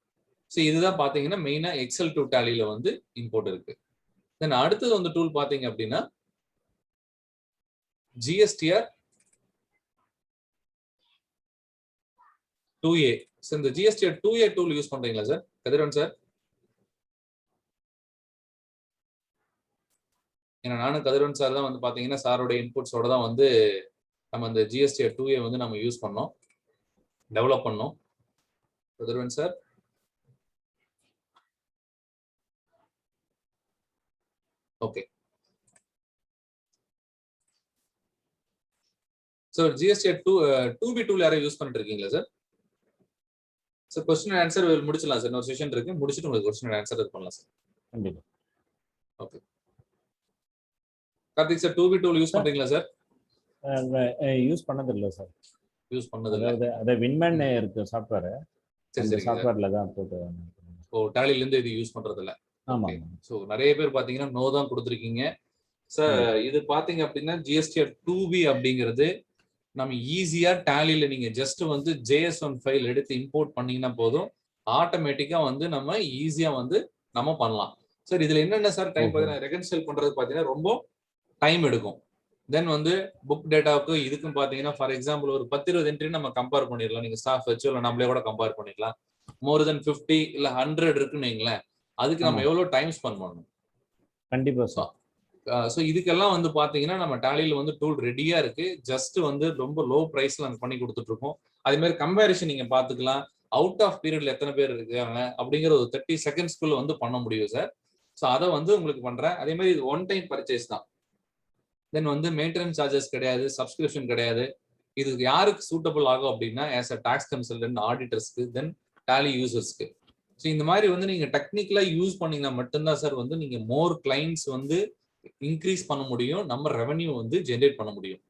ஸோ இதுதான் பாத்தீங்கன்னா மெயினா எக்ஸல் டு டேலியில வந்து இம்போர்ட் இருக்கு. தென் அடுத்தது வந்து டூல் பாத்தீங்க அப்படின்னா GSTR 2A. ஸோ இந்த GSTR 2A டூல் யூஸ் பண்றீங்களா சார் கதிரவன் சார்? ஏன்னா நானும் கதிரவன் சார் தான் வந்து பாத்தீங்கன்னா சாரோட இன்புட்ஸோட தான் வந்து நம்ம அந்த GSTR 2A வந்து நம்ம யூஸ் பண்ணோம், டெவலப் பண்ணோம். Kathiravan sir okay. Sir GSTR 2B tool யாரும் யூஸ் பண்ணிட்டு இருக்கீங்களா sir? Sir question and answer முடிச்சலாம் சார். இன்னொரு செஷன் இருக்கு, முடிச்சிட்டு உங்களுக்கு क्वेश्चन அண்ட் ஆன்சர் இது பண்ணலாம் சார். கண்டிப்பா. Okay. Karthik sir 2B tool use பண்றீங்களா சார்? யூஸ் பண்ணது இல்ல சார். யூஸ் பண்ணது இல்ல. அத வின்மேன் இருக்கு சாஃப்ட்வேர். சரி சரி. சாஃப்ட்வேர்ல தான் போட்டு. ஓ டேலில இருந்து இது யூஸ் பண்றது இல்ல. ஆமா. சோ நிறைய பேர் பாத்தீங்கன்னா நோ தான் கொடுத்திருக்கீங்க. சார் இது பாத்தீங்க அப்படின்னா GSTR 2B அப்படிங்கிறது நம்ம ஈஸியா டேலில நீங்க ஜஸ்ட் வந்து JS1 ஃபைல் எடுத்து இம்போர்ட் பண்ணீங்கன்னா போதும், ஆட்டோமேட்டிக்கா வந்து நம்ம ஈஸியா வந்து நம்ம பண்ணலாம். சார் இதுல என்னென்ன சார் டைம் பாத்தீங்கன்னா ரெகன்சைல் பண்றது பாத்தீங்கன்னா ரொம்ப டைம் எடுக்கும். தென் வந்து புக் டேட்டாவுக்கு இதுக்கும் பாத்தீங்கன்னா ஃபார் எக்ஸாம்பிள் ஒரு 10-20 என்ட்ரி நம்ம கம்பேர் பண்ணிடலாம். நீங்க ஸ்டாஃப் வச்சு இல்லை நம்மளே கூட கம்பேர் பண்ணிக்கலாம். மோர் தென் 50 இல்ல 100 இருக்குன்னு வைங்களேன், அதுக்கு நம்ம எவ்வளவு டைம் ஸ்பெண்ட் பண்ணணும்? கண்டிப்பா சார். ஸோ இதுக்கெல்லாம் வந்து பாத்தீங்கன்னா நம்ம டேலியில வந்து டூல் ரெடியா இருக்கு. ஜஸ்ட் வந்து ரொம்ப லோ பிரைஸ்ல நாங்க பண்ணி கொடுத்துட்டு இருக்கோம். அதே மாதிரி கம்பேரிஷன் நீங்க பாத்துக்கலாம். அவுட் ஆஃப் பீரியட்ல எத்தனை பேர் இருக்காங்க அப்படிங்கிற ஒரு 30 செகண்ட்ஸ்க்குள்ள வந்து பண்ண முடியும் சார். ஸோ அதை வந்து உங்களுக்கு பண்றேன். அதே மாதிரி இது ஒன் டைம் பர்ச்சேஸ் தான். தென் வந்து மெயின்டெனன்ஸ் சார்ஜஸ் கிடையாது, சப்ஸ்கிரிப்ஷன் கிடையாது. இது யாருக்கு சூட்டபிள் ஆகும் அப்படின்னா ஆஸ் அ டாக்ஸ் கன்சல்டன்ட், ஆடிட்டர்ஸ்க்கு, தென் டேலி யூசர்ஸ்க்கு. ஸோ இந்த மாதிரி வந்து நீங்க டெக்னிக்கலா யூஸ் பண்ணீங்கன்னா மட்டும்தான் சார் வந்து நீங்க மோர் கிளைண்ட்ஸ் வந்து இன்க்ரீஸ் பண்ண முடியும், நம்ம ரெவன்யூ வந்து ஜென்ரேட் பண்ண முடியும்.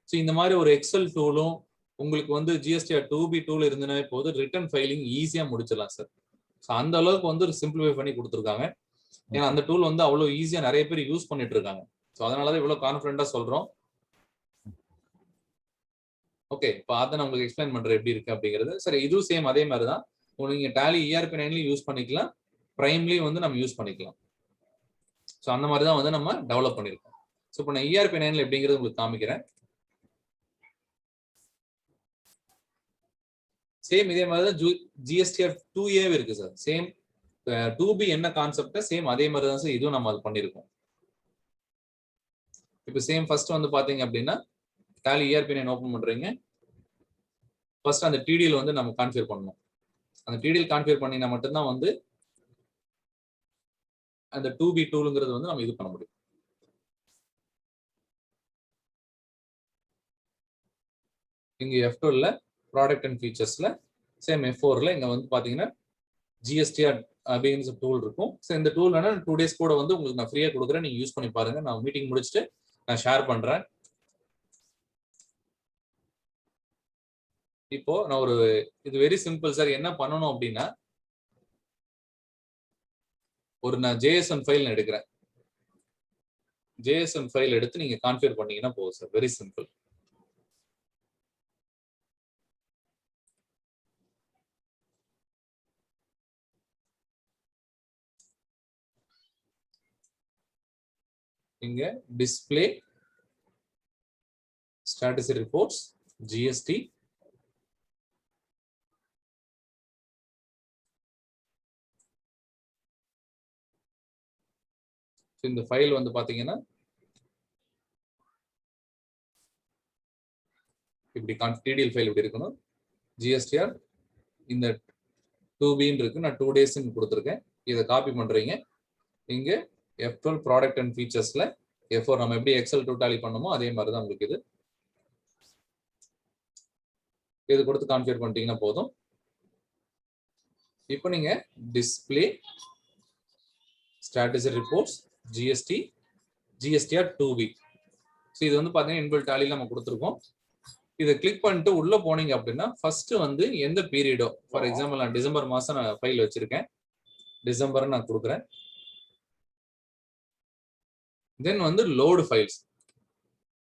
ஸோ இந்த மாதிரி ஒரு எக்ஸல் டூலும் உங்களுக்கு வந்து GSTR 2B டூல் இருந்தனே போது ரிட்டர்ன் ஃபைலிங் ஈஸியா முடிச்சிடலாம் சார். ஸோ அந்த அளவுக்கு வந்து ஒரு சிம்பிளிஃபை பண்ணி கொடுத்துருக்காங்க. ஏன்னா அந்த டூல் வந்து அவ்வளவு ஈஸியா நிறைய பேர் யூஸ் பண்ணிட்டு இருக்காங்க. ஸோ அதனாலதான் இவ்வளவு கான்ஃபிடென்ட்டா சொல்றோம். ஓகே, இப்போ அதை நான் உங்களுக்கு எக்ஸ்பிளைன் பண்றேன் எப்படி இருக்கு அப்படிங்கிறது. சரி, இதுவும் சேம் அதே மாதிரி தான். நீங்க டேலி ERP9லயும் யூஸ் பண்ணிக்கலாம், பிரைம்லயும் வந்து நம்ம யூஸ் பண்ணிக்கலாம். ஸோ அந்த மாதிரி தான் வந்து நம்ம டெவலப் பண்ணியிருக்கோம். ஸோ இப்போ நான் ERP9ல எப்படிங்கிறது உங்களுக்கு காமிக்கிறேன். சேம் இதே மாதிரி தான் GSTR 2A இருக்கு சார். சேம் 2B என்ன கான்செப்ட் சேம் அதே மாதிரி தான் சார் இதுவும் நம்ம அது பண்ணியிருக்கோம். இப்போ சேம் ஃபர்ஸ்ட் வந்து பாத்தீங்க அப்படின்னா டேலி ERP9 ஓபன் பண்றீங்க. ஃபர்ஸ்ட் அந்த TDL வந்து நம்ம கான்ஃபிகர் பண்ணணும். அந்த TDL கான்ஃபிகர் பண்ணினா மட்டும்தான் வந்து அந்த 2B டூலுங்கிறது வந்து நம்ம இது பண்ண முடியும். இங்க F12ல ப்ராடக்ட் அண்ட் ஃபீச்சர்ஸ்ல சேம் F4ல இங்க வந்து பாத்தீங்கன்னா GSTR அப்படிங்கிற டூல் இருக்கும். ஸோ இந்த டூல் வேணா 2 days கூட வந்து உங்களுக்கு நான் ஃப்ரீயா கொடுக்குறேன், நீங்க யூஸ் பண்ணி பாருங்க. நான் மீட்டிங் முடிச்சுட்டு நான் ஷேர் பண்றேன். இப்போ நான் இது வெரி சிம்பிள் சார். என்ன பண்ணணும் அப்படின்னா நான் JSON ஃபைல் எடுக்கிறேன். JSON ஃபைல் எடுத்து நீங்க கான்ஃபிகர் பண்ணீங்கன்னா போதும் சார். Very simple. இங்க டிஸ்ப்ளே ஸ்டாட்டஸ் ரிப்போர்ட்ஸ் GST இந்த ஃபைல் வந்து பாத்தீங்கன்னா இப்படி டிடிஎல் ஃபைல் இப்படி இருக்கணும். ஜிஎஸ்டிஆர் இந்த 2B இருக்கு, நான் 2 days கொடுத்துருக்கேன். இதை காப்பி பண்றீங்க. இங்க F12 ப்ராடக்ட் அண்ட் ஃபீச்சர்ஸ்ல F4 நம்ம எப்படி எக்ஸல் டு டாலி பண்ணுமோ அதே மாதிரி தான் உங்களுக்கு இது கொடுத்து கான்ஃபிகர் பண்ணிட்டீங்கன்னா போதும். இப்போ நீங்க display strategy reports GSTR 2B. So இது வந்து பாத்தீங்கன்னா இன்பில்ட் டாலியில் நம்ம கொடுத்துருக்கோம். இதை கிளிக் பண்ணிட்டு உள்ள போனீங்க அப்படின்னா ஃபர்ஸ்ட் வந்து எந்த பீரியடோ, ஃபார் எக்ஸாம்பிள் நான் டிசம்பர் மாசம் நான் ஃபைல் வச்சிருக்கேன், டிசம்பர் நான் கொடுக்குறேன். தென் வந்து லோடு ஃபைல்ஸ்.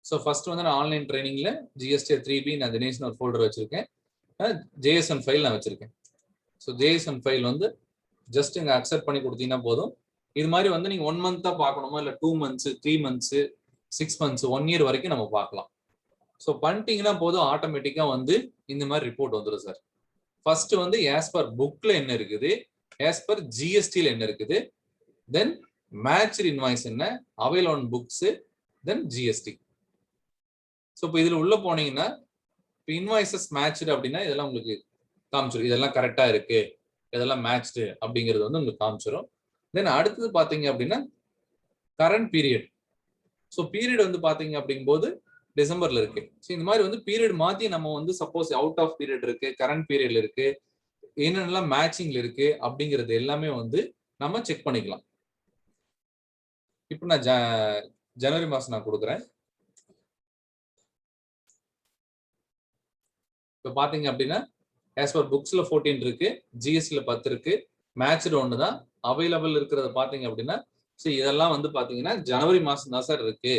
ஸோ ஃபர்ஸ்ட் வந்து நான் ஆன்லைன் ட்ரைனிங்ல GSTR 3B நான் தினேஷ்னு ஒரு ஃபோல்டர் வச்சிருக்கேன், JSON ஃபைல் நான் வச்சிருக்கேன். ஸோ JSON ஃபைல் வந்து ஜஸ்ட் இங்க அக்செப்ட் பண்ணி கொடுத்தீங்கன்னா போதும். இது மாதிரி வந்து நீங்க 1 month பார்க்கணுமா இல்ல 2 months 3 months 6 months 1 year வரைக்கும் நம்ம பார்க்கலாம். ஸோ பண்ணிட்டீங்கன்னா போதும், ஆட்டோமேட்டிக்கா வந்து இந்த மாதிரி ரிப்போர்ட் வந்துடும் சார். ஃபர்ஸ்ட் வந்து ஆஸ் பர் புக்ல என்ன இருக்குது, ஆஸ் பர் ஜிஎஸ்டில என்ன இருக்குது, தென் மேட்ச் இன்வாய்ஸ் என்ன, avail on books, then GST. So இப்போ இதுல உள்ள போனீங்கன்னா இப்போ இன்வாய்சஸ் மேட்ச்டு அப்படின்னா இதெல்லாம் உங்களுக்கு காமிச்சிடும், இதெல்லாம் கரெக்டா இருக்கு, இதெல்லாம் மேட்ச்டு அப்படிங்கிறது வந்து உங்களுக்கு காமிச்சிடும். தென் அடுத்தது பாத்தீங்க அப்படின்னா கரண்ட் பீரியட். ஸோ பீரியட் வந்து பாத்தீங்க அப்படிங்கும்போது டிசம்பர்ல இருக்கு. ஸோ இந்த மாதிரி வந்து பீரியட் மாத்தி நம்ம வந்து சப்போஸ் அவுட் ஆஃப் பீரியட் இருக்கு, கரண்ட் பீரியட்ல இருக்கு, என்னென்னலாம் மேட்சிங்ல இருக்கு அப்படிங்கிறது எல்லாமே வந்து நம்ம செக் பண்ணிக்கலாம். இப்போ நான் ஜனவரி மாசம் நான் கொடுக்குறேன். இப்போ பாத்தீங்க அப்படின்னா ஆஸ் பர் புக்ஸ்ல 14 இருக்கு, ஜிஎஸ்டில 10 இருக்கு, மேட்ச்டு 1 தான். அவைலபிள் இருக்கிறத பாத்தீங்க அப்படின்னா இதெல்லாம் வந்து பாத்தீங்கன்னா ஜனவரி மாசம் தான் சார் இருக்கு,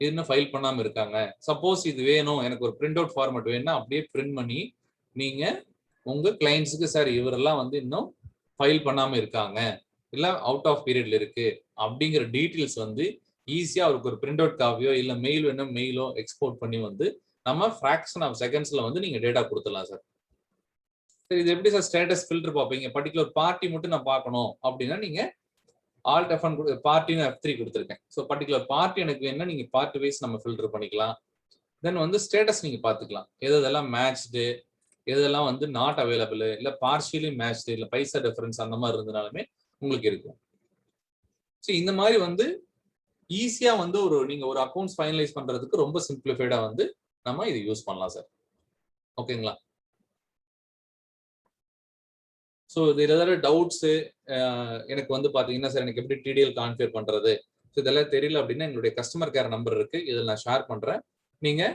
இன்னும் ஃபைல் பண்ணாம இருக்காங்க. சப்போஸ் இது வேணும், எனக்கு ஒரு பிரிண்ட் அவுட் ஃபார்மேட் வேணும்னா அப்படியே பிரிண்ட் பண்ணி நீங்க உங்க கிளைண்ட்ஸுக்கு சார் இவரெல்லாம் வந்து இன்னும் ஃபைல் பண்ணாம இருக்காங்க, இல்ல அவுட் ஆஃப் பீரியட்ல இருக்கு அப்படிங்கிற டீட்டெயில்ஸ் வந்து ஈஸியா அவருக்கு ஒரு பிரிண்ட் அவுட் காப்பியோ இல்ல மெயில் வேணும் மெயிலோ எக்ஸ்போர்ட் பண்ணி வந்து நம்ம ஃபிராக்ஷன் ஆஃப் செகண்ட்ஸ்ல வந்து நீங்க டேட்டா கொடுத்துடலாம் சார். சரி, இது எப்படி சார் ஸ்டேட்டஸ் ஃபில்டர் பார்ப்பீங்க? பர்டிகுலர் பார்ட்டி மட்டும் நான் பார்க்கணும் அப்படின்னா நீங்க ஆல்ட் F1 பார்ட்டின்னு F3 கொடுத்துருக்கேன். ஸோ பர்டிகுலர் பார்ட்டி எனக்கு வேணும்னா நீங்க பார்ட்டி வைஸ் நம்ம ஃபில்டர் பண்ணிக்கலாம். தென் வந்து ஸ்டேட்டஸ் நீங்க பார்த்துக்கலாம், எதெல்லாம் மேட்ச்டு, எதெல்லாம் வந்து நாட் அவைலபிள், இல்லை பார்ஷியலி மேட்ச்டு, இல்லை பைசா டிஃபரன்ஸ் அந்த மாதிரி இருந்தனாலுமே உங்களுக்கு இருக்கும். ஸோ இந்த மாதிரி வந்து ஈஸியா வந்து நீங்க ஒரு அக்கௌண்ட்ஸ் ஃபைனலைஸ் பண்றதுக்கு ரொம்ப சிம்பிளிஃபைடா வந்து நம்ம இது யூஸ் பண்ணலாம் சார். ஓகேங்களா? ஸோ இதில் ஏதாவது டவுட்ஸு எனக்கு வந்து பார்த்தீங்கன்னா சார் எனக்கு எப்படி டிடிஎல் கான்ஃபிகர் பண்ணுறது, ஸோ இதெல்லாம் தெரியல அப்படின்னா எங்களுடைய கஸ்டமர் கேர் நம்பர் இருக்குது, இதில் நான் ஷேர் பண்ணுறேன். நீங்கள்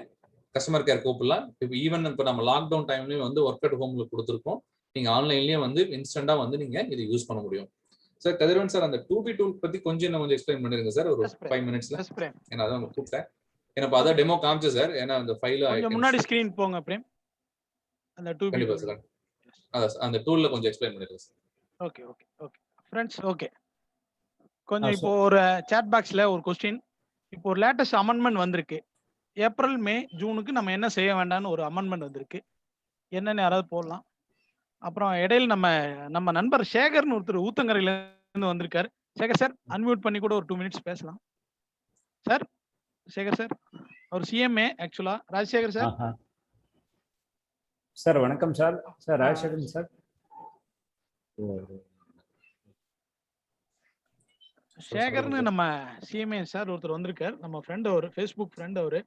கஸ்டமர் கேர் கூப்பிடலாம். இப்போ ஈவன் இப்போ நம்ம லாக்டவுன் டைம்லேயும் வந்து ஒர்க் அட் ஹோமில் கொடுத்துருக்கோம், நீங்கள் ஆன்லைன்லேயே வந்து இன்ஸ்டண்ட்டாக வந்து நீங்கள் இதை யூஸ் பண்ண முடியும். சார் கதிரவன் சார் அந்த 2B டூல் பற்றி கொஞ்சம் கொஞ்சம் எக்ஸ்பிளைன் பண்ணிருங்க சார் ஒரு 5 minutesல. ஏன்னா அதான் நம்ம கூப்பிட்டேன், ஏன்னா அதான் டெமோ காமிச்சு சார், ஏன்னா அந்த ஃபைல முன்னாடி ஸ்கிரீன் போங்க பிரேம். அந்த 2B கண்டிப்பாக சார் அந்த டூல்ல கொஞ்சம் எக்ஸ்பிளைன் பண்ணிருங்க sir. Okay okay okay friends. Okay, கொஞ்சம் இப்போ ஒரு சாட் பாக்ஸ்ல ஒரு क्वेश्चन, இப்போ ஒரு லேட்டஸ்ட் அமெண்ட்மென்ட் வந்திருக்கு, ஏப்ரல் மே ஜூனுக்கு நம்ம என்ன செய்ய வேண்டாம்னு ஒரு அமெண்ட்மென்ட் வந்திருக்கு, என்னன்னு யாராவது போடலாம். அப்புறம் இடையில நம்ம நண்பர் சேகர்னு ஒருத்தர் ஊத்தங்கரையில இருந்து வந்திருக்காரு. சேகர் சார் அன்மியூட் பண்ணி கூட ஒரு 2 minutes பேசலாம் சார். சேகர் சார் அவர் சிஎம்ஏ ஆக்சுவலா. ராஜசேகர் சார். சார் வணக்கம் சார். Sir Rajasekaran sir. சேகர்னு நம்ம சிஎம்ஏ சார் ஒருத்தர் வந்திருக்காரு, நம்ம ஃப்ரெண்ட், அவரு ஃபேஸ்புக் ஃப்ரெண்ட் அவரு.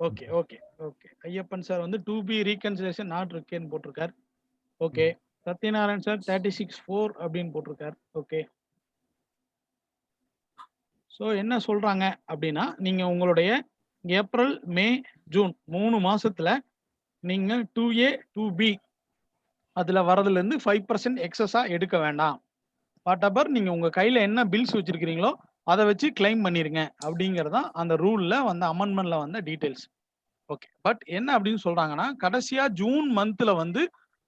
Okay okay okay. Ayyappan sir வந்து 2B ரீகன்சிலேஷன் நாட் இருக்கேன்னு போட்டிருக்காரு. ஓகே. சத்யநாராயண் சார் 36(4) அப்படின்னு போட்டிருக்காரு. ஓகே. ஸோ என்ன சொல்றாங்க அப்படின்னா, நீங்க உங்களுடைய ஏப்ரல் மே ஜூன் 3 மாசத்துல நீங்க 2A 2B அதுல வரதுல இருந்து 5% எக்ஸஸா எடுக்க வேண்டாம். வாட்டெவர் நீங்க உங்க கையில என்ன பில்ஸ் வச்சிருக்கீங்களோ அதை வச்சு கிளைம் பண்ணிருங்க அப்படிங்கறதா அந்த ரூல்ல வந்து அமெண்ட்மெண்ட்ல வந்த டீடைல்ஸ். ஓகே. பட் என்ன அப்படின்னு சொல்றாங்கன்னா, கடைசியா ஜூன் மந்த்ல வந்து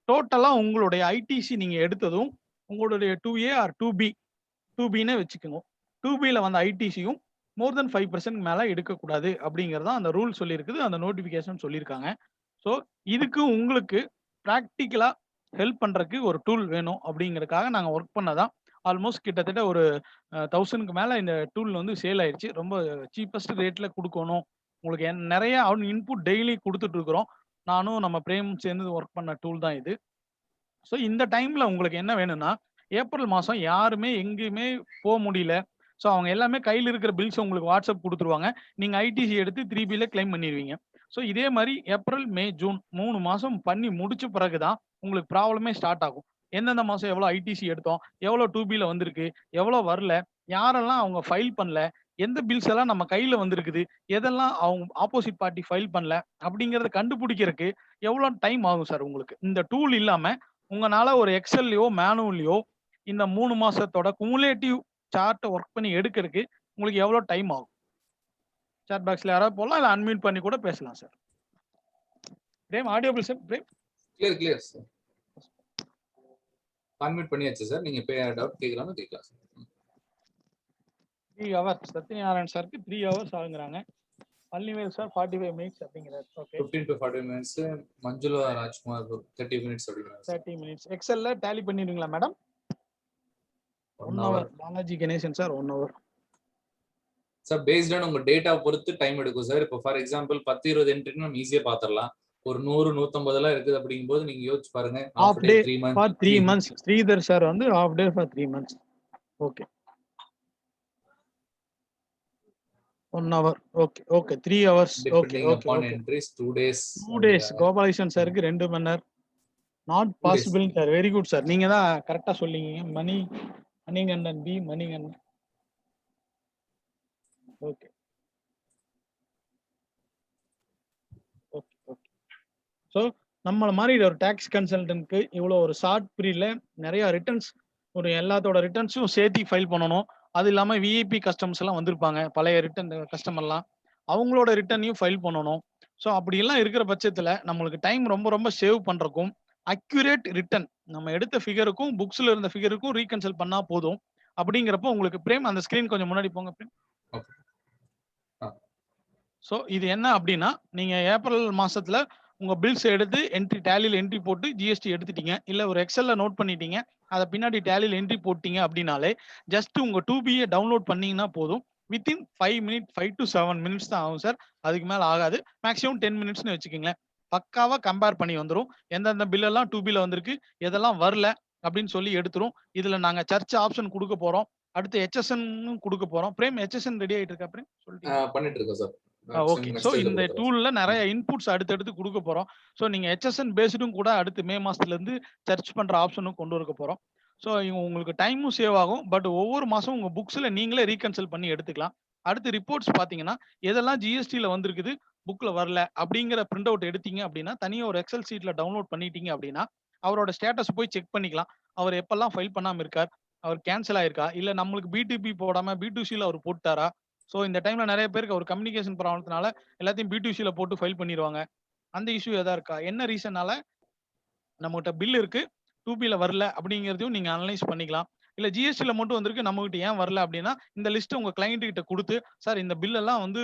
டோட்டலா உங்களுடைய ஐடிசி நீங்க எடுத்ததும் உங்களுடைய 2A ஆர் 2Bன்னு வச்சுக்கோங்க. 2Bல வந்து ஐடிசியும் மோர் தென் 5% மேல எடுக்கக்கூடாது அப்படிங்கறதா அந்த ரூல் சொல்லியிருக்குது, அந்த நோட்டிபிகேஷன் சொல்லியிருக்காங்க. ஸோ இதுக்கு உங்களுக்கு ப்ராக்டிக்கலா ஹெல்ப் பண்றதுக்கு ஒரு டூல் வேணும் அப்படிங்கறதுக்காக நாங்க ஒர்க் பண்ணதான் ஆல்மோஸ்ட் கிட்டத்தட்ட ஒரு 1000க்கு மேல இந்த டூல் வந்து சேல் ஆயிடுச்சு. ரொம்ப சீப்பஸ்ட் ரேட்ல குடுக்கணும். உங்களுக்கு நெறைய இன்புட் டெய்லி குடுத்துட்டு இருக்கிறோம். நானும் நம்ம பிரேம் சேர்ந்து ஒர்க் பண்ண டூல் தான் இது. ஸோ இந்த டைம்ல உங்களுக்கு என்ன வேணும்னா, ஏப்ரல் மாசம் யாருமே எங்கேயுமே முடியல. ஸோ அவங்க எல்லாமே கையில இருக்கிற பில்ஸ் உங்களுக்கு வாட்ஸ்அப் குடுத்துருவாங்க. நீங்க ஐடிசி எடுத்து 3Bல கிளைம் பண்ணிருவீங்க. ஸோ இதே மாரி ஏப்ரல், மே, ஜூன் 3 மாசம் பண்ணி முடிச்ச பிறகு தான் உங்களுக்கு ப்ராப்ளமே ஸ்டார்ட் ஆகும். எந்தெந்த மாசம் எவ்வளோ ஐடிசி எடுத்தோம், எவ்வளோ 2Bல வந்திருக்கு, எவ்வளோ வரல, யாரெல்லாம் அவங்க ஃபைல் பண்ணல, எந்த பில்ஸ் எல்லாம் நம்ம கையில வந்திருக்குது, எதெல்லாம் அவங்க ஆப்போசிட் பார்ட்டி ஃபைல் பண்ணல அப்படிங்கிறத கண்டுபிடிக்கிறதுக்கு எவ்வளோ டைம் ஆகும் சார் உங்களுக்கு. இந்த டூல் இல்லாம உங்கனால ஒரு எக்ஸெல்லையோ, மேனுவல்லயோ இந்த 3 மாசத்தோட குமுலேட்டிவ் சார்ட்ட ஒர்க் பண்ணி எடுக்கிறதுக்கு உங்களுக்கு எவ்வளோ டைம் ஆகும்? சாட் பாக்ஸ்ல யாராவது போடலாம், இல்ல அன்மியூட் பண்ணி கூட பேசலாம் sir. Prem audible sir. Prem clear sir. Unmute பண்ணியாச்சு சார். நீங்க டவுட் கேட்கலாம் கேட்கலாம் சார். 3 ஹவர்ஸ் சத்யநாராயண் சாருக்கு 3 ஹவர்ஸ் ஆகுங்கிறாங்க. பள்ளிவேல் சார் 45 மினிட்ஸ் அப்படிங்கிறார். Okay 15 to 40 minutes. Manjula Rajkumar 30 minutes அப்படிங்கிறாங்க. 30 மினிட்ஸ். எக்ஸெல்ல டேலி பண்ணிடுவீங்களா madam? 1 hour. Balaji Ganesan sir 1 hour. Sir based on உங்க டேட்டா பொறுத்து டைம் எடுக்கும் சார். இப்போ ஃபார் எக்ஸாம்பிள் 10-20 என்ட்ரின்னு நம்ம ஈஸியா பாத்திரலாம். ஒரு 100-150 எல்லாம் இருக்குது அப்படிங்கும்போது நீங்க யோசிச்சு பாருங்க. Half day for 3 months. Sridhar sir வந்து half day for 3 months. Okay 1 hour. Okay okay 3 hours. Okay okay okay. Entries 2 days. 2 days. Gopalakrishnan சாருக்கு 2 மணி நேரம். Not possible sir. Very good sir. நீங்க தான் கரெக்டா சொல்லிங்க. Manikandan B Manikandan. Okay okay okay. So நம்மள மாதிரி ஒரு டாக்ஸ் கன்சல்டன்ட்க்கு இவ்வளோ ஒரு ஷார்ட் பீரியட்ல நிறைய ரிட்டர்ன்ஸ், ஒரு எல்லாத்தோட ரிட்டர்ன்ஸும் சேர்த்து ஃபைல் பண்ணணும். அது இல்லாம விஐபி கஸ்டமர்ஸ் எல்லாம் வந்திருப்பாங்க, பழைய ரிட்டர்ன் கஸ்டமர்லாம், அவங்களோட ரிட்டர்னையும் ஃபைல் பண்ணணும். ஸோ அப்படியெல்லாம் இருக்கிற பட்சத்துல நம்மளுக்கு டைம் ரொம்ப ரொம்ப சேவ் பண்றதுக்கும், அக்யூரேட் ரிட்டர்ன் நம்ம எடுத்த ஃபிகருக்கும் புக்ஸ்ல இருந்த ஃபிகருக்கும் ரீகன்சல் பண்ணா போதும். அப்படிங்கிறப்போ உங்களுக்கு பிரேம் அந்த ஸ்கிரீன் கொஞ்சம் முன்னாடி போங்க பிரேம். ஸோ இது என்ன அப்படின்னா, நீங்க ஏப்ரல் மாசத்துல உங்க பில்ஸ் எடுத்து டேலியில் என்ட்ரி போட்டு ஜிஎஸ்டி எடுத்துட்டீங்க, இல்ல ஒரு எக்ஸல்ல நோட் பண்ணிட்டீங்க, அதை பின்னாடி டேலியில் என்ட்ரி போட்டீங்க அப்படின்னாலே ஜஸ்ட் உங்க 2Bயை டவுன்லோட் பண்ணீங்கன்னா போதும். வித்தின் 5 to 7 மினிட்ஸ் தான் ஆகும் சார். அதுக்கு மேல ஆகாது. மேக்ஸிமம் 10 மினிட்ஸ்னு வச்சுக்கோங்களேன். பக்காவா கம்பேர் பண்ணி வந்துரும். எந்தெந்த பில் எல்லாம் 2Bல வந்திருக்கு, எதெல்லாம் வரல அப்படின்னு சொல்லி எடுத்துரும். இதுல நாங்க சர்ச் ஆப்ஷன் கொடுக்க போறோம். அடுத்து HSN கொடுக்க போறோம். பிரேம் HSN ரெடி ஆயிட்டு இருக்கா பிரேம்? சொல்லிட்டு பண்ணிட்டு இருக்கோம் சார். ஓகே. ஸோ இந்த டூல்ல நிறைய இன்புட்ஸ் அடுத்தடுத்து கொடுக்க போறோம். ஸோ நீங்க HSN பேஸ்டும் கூட அடுத்து மே மாசத்துல இருந்து சர்ச் பண்ற ஆப்ஷனும் கொண்டு வரக்க போறோம். ஸோ உங்களுக்கு டைமும் சேவ் ஆகும். பட் ஒவ்வொரு மாசம் உங்க புக்ஸ்ல நீங்களே ரீகன்சல் பண்ணி எடுத்துக்கலாம். அடுத்து ரிப்போர்ட்ஸ் பாத்தீங்கன்னா எதெல்லாம் ஜிஎஸ்டில வந்திருக்குது, புக்ல வரல அப்படிங்கிற பிரிண்ட் அவுட் எடுத்தீங்க அப்படின்னா, தனியா ஒரு எக்ஸல் சீட்ல டவுன்லோட் பண்ணிட்டீங்க அப்படின்னா அவரோட ஸ்டேட்டஸ் போய் செக் பண்ணிக்கலாம். அவர் எப்பெல்லாம் ஃபைல் பண்ணாம இருக்கார், அவர் கேன்சல் ஆயிருக்கா, இல்ல நம்மளுக்கு B2B போடாம B2Cல அவர் போட்டாரா. ஸோ இந்த டைம்ல நிறைய பேருக்கு ஒரு கம்யூனிகேஷன் ப்ராப்ளத்தினால எல்லாத்தையும் B2Cல போட்டு ஃபைல் பண்ணிடுவாங்க. அந்த இஷ்யூ எதா இருக்கா, என்ன ரீசனால நம்மகிட்ட பில் இருக்கு 2Bல வரல அப்படிங்கிறதையும் நீங்க அனலைஸ் பண்ணிக்கலாம். இல்ல ஜிஎஸ்டில மட்டும் வந்திருக்கு, நம்மகிட்ட ஏன் வரல அப்படின்னா இந்த லிஸ்ட் உங்க கிளைண்ட் கிட்ட கொடுத்து, சார் இந்த பில் எல்லாம் வந்து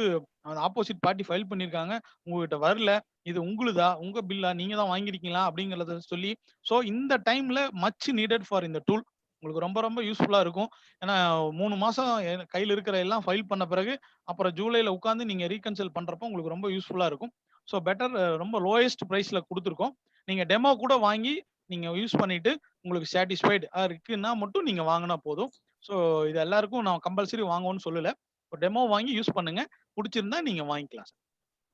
ஆப்போசிட் பார்ட்டி ஃபைல் பண்ணிருக்காங்க, உங்ககிட்ட வரல, இது உங்களுதா, உங்க பில்லா, நீங்க தான் வாங்கிருக்கீங்களா அப்படிங்கறத சொல்லி. ஸோ இந்த டைம்ல மச் நீடட் ஃபார் இந்த டூல். உங்களுக்கு ரொம்ப ரொம்ப யூஸ்ஃபுல்லா இருக்கும். ஏன்னா 3 மாசம் கையில இருக்கிற எல்லாம் ஃபைல் பண்ண பிறகு அப்புறம் ஜூலைல உட்காந்து நீங்க ரீகன்சல் பண்றப்போ உங்களுக்கு ரொம்ப யூஸ்ஃபுல்லா இருக்கும். ஸோ பெட்டர், ரொம்ப லோயஸ்ட் பிரைஸ்ல கொடுத்துருக்கோம். நீங்க டெமோ கூட வாங்கி நீங்க யூஸ் பண்ணிட்டு உங்களுக்கு சாட்டிஸ்ஃபைடு இருக்குன்னா மட்டும் நீங்க வாங்கினா போதும். ஸோ இது எல்லாருக்கும் நான் கம்பல்சரி வாங்குவோம்னு சொல்லல. ஒரு டெமோ வாங்கி யூஸ் பண்ணுங்க, பிடிச்சிருந்தா நீங்க வாங்கிக்கலாம் சார்.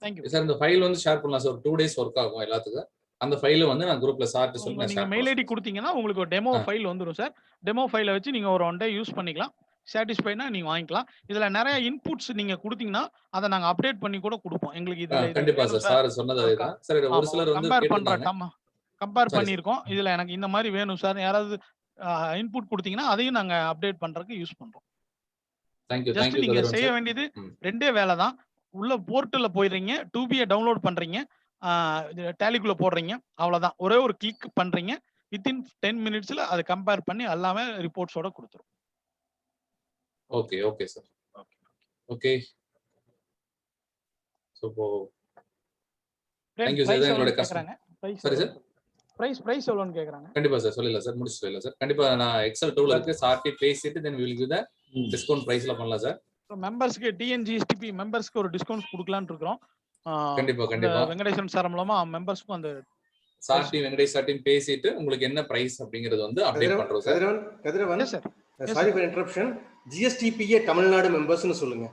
Thank you sir. இந்த ஃபைல் வந்து ஷேர் பண்ணலாம் சார். 2 days ஒர்க் ஆகும் எல்லாத்துக்கும். அந்த ஃபைல வந்து நான் குரூப்ல சார்ட் சொல்லி நீங்க மெயில் ஐடி கொடுத்தீங்கன்னா உங்களுக்கு ஒரு டெமோ ஃபைல் வந்துரும் சார். டெமோ ஃபைலை வச்சு நீங்க ஒரு 1 day யூஸ் பண்ணிக்கலாம். சாட்டிஸ்ஃபைனா நீங்க வாங்கிக்கலாம். இதுல நிறைய இன்புட்ஸ் நீங்க கொடுத்தீங்கன்னா அதை நாங்க அப்டேட் பண்ணி கூட கொடுப்போம். எங்களுக்கு இதுல கண்டிப்பா சார். சார் சொன்னது அதுதான் சார். ஒரு சிலர் வந்து கம்பேர் பண்ணிருக்கோம். இதுல எனக்கு இந்த மாதிரி வேணும் சார், யாராவது இன்புட் கொடுத்தீங்கன்னா அதையும் நாங்க அப்டேட் பண்றதுக்கு யூஸ் பண்றோம். ஜஸ்ட் நீங்க செய்ய வேண்டியது 2 வேலை தான். உள்ள போர்ட்டல்ல போயிடுறீங்க, 2Bயை டவுன்லோட் பண்றீங்க, டேலிக்குள்ள போடுறீங்க, அவ்வளவுதான். ஒரே ஒரு கிளிக் பண்றீங்க, வித்தின் 10 மினிட்ஸ்ல அதை கம்பேர் பண்ணி எல்லாமே ரிப்போர்ட்ஸோட கொடுத்துரும். Okay okay sir. Okay. So thank you sir. எங்களோட கஸ்டமர். சரி சார். பிரைஸ் எவ்வளவுன்னு கேக்குறாங்க. கண்டிப்பா சார் சொல்லிடலாம் சார், முடிச்சு சொல்லலாம் சார். கண்டிப்பா நான் எக்ஸல் டூல இருக்கு, சார்ட்டி பேசிட்டு then will give the discount பிரைஸ்ல பண்ணலாம் சார். மெம்பர்ஸ்க்கு டிஎன்ஜிஎஸ்டிபி மெம்பர்ஸ்க்கு ஒரு டிஸ்கவுண்ட் கொடுக்கலாம்னு இருக்கோம். கண்டிப்பா வெங்கடேசன் சார் மூலமா மெம்பர்ஸ்க்கும் அந்த சார்ட்டி வெங்கடேஷ் சார்ட்டியும் பேசிட்டு உங்களுக்கு என்ன பிரைஸ் அப்படிங்கிறது வந்து அப்டேட் பண்றோம் sir. Kathiravan sorry for interruption, GSTPA Tamil Nadu மெம்பர்ஸ்னு சொல்லுங்க.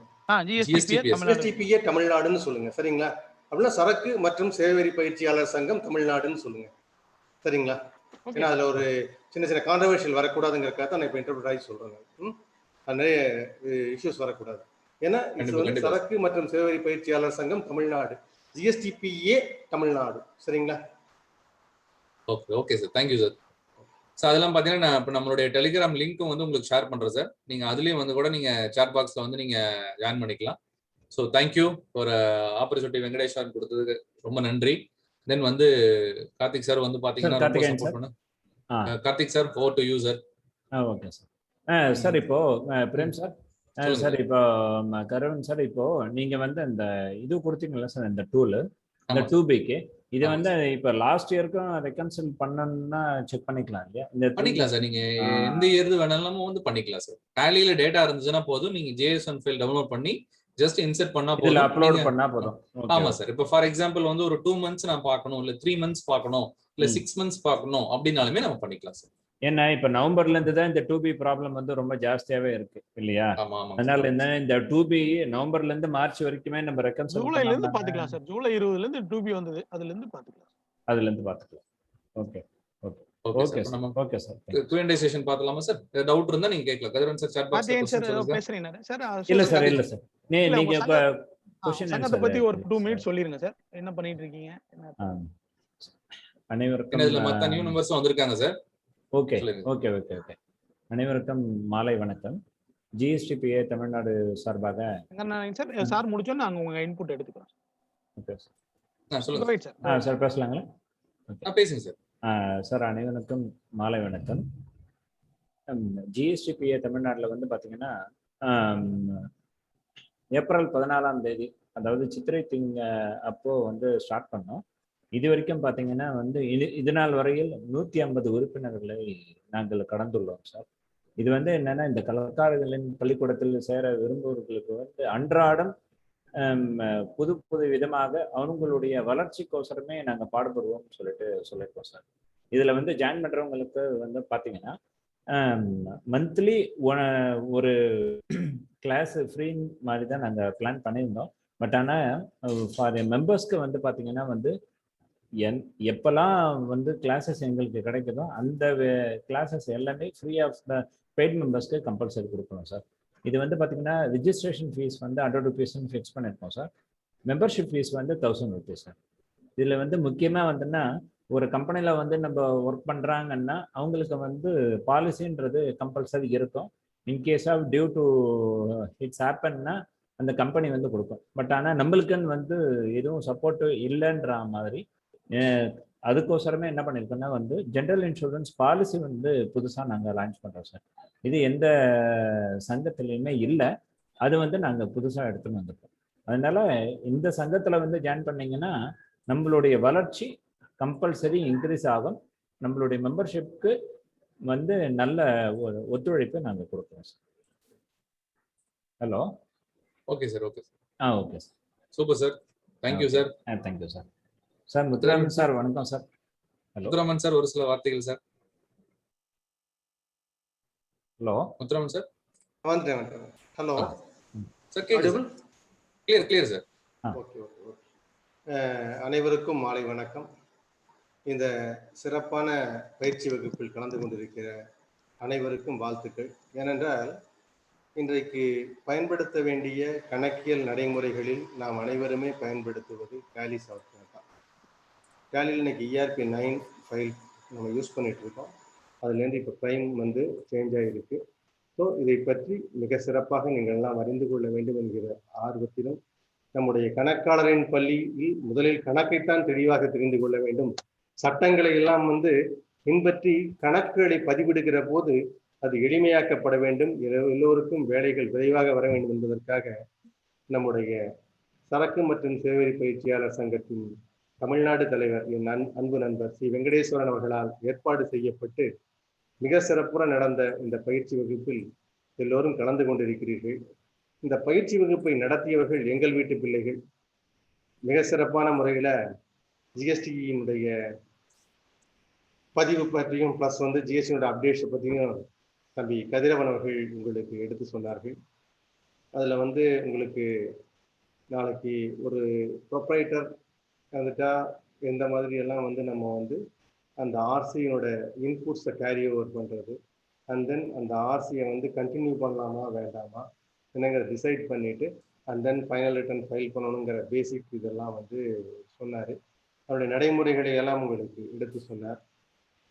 ஜிஎஸ்டிபிஏ தமிழ்நாடுன்னு சொல்லுங்க, சரிங்களா? அப்படின்னா சரக்கு மற்றும் சேவை வரி பயிற்சியாளர் சங்கம் தமிழ்நாடுன்னு சொல்லுங்க, சரிங்களா? ஏன்னா அதுல ஒரு சின்ன கான்ட்ரவர்ஷியல் வரக்கூடாதுங்கிறதுக்காக தான் நான் இப்போ இன்டர்பிரட் ஆகி சொல்றேன். நிறைய இஷ்யூஸ் வரக்கூடாது. ஏன்னா இது வந்து சரக்கு மற்றும் சேவை வரி பயிற்சியாளர் சங்கம் தமிழ்நாடு, ஜிஎஸ்டிபிஏ தமிழ்நாடு, சரிங்களா? Okay sir, thank you sir. Sir அதெல்லாம் பார்த்தீங்கன்னா நான் இப்போ நம்மளுடைய டெலிகிராம் லிங்க்கும் வந்து உங்களுக்கு ஷேர் பண்ணுறேன் சார். நீங்கள் அதுலேயும் வந்து கூட நீங்கள் சாட் பாக்ஸில் வந்து நீங்கள் ஜாயின் பண்ணிக்கலாம். So thank you for opportunity Venkatesh sir கொடுத்ததுக்கு ரொம்ப நன்றி. தென் வந்து கார்த்திக் சார் வந்து பார்த்தீங்கன்னா Karthik sir over to you sir. Okay sir. Sir இப்போ பிரேம் சார், சார் இப்போ கரவன் சார், இப்போ நீங்க வந்து இந்த இது கொடுத்தீங்களா சார், இந்த டூல், இந்த 2Bக்கு இது வந்து இப்ப லாஸ்ட் இயருக்கும் ரெகன்சில் பண்ணணும்னா செக் பண்ணிக்கலாம் இல்லையா? பண்ணிக்கலாம் சார், நீங்க எந்த இயர் வேணாலும் வந்து பண்ணிக்கலாம் சார். டேலியில டேட்டா இருந்துச்சுன்னா போதும், நீங்க JSON ஃபைல் டவுன்லோட் பண்ணி ஜஸ்ட் இன்சர்ட் பண்ணா போதும், அப்லோட் பண்ணா போதும். ஆமா சார். இப்போ ஃபார் எக்ஸாம்பிள் வந்து ஒரு 2 months நான் பார்க்கணும், இல்ல 3 months பார்க்கணும், இல்ல 6 months பார்க்கணும் அப்படினாலுமே நம்ம பண்ணிக்கலாம் சார். ஏன்னா இப்ப நவம்பர்ல இருந்து தான் இந்த 2B ப்ராப்ளம் வந்து ரொம்ப ஜாஸ்தியாவே இருக்கு இல்லையா? அதனால இந்த 2B நவம்பர்ல இருந்து மார்ச் வரைக்குமே நம்ம ரெக்கன்சில் ஜூலைல இருந்து பாத்துக்கலாம் சார். ஜூலை 20ல இருந்து 2B வந்தது, அதுல இருந்து பாத்துக்கலாம். Okay okay sir. Q&A session பார்க்கலாமா சார்? டவுட் இருந்தா நீங்க கேட்கலாம். கதிரவன் சார் சாட் பாக்ஸ்ல பேசுறீங்க சார். இல்ல சார் நீங்க இப்ப क्वेश्चन சங்கத்தை பத்தி ஒரு 2 மினிட் சொல்லிருங்க சார். என்ன பண்ணிட்டு இருக்கீங்க? அனைவருக்கும் இதுல மத்த நியூ நம்பர்ஸ் வந்திருக்காங்க சார். ஓகே. அனைவருக்கும் மாலை வணக்கம். ஜிஎஸ்டிபிஏ தமிழ்நாடு சார்பாக சார் முடிச்சோம் நாங்க உங்க இன்புட் எடுத்துக்கிறோம். Okay sir. சொல்லுங்க சார். பேசலாங்களா? பேசுங்க சார். சார் அனைவருக்கும் மாலை வணக்கம். ஜிஎஸ்டிபிஏ தமிழ்நாட்டில் வந்து பார்த்தீங்கன்னா ஏப்ரல் 14ஆம் தேதி, அதாவது சித்திரை அப்போ வந்து ஸ்டார்ட் பண்ணோம். இது வரைக்கும் பார்த்தீங்கன்னா வந்து இது நாள் வரையில் 150 உறுப்பினர்களை நாங்கள் கடந்துள்ளோம் சார். இது வந்து என்னன்னா, இந்த கலக்காரர்களின் பள்ளிக்கூடத்தில் சேர விரும்புவர்களுக்கு வந்து அன்றாடம் புது விதமாக அவங்களுடைய வளர்ச்சிக்கோசரமே நாங்கள் பாடுபடுவோம்னு சொல்லியிருக்கோம் சார். இதில் வந்து ஜாயின் பண்ணுறவங்களுக்கு வந்து பார்த்தீங்கன்னா மந்த்லி ஒரு கிளாஸ் ஃப்ரீ மாதிரி தான் நாங்கள் பிளான் பண்ணியிருந்தோம். பட் ஆனால் ஃபார் மெம்பர்ஸ்க்கு வந்து பார்த்தீங்கன்னா வந்து எப்பெல்லாம் வந்து கிளாஸஸ் எங்களுக்கு கிடைக்குதோ அந்த கிளாஸஸ் எல்லாமே ஃப்ரீ ஆஃப் த பெய்ட் மெம்பர்ஸ்க்கு கம்பல்சரி கொடுக்கணும் சார். இது வந்து பார்த்தீங்கன்னா ரிஜிஸ்ட்ரேஷன் ஃபீஸ் வந்து 100 rupeesன்னு ஃபிக்ஸ் பண்ணியிருக்கோம் சார். மெம்பர்ஷிப் ஃபீஸ் வந்து 1000 rupees சார். இதில் வந்து முக்கியமாக வந்துன்னா, ஒரு கம்பெனியில் வந்து நம்ம ஒர்க் பண்ணுறாங்கன்னா அவங்களுக்கு வந்து பாலிசின்றது கம்பல்சரி இருக்கும். In case of due to it's ஹேப்பன்னா அந்த கம்பெனி வந்து கொடுக்கும். பட் ஆனால் நம்மளுக்குன்னு வந்து எதுவும் சப்போர்ட்டு இல்லைன்ற மாதிரி அதுக்கோசரமே என்ன பண்ணியிருக்கோன்னா வந்து ஜென்ரல் இன்சூரன்ஸ் பாலிசி வந்து புதுசாக நாங்கள் லான்ச் பண்ணுறோம் சார். இது எந்த சங்கத்துலேயுமே இல்லை, அது வந்து நாங்கள் புதுசாக எடுத்துன்னு வந்திருக்கோம். அதனால இந்த சங்கத்தில் வந்து ஜாயின் பண்ணிங்கன்னா நம்மளுடைய வளர்ச்சி கம்பல்சரி இன்க்ரீஸ் ஆகும். நம்மளுடைய மெம்பர்ஷிப்க்கு வந்து நல்ல ஒரு ஒத்துழைப்பை நாங்கள் கொடுக்குறோம் sir. Hello. Okay sir. Okay sir. Super sir. Thank you sir. Thank you sir. Sir Muthuraman sir வணக்கம் சார். ஹலோ முத்துராமன் சார், ஒரு சில வார்த்தைகள் sir. Hello Muthuraman sir. Hello sir, கேக்குது? Clear sir. ஓகே. அனைவருக்கும் மாலை வணக்கம். இந்த சிறப்பான பயிற்சி வகுப்பில் கலந்து கொண்டிருக்கிற அனைவருக்கும் வாழ்த்துக்கள். ஏனென்றால் இன்றைக்கு பயன்படுத்த வேண்டிய கணக்கியல் நடைமுறைகளில் நாம் அனைவருமே பயன்படுத்துவது டேலி சாஃப்ட்வேர் தான். டேலியில் இன்னைக்கு ERP 9 ஃபைல் நம்ம யூஸ் பண்ணிட்டு இருக்கோம். அதுலேருந்து இப்போ ப்ரைம் வந்து சேஞ்ச் ஆகிருக்கு. ஸோ இதை பற்றி மிக சிறப்பாக நீங்கள் எல்லாம் அறிந்து கொள்ள வேண்டும் என்கிற ஆர்வத்திலும், நம்முடைய கணக்காளரின் பள்ளியில் முதலில் கணக்கைத்தான் தெளிவாக தெரிந்து கொள்ள வேண்டும், சட்டங்களை எல்லாம் வந்து பின்பற்றி கணக்குகளை பதிவிடுகிற போது அது எளிமையாக்கப்பட வேண்டும், எல்லோருக்கும் வேலைகள் விரைவாக வர வேண்டும் என்பதற்காக நம்முடைய சரக்கு மற்றும் சேவை பயிற்சியாளர் சங்கத்தின் தமிழ்நாடு தலைவர் என் அன்பு நண்பர் ஸ்ரீ வெங்கடேஸ்வரன் அவர்களால் ஏற்பாடு செய்யப்பட்டு மிக சிறப்புற நடந்த இந்த பயிற்சி வகுப்பில் எல்லோரும் கலந்து கொண்டிருக்கிறீர்கள். இந்த பயிற்சி வகுப்பை நடத்தியவர்கள் எங்கள் வீட்டு பிள்ளைகள். மிக சிறப்பான முறையில் ஜிஎஸ்டியினுடைய பதிவு பற்றியும் ப்ளஸ் வந்து ஜிஎஸ்டியோட அப்டேட்ஸை பற்றியும் தம்பி கதிரவன் அவர்கள் உங்களுக்கு எடுத்து சொன்னார்கள். அதில் வந்து உங்களுக்கு நாளைக்கு ஒரு ப்ரொப்ரைட்டர் வந்துட்டா எந்த மாதிரி எல்லாம் வந்து நம்ம வந்து அந்த ஆர்சியோட இன்புட்ஸை கேரி ஓவர் பண்ணுறது, அண்ட் தென் அந்த ஆர்சியை வந்து கண்டினியூ பண்ணலாமா வேண்டாமா என்னங்கிற டிசைட் பண்ணிவிட்டு and then final return file பண்ணணுங்கிற பேசிக் இதெல்லாம் வந்து சொன்னார். அவருடைய நடைமுறைகளை எல்லாம் உங்களுக்கு எடுத்து சொன்னார்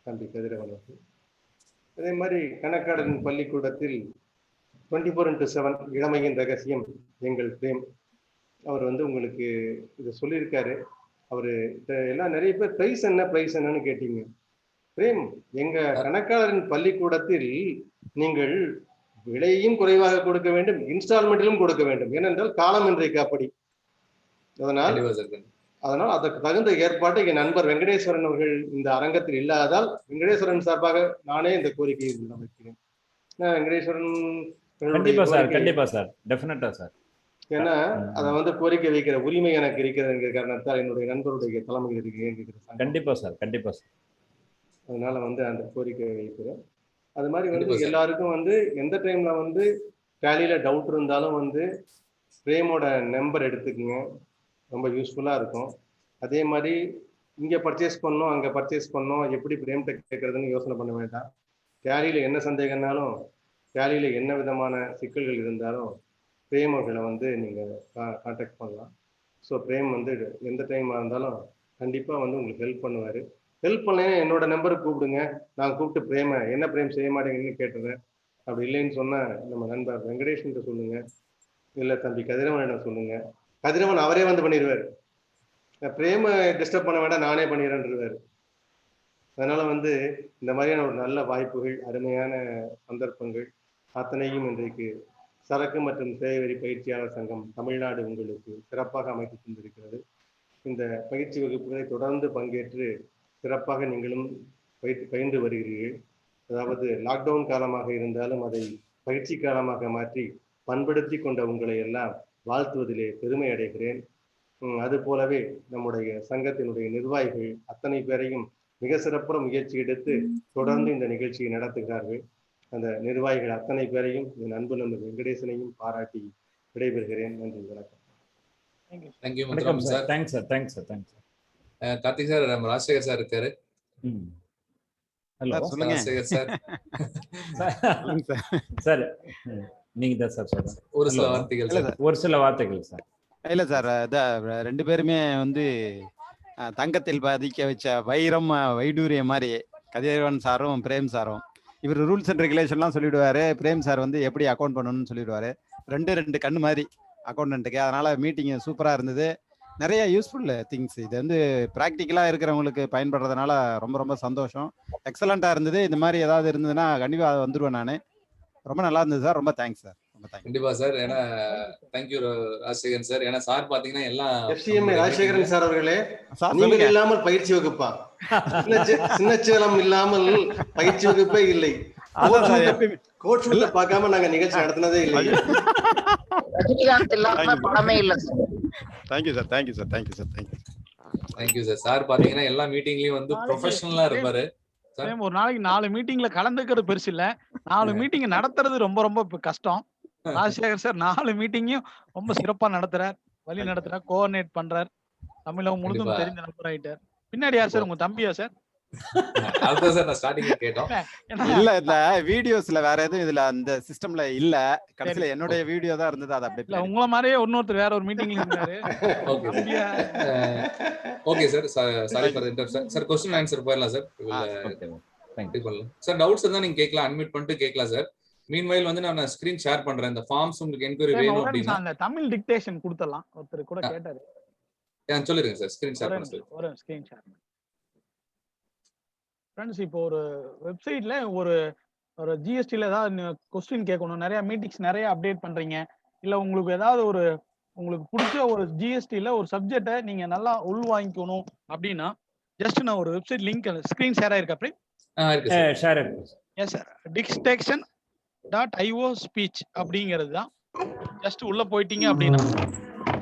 தம்பி கதிரவனுக்கு. அதே மாதிரி கணக்காளர் பள்ளிக்கூடத்தில் 24/7 இளமையின் ரகசியம் எங்கள் பிரேம் அவர் வந்து உங்களுக்கு இதை சொல்லியிருக்காரு. அவர் எல்லாம் நிறைய பேர் ப்ரைஸ் என்னன்னு கேட்டீங்க. பிரேம், எங்க கணக்காளரின் பள்ளிக்கூடத்தில் நீங்கள் விலையையும் குறைவாக கொடுக்க வேண்டும், இன்ஸ்டால்மெண்டிலும் கொடுக்க வேண்டும். ஏனென்றால் காலம் இன்றைக்கு அப்படி. அதனால் அதற்கு தகுந்த ஏற்பாட்டை என் நண்பர் வெங்கடேஸ்வரன் அவர்கள் இந்த அரங்கத்தில் இல்லாததால் வெங்கடேஸ்வரன் சார்பாக நானே இந்த கோரிக்கையை வைக்கிறேன். வெங்கடேஸ்வரன் கண்டிப்பா சார், டெஃபினட்டா சார். ஏன்னா அதை வந்து கோரிக்கை வைக்கிற உரிமை எனக்கு இருக்கிறது காரணத்தால் என்னுடைய நண்பருடைய தலைமையில் இருக்கிறேன். கண்டிப்பா சார், கண்டிப்பா சார். அதனால வந்து அந்த கோரிக்கை வைக்கிறேன். அது மாதிரி வந்து எல்லாருக்கும் வந்து எந்த டைம்ல வந்து டேலியில டவுட் இருந்தாலும் வந்து பிரேமோட நம்பர் எடுத்துக்கோங்க, ரொம்ப யூஸ்ஃபுல்லா இருக்கும். அதே மாதிரி இங்க பர்ச்சேஸ் பண்ணோம் அங்க பர்ச்சேஸ் பண்ணோம் எப்படி பிரேம்கிட்ட கேட்கறதுன்னு யோசனை பண்ண வேண்டாம். டேலியில என்ன சந்தேகம்னாலும் டேலியில என்ன விதமான சிக்கல்கள் இருந்தாலும் பிரேம் அவர்களை வந்து நீங்கள் கான்டாக்ட் பண்ணலாம். ஸோ பிரேம் வந்து எந்த டைமாக இருந்தாலும் கண்டிப்பாக வந்து உங்களுக்கு ஹெல்ப் பண்ணுவார். ஹெல்ப் பண்ணேன்னா என்னோட நம்பருக்கு கூப்பிடுங்க, நான் கூப்பிட்டு பிரேமை என்ன பிரேம் செய்ய மாட்டேங்கன்னு கேட்டுறேன். அப்படி இல்லைன்னு சொன்னால் நம்ம நண்பர் வெங்கடேஷ்கிட்ட சொல்லுங்கள், இல்லை தம்பி கதிரவன் சொல்லுங்கள். கதிரவன் அவரே வந்து பண்ணிடுவார். பிரேமை டிஸ்டர்ப் பண்ண வேண்டாம், நானே பண்ணிடுறேன்ருவார். அதனால் வந்து இந்த மாதிரியான ஒரு நல்ல வாய்ப்புகள், அருமையான சந்தர்ப்பங்கள் அத்தனையும் இன்றைக்கு சரக்கு மற்றும் சேவை வரி பயிற்சியாளர் சங்கம் தமிழ்நாடு உங்களுக்கு சிறப்பாக அமைத்து தந்திருக்கிறது. இந்த பயிற்சி வகுப்புகளை தொடர்ந்து பங்கேற்று சிறப்பாக நீங்களும் பயின்று வருகிறீர்கள். அதாவது லாக்டவுன் காலமாக இருந்தாலும் அதை பயிற்சி காலமாக மாற்றி பண்படுத்தி கொண்ட உங்களை எல்லாம் வாழ்த்துவதிலே பெருமை அடைகிறேன். அது போலவே நம்முடைய சங்கத்தினுடைய நிர்வாகிகள் அத்தனை பேரையும் மிக சிறப்புற முயற்சி எடுத்து தொடர்ந்து இந்த நிகழ்ச்சியை நடத்துகிறார்கள். அந்த நிர்வாகிகள் அத்தனை பேரையும் என் அன்பு நண்பர் வெங்கடேசனையும் பாராட்டி விடைபெறுகிறேன். நன்றி, வணக்கம். கார்த்திக் சார், நம்ம ராஜசேகர் சார் இருக்காரு. சார் நீங்க தான் சார் சொல்லுங்க. ஒரு சில வார்த்தைகள் சார். இல்ல சார், ரெண்டு பேருமே வந்து தங்கத்தில் பதிக்க வச்ச வைரம் வைடூரியம் மாதிரி கதிரவன் சாரும் பிரேம் சாரும். இவர் ரூல்ஸ் அண்ட் ரெகுலேஷன்லாம் சொல்லிவிடுவாரு, பிரேம் சார் வந்து எப்படி அக்கௌண்ட் பண்ணணும்னு சொல்லிடுவாரு. ரெண்டு கண்ணு மாதிரி அக்கௌண்டன்ட்டுக்கு. அதனால மீட்டிங் சூப்பராக இருந்தது. நிறைய யூஸ்ஃபுல் திங்ஸ். இது வந்து ப்ராக்டிக்கலாக இருக்கிறவங்களுக்கு பயன்படுறதுனால ரொம்ப ரொம்ப சந்தோஷம். எக்ஸலண்ட்டாக இருந்தது. இந்த மாதிரி ஏதாவது இருந்ததுன்னா கண்டிப்பாக வந்துடுவேன் நான். ரொம்ப நல்லா இருந்தது சார். ரொம்ப தேங்க்ஸ் சார். கண்டிப்பா சார். ஏன்னா தேங்க்யூ ராஜசேகரன் சார். ஏன்னா சார் பாத்தீங்கன்னா எல்லாம் எஃப்சிஎம் ராஜசேகரன் சார் அவர்களே, நீங்கள் இல்லாமல் பயிற்சி வகுப்பா? சின்னச்சேலம் இல்லாமல் பயிற்சி வகுப்பே இல்லை. கோட் ஷூட்டை பார்க்காம நாங்க நிகழ்ச்சி நடத்தினதே இல்லை. Thank you sir, thank you sir, thank you sir, thank you sir. Sir பாத்தீங்கன்னா எல்லா மீட்டிங்லயும் வந்து ப்ரொஃபஷனலா இருப்பாரு. ஒரு நாளைக்கு 4 மீட்டிங்ல கலந்துக்கிறது பெருசு இல்ல, 4 மீட்டிங் நடத்துறது ரொம்ப ரொம்ப கஷ்டம். ராஜசேகர் சார் 4 மீட்டிங்கையும் ரொம்ப சிறப்பா நடத்துறார், வழி நடத்துறார், கோஆர்டினேட் பண்றார். தமிழகம் முழுதும் தெரிந்த நபர் ஆயிட்டார். பின்னாடி யார் சார், உங்க தம்பியா சார்? அதுதான் சார் நான் ஸ்டார்டிங்ல கேட்டோம். இல்ல இல்ல வீடியோஸ்ல வேற எதுவும் இதுல அந்த சிஸ்டம்ல இல்ல. கடைசில என்னோட வீடியோ தான் இருந்தது. அது அப்படியே இல்ல, உங்கள மாதிரியே இன்னொருத்தர் வேற ஒரு மீட்டிங்ல இருந்தாரு. Okay sir, sorry for interruption sir. Question answer போயிடலாம் sir. Thank you sir. Doubts இருந்தா நீங்க கேட்கலாம், அன்மியூட் பண்ணிட்டு கேட்கலாம் சார். மீன்வைல் வந்து நான் ஸ்கிரீன் ஷேர் பண்றேன். இந்த ஃபார்ம்ஸ் உங்களுக்கு என்கொயரி வேணும் அப்படினா அந்த தமிழ் டிக்டேஷன் கொடுத்தலாம். ஒருத்தர் கூட கேட்டாரு. சொல்லிருங்க சார். ஸ்கிரீன் ஷேர் பண்ணுங்க. ஒரு ஸ்கிரீன் ஷேர். ஃப்ரெண்ட்ஸ், இப்போ ஒரு வெப்சைட்ல ஒரு ஜிஎஸ்டில ஏதாவது கொஸ்டின் கேட்கணும், நிறைய மீட்டிங்ஸ் நிறைய அப்டேட் பண்றீங்க, இல்ல உங்களுக்கு ஏதாவது ஒரு உங்களுக்கு பிடிச்ச ஒரு ஜிஎஸ்டியில் ஒரு சப்ஜெக்டை நீங்கள் நல்லா உள் வாங்கிக்கணும் அப்படின்னா ஜஸ்ட் நான் ஒரு வெப்சைட் லிங்க் ஸ்க்ரீன் ஷேர் ஆயிருக்கேன் அப்படி எஸ் சார் diction.io ஸ்பீச் அப்படிங்கிறது தான். ஜஸ்ட் உள்ள போயிட்டீங்க அப்படின்னா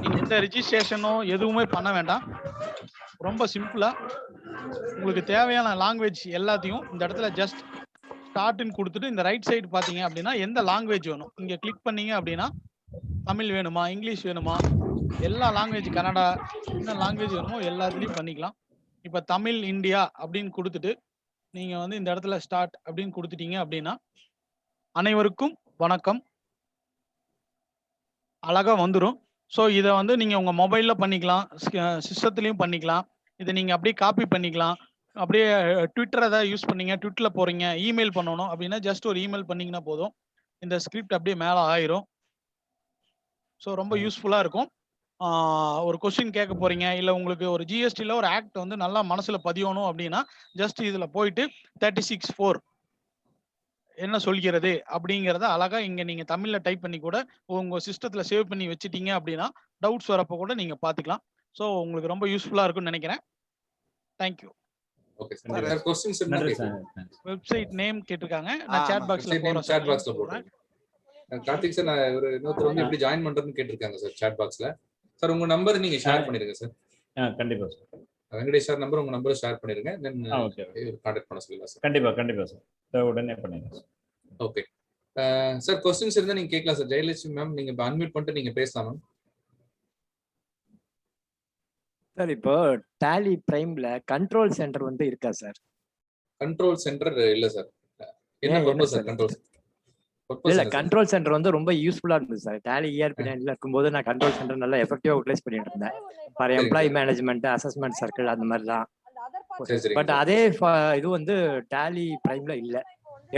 நீங்கள் எந்த ரிஜிஸ்ட்ரேஷனோ எதுவுமே பண்ண வேண்டாம். ரொம்ப சிம்பிளா உங்களுக்கு தேவையான லாங்குவேஜ் எல்லாத்தையும் இந்த இடத்துல ஜஸ்ட் ஸ்டார்ட்னு கொடுத்துட்டு இந்த ரைட் சைடு பார்த்தீங்க அப்படின்னா எந்த லாங்குவேஜ் வேணும் இங்கே கிளிக் பண்ணீங்க அப்படின்னா தமிழ் வேணுமா, இங்கிலீஷ் வேணுமா, எல்லா லாங்குவேஜ், கன்னடா, என்ன லாங்குவேஜ் வேணுமோ எல்லாத்துலேயும் பண்ணிக்கலாம். இப்போ தமிழ் இந்தியா அப்படின்னு கொடுத்துட்டு நீங்கள் வந்து இந்த இடத்துல ஸ்டார்ட் அப்படின்னு கொடுத்துட்டீங்க அப்படின்னா அனைவருக்கும் வணக்கம் அழகாக வந்துடும். ஸோ இதை வந்து நீங்கள் உங்கள் மொபைலில் பண்ணிக்கலாம், சிஸ்டத்துலேயும் பண்ணிக்கலாம். இதை நீங்கள் அப்படியே காப்பி பண்ணிக்கலாம். அப்படியே ட்விட்டரை தான் யூஸ் பண்ணீங்க, ட்விட்டரில் போகிறீங்க, இமெயில் பண்ணணும் அப்படின்னா ஜஸ்ட் ஒரு இமெயில் பண்ணிங்கன்னா போதும், இந்த ஸ்கிரிப்ட் அப்படியே மேலே ஆயிரும். ஸோ ரொம்ப யூஸ்ஃபுல்லாக இருக்கும். ஒரு கொஸ்டின் கேட்க போறீங்க, இல்லை உங்களுக்கு ஒரு ஜிஎஸ்டியில் ஒரு ஆக்ட் வந்து நல்லா மனசில் பதியணும் அப்படின்னா ஜஸ்ட் இதில் போயிட்டு 36(4) என்ன சொல்கிறது அப்படிங்கிறத அழகா இங்கே நீங்கள் தமிழில் டைப் பண்ணி கூட உங்கள் சிஸ்டத்தில் சேவ் பண்ணி வச்சுட்டீங்க அப்படின்னா டவுட்ஸ் வரப்போ கூட நீங்கள் பார்த்துக்கலாம். ஸோ உங்களுக்கு ரொம்ப யூஸ்ஃபுல்லாக இருக்கும்னு நினைக்கிறேன். தேங்க்யூ. வெப்சைட் நேம் கேட்டிருக்காங்க, நான் சாட் பாக்ஸ்ல போடுறேன். கார்த்திக் சார், நான் ஒரு இன்னொருத்தர் வந்து எப்படி ஜாயின் பண்றதுன்னு கேட்டிருக்காங்க சார் சாட் பாக்ஸ்ல. சார் உங்க நம்பர் நீங்க ஷேர் பண்ணிருங்க சார். கண்டிப்பா சார். வெங்கடேஷ் சார் நம்பர், உங்க நம்பர் ஷேர் பண்ணிருங்க, தென் கான்டாக்ட் பண்ண சொல்லலாம் சார். கண்டிப்பா சார், உடனே பண்ணிடுங்க. ஓகே சார், क्वेश्चंस இருந்தா நீங்க கேட்கலாம் சார். ஜெயலட்சுமி மேம், நீங்க அன்மியூட் பண்ணிட்டு நீங்க பேசலாம் மேம். சார் இப்போ டாலி பிரைம்ல கண்ட்ரோல் சென்டர் வந்து இருக்கா சார்? கண்ட்ரோல் சென்டர் இல்ல சார். என்ன பர்பஸ் சார் கண்ட்ரோல்? இல்ல, கண்ட்ரோல் சென்டர் வந்து ரொம்ப யூஸ்ஃபுல்லா இருந்தது சார். டாலி ERP 9ல இருக்கும்போது நான் கண்ட்ரோல் சென்டர் நல்லா எஃபெக்டிவா யூட்டிலைஸ் பண்ணிட்டு இருந்தேன். For employee management, assessment circle அந்த மாதிரி தான். பட் அதே இது வந்து டாலி பிரைம்ல இல்ல,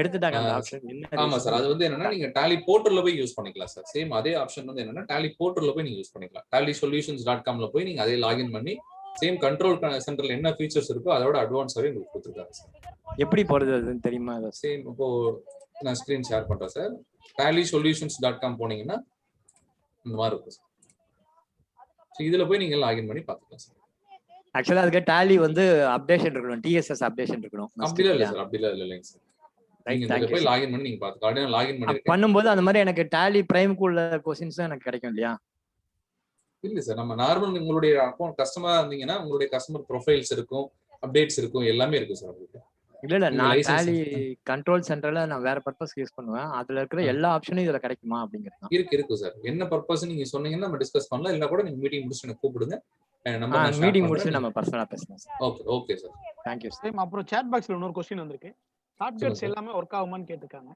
எடுத்துட்டாங்க அந்த ஆப்ஷன். ஆமா சார், அது வந்து என்னன்னா நீங்க டாலி போர்ட்டல்ல போய் யூஸ் பண்ணிக்கலாம் சார். சேம் அதே ஆப்ஷன் வந்து என்னன்னா டாலி போர்ட்டல்ல போய் நீங்க யூஸ் பண்ணிக்கலாம். tallysolutions.comல போய் நீங்க அதே லாகின் பண்ணி சேம் கண்ட்ரோல் சென்டர்ல என்ன ஃபீச்சர்ஸ் இருக்கோ அதோட அட்வான்ஸாவே உங்களுக்கு கொடுத்துருக்காங்க சார். எப்படி போறது அதுன்னு தெரியுமா? சேம் இப்போ நான் ஸ்கிரீன் ஷேர் பண்றேன் சார். tallysolutions.com போனீங்கன்னா இந்த மாதிரி இருக்கும் சார். ஸோ இதுல போய் நீங்க லாகின் பண்ணி பார்த்துக்கலாம் சார். ஆக்சுவலா அதுக்கு டாலி வந்து அப்டேஷன் இருக்கணும், TSS அப்டேஷன் இருக்கணும். அப்படிலாம் இல்லை சார், அப்படிலாம் இல்லைங்க சார். நீங்க இதுல போய் லாகின் பண்ணி நீங்க பார்த்துக்கலாம். லாகின் பண்ணிருக்கேன் பண்ணும்போது அந்த மாதிரி எனக்கு டாலி பிரைம்க்குள்ள क्वेश्चंस எனக்கு கிடைக்கும் இல்லையா? இல்ல சார், நம்ம நார்மல் உங்களுடைய அக்கௌண்ட் கஸ்டமரா இருந்தீங்கன்னா உங்களுடைய கஸ்டமர் ப்ரொஃபைல்ஸ் இருக்கும், அப்டேட்ஸ் இருக்கும், எல்லாமே இருக்கும் சார் உங்களுக்கு. இல்ல நான் டாலி கண்ட்ரோல் சென்டர்ல நான் வேற பர்பஸ் யூஸ் பண்ணுவேன். அதுல இருக்கிற எல்லா ஆப்ஷனும் இதுல கிடைக்குமா அப்படிங்கிறது இருக்கு சார். என்ன பர்பஸ் நீங்க சொன்னீங்கன்னா நம்ம டிஸ்கஸ் பண்ணலாம். இல்ல கூட நீங்க மீட்டிங் முடிச்சு எனக்கு கூப்பிடுங்க, நம்ம மீட்டிங் முடிச்சு நம்ம பர்சனலா பேசலாம் sir. Okay sir, thank you sir. அப்புறம் சாட் பாக்ஸ்ல இன்னொரு क्वेश्चन வந்திருக்கு. ஷார்ட்கட்ஸ் எல்லாமே வர்க் ஆகுமான்னு கேட்டிருக்காங்க.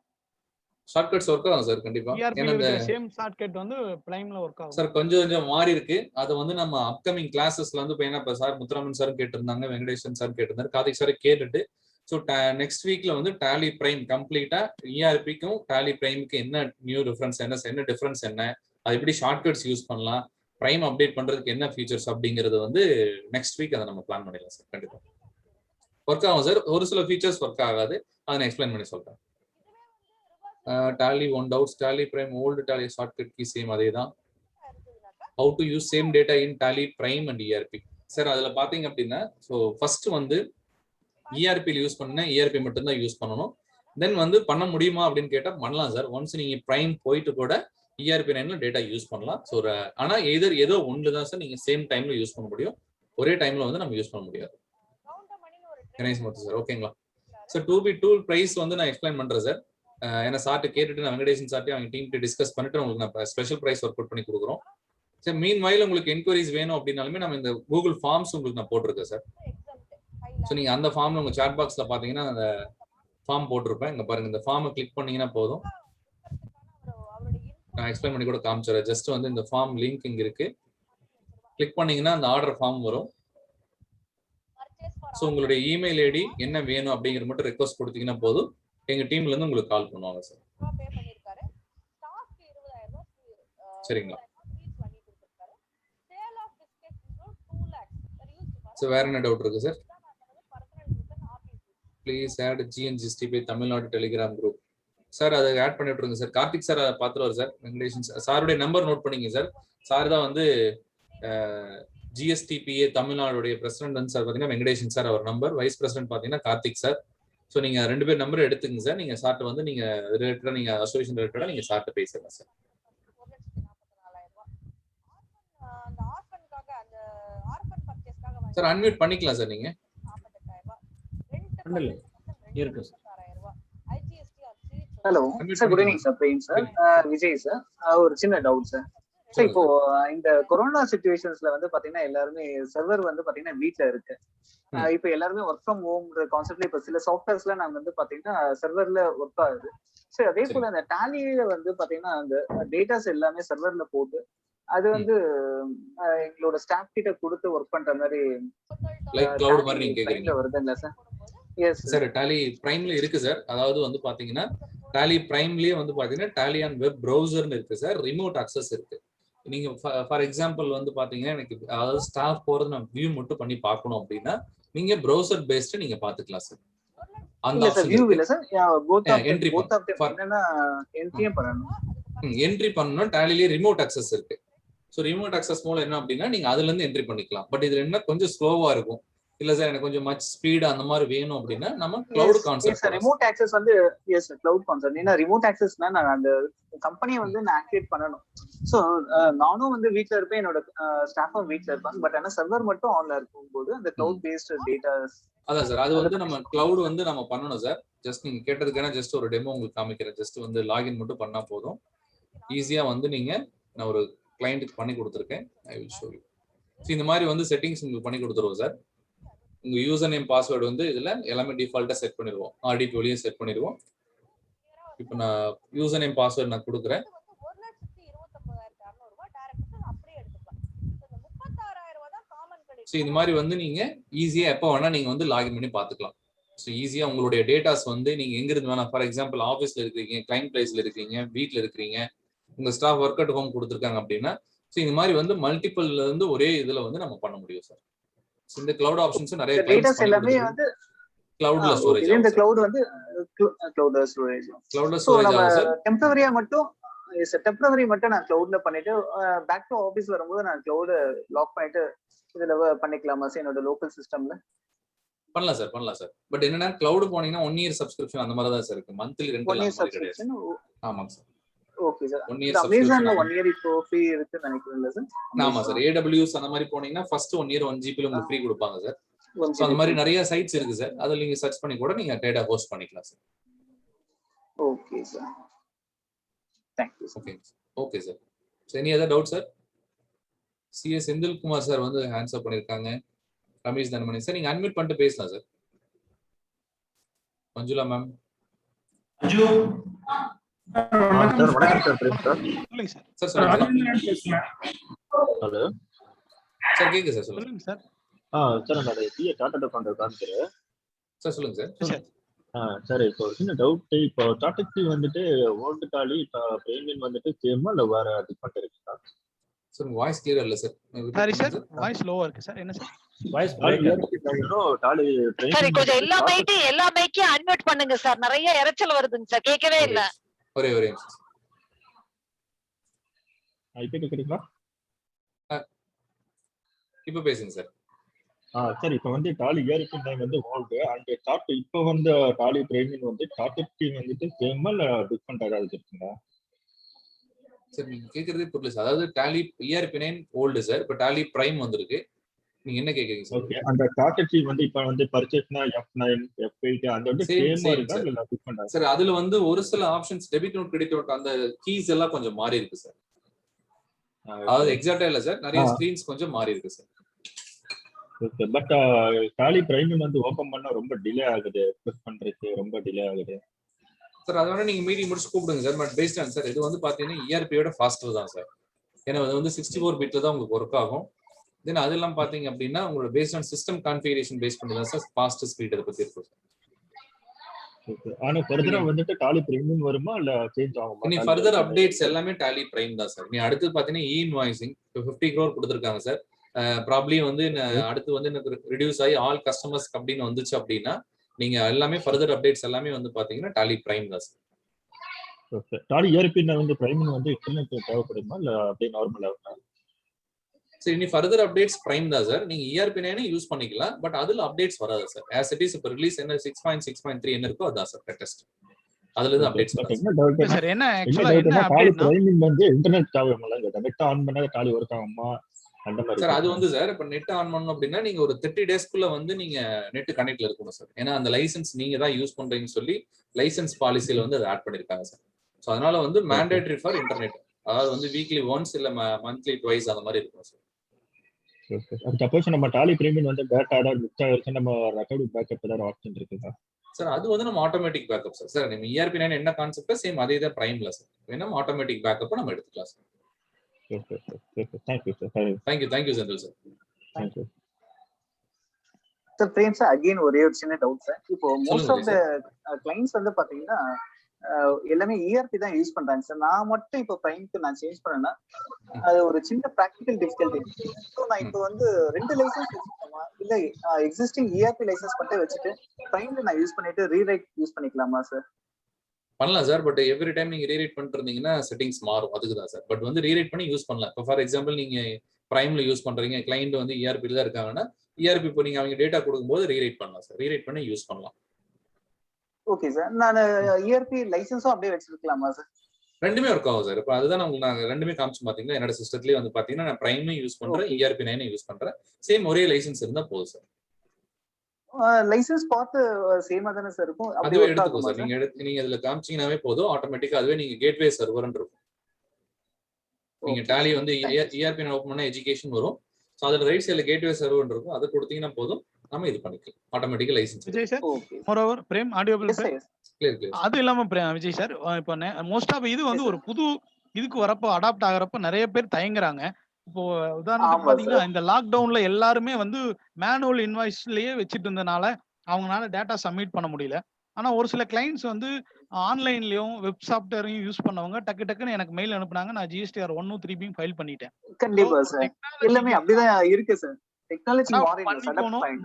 ஷார்ட்கட்ஸ் வர்க் ஆகும் சார் கண்டிப்பா. ஏன்னா இந்த சேம் ஷார்ட்கட் வந்து பிரைம்ல வர்க் ஆகும் சார். கொஞ்சம் மாறி இருக்கு. அது வந்து நம்ம அப்கமிங் கிளாसेसல வந்து இப்ப சார் முத்துராமன் சார் கேட்டிருந்தாங்க, வெங்கடேஷன் சார் கேட்டிருந்தாரு, கார்த்திக் சார் கேட்டுட்டு ஸோ நெக்ஸ்ட் வீக்ல வந்து டாலி பிரைம் கம்ப்ளீட்டா ERPக்கும் டாலி பிரைமுக்கு என்ன நியூ டிஃபரன்ஸ், என்ன டிஃபரன்ஸ், என்ன அது எப்படி ஷார்ட்கட்ஸ் யூஸ் பண்ணலாம், பிரைம் அப்டேட் பண்றதுக்கு என்ன ஃபீச்சர்ஸ் அப்படிங்கிறது வந்து நெக்ஸ்ட் வீக் அதை நம்ம பிளான் பண்ணிடலாம் சார். கண்டிப்பா ஒர்க் ஆகும் சார். ஒரு சில ஃபீச்சர்ஸ் ஒர்க் ஆகாது, அதை நான் எக்ஸ்பிளைன் பண்ணி சொல்றேன். Tally one doubts, Tally prime old Tally shortcut key same அதே தான். How to use same data in Tally prime and ERP sir. அதுல பாத்தீங்க அப்படின்னா ஸோ ஃபர்ஸ்ட் வந்து ERP யூஸ் பண்ண ERP மட்டும்தான் யூஸ் பண்ணணும். தென் வந்து பண்ண முடியுமா அப்படின்னு கேட்டா பண்ணலாம் சார். ஒன்ஸ் நீங்க பிரைம் போயிட்டு கூட ERP 9ல டேட்டா யூஸ் பண்ணலாம். ஸோ ஆனா எதர் ஏதோ ஒன்று தான் சார் நீங்க சேம் டைம்ல யூஸ் பண்ண முடியும், ஒரே டைம்ல வந்து நம்ம யூஸ் பண்ண முடியாது. சார் ஓகேங்களா? ஸோ 2B2 பிரைஸ் வந்து நான் எக்ஸ்பிளைன் பண்றேன் சார். ஏன்னா சார்ட்டு கேட்டுட்டு நான் வெங்கடேஷன் சார்ட்டு அவங்க டீம் டிஸ்கஸ் பண்ணிட்டு உங்களுக்கு நான் ஸ்பெஷல் பிரைஸ் ஒர்க் அவுட் பண்ணி கொடுக்குறோம் சார். மீன் வாயில் உங்களுக்கு என்கொயரிஸ் வேணும் அப்படின்னாலுமே நம்ம இந்த கூகுள் ஃபார்ம்ஸ் உங்களுக்கு நான் போட்டிருக்கேன் சார். ஸோ நீங்க அந்த ஃபார்ம்ல உங்க சாட் பாக்ஸ்ல பாத்தீங்கன்னா அந்த ஃபார்ம் போட்டிருப்பேன். இங்க பாருங்க, இந்த ஃபார்மை கிளிக் பண்ணீங்கன்னா போதும். நான் எக்ஸ்பிளைன் பண்ணி கூட காமிச்சிடுறேன். ஜஸ்ட் வந்து இந்த ஃபார்ம் லிங்க் இங்க இருக்கு, கிளிக் பண்ணீங்கன்னா அந்த ஆர்டர் ஃபார்ம் வரும். ஸோ உங்களுடைய இமெயில் ஐடி என்ன வேணும் அப்படிங்கிற மட்டும் ரெக்வஸ்ட் கொடுத்தீங்கன்னா போதும், எங்க டீம்ல இருந்து உங்களுக்கு கால் பண்ணுவாங்க சார். சரிங்களா? ஸோ வேற என்ன டவுட் இருக்கு sir? Please add GNGST by Tamil Nadu Telegram group. Sir அதை ஆட் பண்ணி விட்டுருங்க சார். கார்த்திக் சார் அதை பார்த்துருவார் சார். வெங்கடேஷன் சாருடைய நம்பர் நோட் பண்ணிங்க சார். சார் தான் வந்து GSTPA தமிழ்நாடுடைய பிரசிடென்ட் வந்து சார் பார்த்தீங்கன்னா வெங்கடேஷன் சார் அவர் நம்பர், வைஸ் பிரசிடென்ட் பார்த்தீங்கன்னா கார்த்திக் சார். ஸோ நீங்க 2 பேர் நம்பர் எடுத்துங்க சார். நீங்க சார்ட்ட வந்து நீங்க ரிலேட்டடா நீங்க அசோசியேஷன் ரிலேட்டடா நீங்க சார்ட்ட பேசலாம் சார். சார் அன்மியூட் பண்ணிக்கலாம் சார் நீங்க. இருக்கு sir. Hello sir, good evening sir. Prem sir, Vijay sir. ஒரு சின்ன டவுட் சார். சார் இப்போ இந்த கொரோனா சிச்சுவேஷன்ஸ்ல வந்து பாத்தீங்கன்னா எல்லாருமே சர்வர் வந்து பாத்தீங்கன்னா வீட்ல இருக்கு. இப்போ எல்லாருமே ஒர்க் ஃப்ரம் ஹோம்ன்ற கான்செப்ட்ல இப்போ சில சாஃப்ட்வேர்ஸ்ல நாங்க வந்து பாத்தீங்கன்னா சர்வர்ல ஒர்க் ஆகுது. சரி, அதே போல அந்த டாலியில வந்து பாத்தீங்கன்னா அந்த டேட்டாஸ் எல்லாமே சர்வர்ல போட்டு அது வந்து எங்களோட ஸ்டாஃப் கிட்ட கொடுத்து ஒர்க் பண்ற மாதிரி லைக் கிளவுட் மாதிரி நீங்க கேக்குறீங்க வருதுங்களா சார்? Yes sir. டாலி பிரைம்ல இருக்கு சார். அதாவது வந்து பாத்தீங்கன்னா டாலி பிரைம்லயே வந்து பாத்தீங்கன்னா டாலி ஆன் வெப் ப்ரௌசர்னு இருக்கு சார். ரிமோட் அக்சஸ் இருக்கு. நீங்க ஃபார் எக்ஸாம்பிள் வந்து பாத்தீங்கன்னா எனக்கு அதாவது ஸ்டாஃப் போறது நான் வியூ மட்டும் பண்ணி பார்க்கணும் அப்படின்னா நீங்க ப்ரௌசர் பேஸ்ட் நீங்க பாத்துக்கலாம் சார். அந்த ஆப்ஷன் வியூ இல்ல சார், என்ட்ரி பண்ணனும். டாலிலே ரிமோட் அக்சஸ் இருக்கு. சோ ரிமோட் அக்சஸ் மூலம் என்ன அப்படின்னா நீங்க அதுல இருந்து என்ட்ரி பண்ணிக்கலாம். பட் இதுல என்ன கொஞ்சம் ஸ்லோவா இருக்கும். இல்ல சார் எனக்கு கொஞ்சம் மச் ஸ்பீட் அந்த மாதிரி வேணும் அப்படின்னா நம்ம கிளவுட் கான்செப்ட். ரிமோட் ஆக்சஸ் வந்து எஸ் கிளவுட் கான்செப்ட். ஏன்னா ரிமோட் ஆக்சஸ்னா நான் அந்த கம்பெனியை வந்து நான் ஆக்டிவேட் பண்ணணும். சோ நானும் வந்து வீட்ல இருப்பேன், என்னோட ஸ்டாஃபும் வீட்ல இருப்பாங்க. பட் ஆனா சர்வர் மட்டும் ஆன்ல இருக்கும்போது அந்த கிளவுட் பேஸ்ட் டேட்டாஸ் அதான் சார். அது வந்து நம்ம கிளவுட் வந்து நம்ம பண்ணணும் சார். ஜஸ்ட் நீங்க கேட்டதுக்கான ஜஸ்ட் ஒரு டெமோ உங்களுக்கு காமிக்கிறேன். ஜஸ்ட் வந்து லாகின் மட்டும் பண்ணா போதும். ஈஸியா வந்து நீங்க நான் ஒரு கிளையண்ட்டுக்கு பண்ணி கொடுத்துருக்கேன். I will show you. இந்த மாதிரி வந்து செட்டிங்ஸ் உங்களுக்கு பண்ணி கொடுத்துருவோம் சார். உங்க யூசர் நேம் பாஸ்வேர்டு வந்து இதுல எல்லாமே டிஃபால்ட்டா செட் பண்ணிடுவோம். ஆடிட் வழியா செட் பண்ணிடுவோம். இப்போ நான் யூசர் நேம் பாஸ்வேர்டு நான் கொடுக்குறேன். ஸோ இந்த மாதிரி வந்து நீங்க ஈஸியா எப்போ வேணா நீங்க வந்து லாகின் பண்ணி பார்த்துக்கலாம். ஸோ ஈஸியா உங்களுடைய டேட்டாஸ் வந்து நீங்க எங்க இருந்து வேணா, ஃபார் எக்ஸாம்பிள் ஆஃபீஸ்ல இருக்கீங்க, கிளைண்ட் பிளேஸ்ல இருக்கீங்க, வீட்ல இருக்கிறீங்க, உங்க ஸ்டாஃப் ஒர்க் அட் ஹோம் கொடுத்துருக்காங்க அப்படின்னா ஸோ இந்த மாதிரி வந்து மல்டிபிள்ல இருந்து ஒரே இதுல வந்து நம்ம பண்ண முடியும் சார். இந்த கிளவுட் ஆப்ஷன்ஸ் நிறைய டேட்டாஸ் எல்லாமே வந்து கிளவுட்ல ஸ்டோரேஜ். இந்த கிளவுட் வந்து கிளவுட்ல ஸ்டோரேஜ். கிளவுட்ல ஸ்டோரேஜ் ஆகும் சார். டெம்பரரியா மட்டும் டெம்பரரி மட்டும் நான் கிளவுட்ல பண்ணிட்டு பேக் டு ஆபீஸ் வரும்போது நான் கிளவுட் லாக் பண்ணிட்டு இதுல பண்ணிக்கலாமா சார் என்னோட லோக்கல் சிஸ்டம்ல? பண்ணலாம் சார், பண்ணலாம் சார். பட் என்னன்னா கிளவுட் போனீங்கன்னா 1 year சப்ஸ்கிரிப்ஷன் அந்த மாதிரி தான் சார் இருக்கு. மந்த்லி ரெண்டல் அந்த மாதிரி கிடையாது. ஆமாங்க சார். Okay sir. 1 year அமேசான்ல 1 year இப்போ ஃப்ரீ இருக்குன்னு நினைக்கிறேன் சார். ஆமா சார். AWS அந்த மாதிரி போனீங்கன்னா ஃபர்ஸ்ட் 1 year 1 GB ல உங்களுக்கு ஃப்ரீ கொடுப்பாங்க சார். சோ அந்த மாதிரி நிறைய சைட்ஸ் இருக்கு சார். அதுல நீங்க சர்ச் பண்ணி கூட நீங்க டேட்டா ஹோஸ்ட் பண்ணிக்கலாம் sir. Okay sir. Thank you. Okay. Okay sir. So any other doubt sir? CS Senthilkumar sir வந்து ஆன்சர் பண்ணிருக்காங்க. ரமேஷ் தனமணி சார் நீங்க அன்மியூட் பண்ணிட்டு பேசலாம் sir. Manjula ma'am. Aju sir வணக்கம் சார். பிரேம் சார். சொல்லுங்க சார். சார் சொல்லுங்க. ஹலோ சார் கேக்குது சார். சொல்லுங்க சார். சார் நான் டிஏ டாடா அக்கவுண்ட் காமிக்கிறேன் சார். சொல்லுங்க சார். சார் இப்போ சின்ன டவுட். இப்போ டாடா வந்துட்டு ஓல்டு டாலி பிரேமியன் வந்துட்டு சேமா இல்ல வேற டிஃபரெண்ட் இருக்குதா? சார் வாய்ஸ் கிளியரா இல்ல சார். சாரி சார், வாய்ஸ் லோவா இருக்கு சார். என்ன சார்? வாய்ஸ் டாலி சார் கொஞ்சம் எல்லா மைக்கையும் அன்மியூட் பண்ணுங்க சார். நிறைய இரைச்சல் வருதுங்க சார், கேட்கவே இல்ல. ஒரே இப்போ கேக்குறீங்களா? இப்போ பேசுங்க சார். சார் இப்போ வந்து டாலி இயருக்கு டைம் வந்து ஓல்டு அண்ட் டாட் இப்போ வந்து டாலி பிரேமியன் வந்து டாடா வந்துட்டு சேமா இல்ல டிஃபரெண்ட் ஏதாவது இருக்குங்களா? சார் நீங்க கேக்குறதே புரியல சார். அதாவது டாலி ERP9 ஓல்டு சார். இப்போ டாலி பிரைம் வந்திருக்கு. நீங்க என்ன கேக்குறீங்க சார்? ஓகே. அந்த டாடா வந்து இப்போ வந்து பர்ச்சேஸ்னா F9 F8 அந்த வந்து சேமா இருக்கா இல்ல டிஃபரெண்டா? சார் அதுல வந்து ஒரு சில options debit note credit note அந்த கீஸ் எல்லாம் கொஞ்சம் மாறி இருக்கு சார். அதாவது எக்ஸாக்ட்டா இல்ல சார். நிறைய ஸ்கிரீன்ஸ் கொஞ்சம் மாறி இருக்கு சார். ஓகே. பட் டாலி பிரைமியம் வந்து ஓபன் பண்ணா ரொம்ப டிலே ஆகுது. ப்ரெஸ் பண்றதுக்கு ரொம்ப டிலே ஆகுது. சார் அதனால நீங்க மீட்டிங் முடிச்சு கூப்பிடுங்க sir. But based on sir இது வந்து பாத்தீங்கன்னா ERP-யோட ஃபாஸ்டர் தான் சார். ஏன்னா அது வந்து 64 பிட்ல தான் உங்களுக்கு ஒர்க் ஆகும். தென் அதெல்லாம் பாத்தீங்க அப்படின்னா உங்களோட based on system configuration base பண்ணி தான் சார் ஃபாஸ்ட் ஸ்பீட் அதை பத்தி இருக்கும் சார். ஓகே. ஆனா ஃபர்தரா வந்துட்டு டாலி பிரீமியம் வருமா இல்ல சேஞ்ச் ஆகுமா? இனி ஃபர்தர் அப்டேட்ஸ் எல்லாமே டாலி பிரைம் தான் சார். நீ அடுத்து பாத்தீங்கன்னா இன்வாய்சிங் 50 crore கொடுத்திருக்காங்க சார். ப்ராப்ளி வந்து அடுத்து வந்து எனக்கு ரிடியூஸ் ஆகி ஆல் கஸ்டமர்ஸ் அப்படின்னு வந்துச்சு அப்படின்னா நீங்க எல்லாமே ஃபர்தர் அப்டேட்ஸ் எல்லாமே வந்து பாத்தீங்கன்னா டாலி பிரைம் தான் சார். டாலி ERP-ல வந்து பிரைமிங் வந்து இன்டர்நெட் தேவைப்படுமா இல்ல அப்படியே நார்மலா? சரி, இனி ஃபர்தர் அப்டேட்ஸ் பிரைம் தான் சார். நீங்க ERP9 யூஸ் பண்ணிக்கலாம், பட் அதுல அப்டேட்ஸ் வராது சார். ஆஸ் இட் இஸ் இப்போ ரிலீஸ் என்ன 6.6.3 என்ன இருக்கோ அதான் சார் லேட்டஸ்ட். அதுல இருந்து அப்டேட்ஸ் வராது என்ன டவுட் சார். என்ன என்ன ஆக்சுவலா என்ன டவுட்னா டாலி அப்டேட்னா பிரைமிங் வந்து இன்டர்நெட் தேவைங்களா? நெட் ஆன் பண்ணா டாலி ஒர்க் ஆகுமா அந்த மாதிரி சார்? அது வந்து சார் இப்போ நெட் ஆன் பண்ணணும் அப்படின்னா நீங்க ஒரு 30 டேஸ்க்குள்ள வந்து நீங்க நெட் கனெக்ட்ல இருக்கணும் சார். ஏன்னா அந்த லைசன்ஸ் நீங்க தான் யூஸ் பண்றீங்கன்னு சொல்லி லைசன்ஸ் பாலிசியில வந்து அதை ஆட் பண்ணிருக்காங்க சார். ஸோ அதனால வந்து மேண்டேட்டரி ஃபார் இன்டர்நெட், அதாவது வந்து வீக்லி ஒன்ஸ் இல்ல மந்த்லி ட்வைஸ் அந்த மாதிரி இருக்கும் சார். சப்போஸ் நம்ம டாலி பிரீமியம் வந்து டேட்டா ஏதாவது மிஸ் ஆயிடுச்சு, நம்ம ரெக்கார்டு பேக்கப் ஏதாவது ஆப்ஷன் இருக்குதா? சார் அது வந்து நம்ம ஆட்டோமேட்டிக் பேக்கப் சார். சார் நம்ம ERP9 என்ன கான்செப்ட் சேம் அதே தான் பிரைம்ல சார். வேணா ஆட்டோமேட்டிக் பேக்கப் நம்ம எடுத்துக்கலாம் sir. Thank you sir. Thank you Senthil sir. Thank you sir. Prem sir, again ஒரே ஒரு சின்ன டவுட் சார். இப்போ மோஸ்ட் ஆஃப் த கிளைண்ட்ஸ் வந்து பாத்தீங்கன்னா எல்லாமே ERP தான் யூஸ் பண்றாங்க சார். நான் மட்டும் இப்போ பிரைம்க்கு நான் சேஞ்ச் பண்ணேன்னா அது ஒரு சின்ன ப்ராக்டிக்கல் டிஃபிகல்ட்டி. ஸோ நான் இப்போ வந்து 2 லைசன்ஸ் வச்சுக்கலாமா இல்ல எக்ஸிஸ்டிங் ERP லைசன்ஸ் மட்டும் வச்சுட்டு பிரைம்ல நான் யூஸ் பண்ணிட்டு ரீரைட் யூஸ் பண்ணிக்கலாமா சார்? பண்ணலாம் சார். பட் எவ்ரி டைம் நீங்க ரீரைட் பண்ணிட்டு இருந்தீங்கன்னா செட்டிங்ஸ் மாறும், அதுக்கு தான் சார். பட் வந்து ரீரைட் பண்ணி யூஸ் பண்ணலாம். இப்போ ஃபார் எக்ஸாம்பிள் நீங்க பிரைம்ல யூஸ் பண்றீங்க, கிளைண்ட் வந்து ERP தான் இருக்காங்கன்னா ERP இப்போ நீங்க அவங்க டேட்டா கொடுக்கும்போது ரீரைட் பண்ணலாம் சார். ரீரைட் பண்ணி யூஸ் பண்ணலாம். Okay sir. நான் ERP லைசன்ஸும் அப்படியே வச்சிருக்கலாமா சார்? ரெண்டுமே ஒர்க் ஆகும் சார். இப்போ அதுதான் உங்களுக்கு நாங்கள் ரெண்டுமே காமிச்சு பார்த்தீங்கன்னா என்னோட சிஸ்டத்துலேயே வந்து பார்த்தீங்கன்னா நான் பிரைமே யூஸ் பண்றேன், ERP9 யூஸ் பண்றேன். சேம் ஒரே லைசன்ஸ் இருந்தால் போதும் சார். லைசன்ஸ் பார்த்து சேமா தானே சார் இருக்கும்? அதுவே எடுத்துக்கோ சார். நீங்க இதுல காமிச்சீங்கன்னாவே போதும், ஆட்டோமேட்டிக்கா அதுவே நீங்க கேட்வே சர்வர்ன்னு இருக்கும். நீங்க டாலி வந்து ERP9 ஓபன் பண்ணா எஜுகேஷன் வரும். ஸோ அதில் ரைட் சைடில் கேட்வே சர்வர்ன்னு இருக்கும், அதை கொடுத்தீங்கன்னா போதும், நம்ம இது பண்ணிக்கலாம் ஆட்டோமேட்டிக்கா licence. Vijay sir, moreover Prem audible sir. அது இல்லாம விஜய் சார், இப்போ மோஸ்ட் ஆஃப் இது வந்து ஒரு புது இதுக்கு வரப்போ அடாப்ட் ஆகிறப்ப நிறைய பேர் தயங்குறாங்க. இப்போ உதாரணத்துக்கு பாத்தீங்கன்னா இந்த லாக்டவுன்ல எல்லாருமே வந்து மேனுவல் இன்வாய்ஸ்லயே வச்சுட்டு இருந்தனால அவங்களால டேட்டா சப்மிட் பண்ண முடியல. ஆனா ஒரு சில கிளைண்ட்ஸ் வந்து ஆன்லைன்லயும் வெப் சாஃப்ட்வேரையும் யூஸ் பண்ணவங்க டக்கு டக்குன்னு எனக்கு மெயில் அனுப்புனாங்க, நான் GSTR 1 3 ஃபைல் பண்ணிட்டேன். கண்டிப்பா சார், எல்லாமே அப்படிதான் இருக்கு சார். டெக்னாலஜி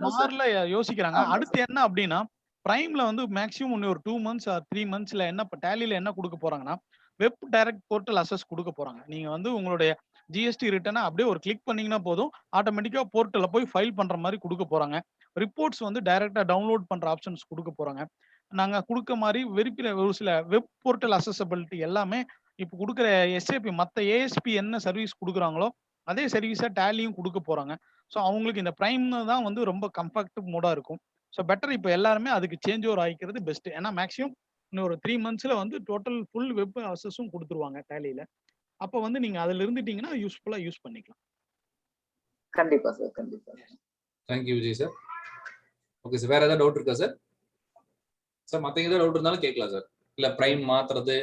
மாறல யோசிக்கிறாங்க. அடுத்து என்ன அப்படின்னா பிரைம்ல வந்து மேக்ஸிமம் ஒரு 2 மந்த்ஸ் ஆர் 3 மந்த்ஸ்ல என்ன டாலில என்ன கொடுக்க போறாங்கன்னா வெப் டைரக்ட் போர்ட்டல் அசஸ் கொடுக்க போறாங்க. நீங்க வந்து உங்களுடைய GST ரிட்டர்னை அப்படியே ஒரு கிளிக் பண்ணீங்கன்னா போதும், ஆட்டோமேட்டிக்கா போர்ட்டல்ல போய் ஃபைல் பண்ற மாதிரி கொடுக்க போறாங்க. ரிப்போர்ட்ஸ் வந்து டைரக்டா டவுன்லோட் பண்ற ஆப்ஷன்ஸ் கொடுக்க போறாங்க. நாங்க கொடுக்க மாதிரி ஒரு சில வெப் போர்ட்டல் அசஸபிலிட்டி எல்லாமே இப்போ கொடுக்குற SAP மற்ற ASP என்ன சர்வீஸ் கொடுக்குறாங்களோ அதே சர்வீஸா டாலியும் கொடுக்க போறாங்க. ஸோ அவங்களுக்கு இந்த பிரைம் தான் வந்து ரொம்ப கம்ஃபர்ட் மோடா இருக்கும். ஸோ பெட்டர் இப்போ எல்லாருமே அதுக்கு சேஞ்ச் ஓவர் ஆகிக்கிறது பெஸ்ட். ஏன்னா மேக்ஸிமம் இன்னும் ஒரு 3 மந்த்ஸ்ல வந்து டோட்டல் ஃபுல் வெப் அசஸும் கொடுத்துருவாங்க டாலியில. அப்போ வந்து நீங்க அதுல இருந்துட்டீங்கன்னா யூஸ்ஃபுல்லா யூஸ் பண்ணிக்கலாம். கண்டிப்பா சார், கண்டிப்பா. Thank you Vijay sir. Okay sir, வேற ஏதாவது டவுட் இருக்கா சார்? சார் மற்ற ஏதாவது டவுட் இருந்தாலும் கேட்கலாம் சார். இல்ல பிரைம் மாத்துறது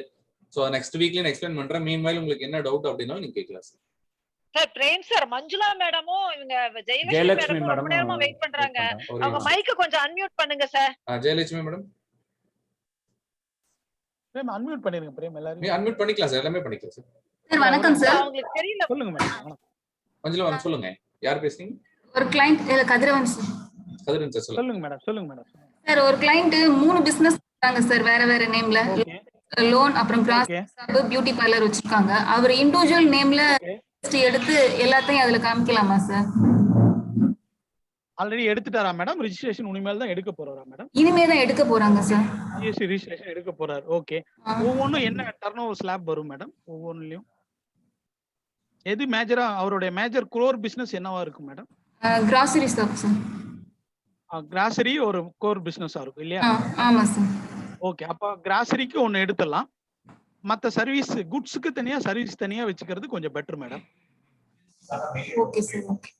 ஸோ நெக்ஸ்ட் வீக்ல எக்ஸ்பிளைன் பண்றேன். மீன்வைல் உங்களுக்கு என்ன டவுட் அப்படின்னாலும் நீங்க கேட்கலாம் sir. Sir Prem sir, Manjula மேடமும் இவங்க ஜெயலட்சுமி மேடம் ரொம்ப நேரமா வெயிட் பண்றாங்க. அவங்க மைக்க கொஞ்சம் அன்மியூட் பண்ணுங்க sir. Jayalakshmi madam Prem unmute பண்ணிருங்க. பிரேம் எல்லாரும் அன்மியூட் பண்ணிக்கலாம் சார், எல்லாமே பண்ணிக்கலாம் சார். சார் வணக்கம் சார். உங்களுக்கு தெரியல. சொல்லுங்க மேடம். மஞ்சுளா மேடம் சொல்லுங்க, யார் பேசுறீங்க? ஒரு கிளையண்ட் கதிரவன் சார். கதிரவன் சார் சொல்லுங்க மேடம். சொல்லுங்க மேடம். சார் ஒரு கிளையண்ட் 3 பிசினஸ் பண்றாங்க சார், வேற வேற நேம்ல. லோன் அப்புறம் பியூட்டி பார்லர் வச்சிருக்காங்க. அவர் இண்டிவிஜுவல் நேம்ல எடுத்து எல்லாத்தையும் அதுல காமிக்கலாமா சார்? ஆல்ரெடி எடுத்துட்டாரா மேடம்? ரெஜிஸ்ட்ரேஷன் இனிமேல் தான் எடுக்க போறாரா மேடம்? இனிமே தான் எடுக்க போறாங்க சார். GST ரெஜிஸ்ட்ரேஷன் எடுக்க போறாரு. ஓகே. ஒவ்வொன்றும் என்ன டர்ன்ஓவர் ஸ்லாப் வரும் மேடம்? ஒவ்வொன்றுலயும் எது மேஜரா அவருடைய மேஜர் கோர் பிசினஸ் என்னவா இருக்கும் madam? Grocery stock sir. Grocery ஒரு கோர் பிசினஸா இருக்கும் இல்லையா? ஆமா சார். ஓகே, அப்ப கிராசரிக்கு ஒன்னு எடுத்துடலாம். மத்த சர்வீஸ் குட்ஸ்க்கு தனியா சர்வீஸ் தனியா வச்சுக்கிறது கொஞ்சம் better madam. Okay sir. Okay.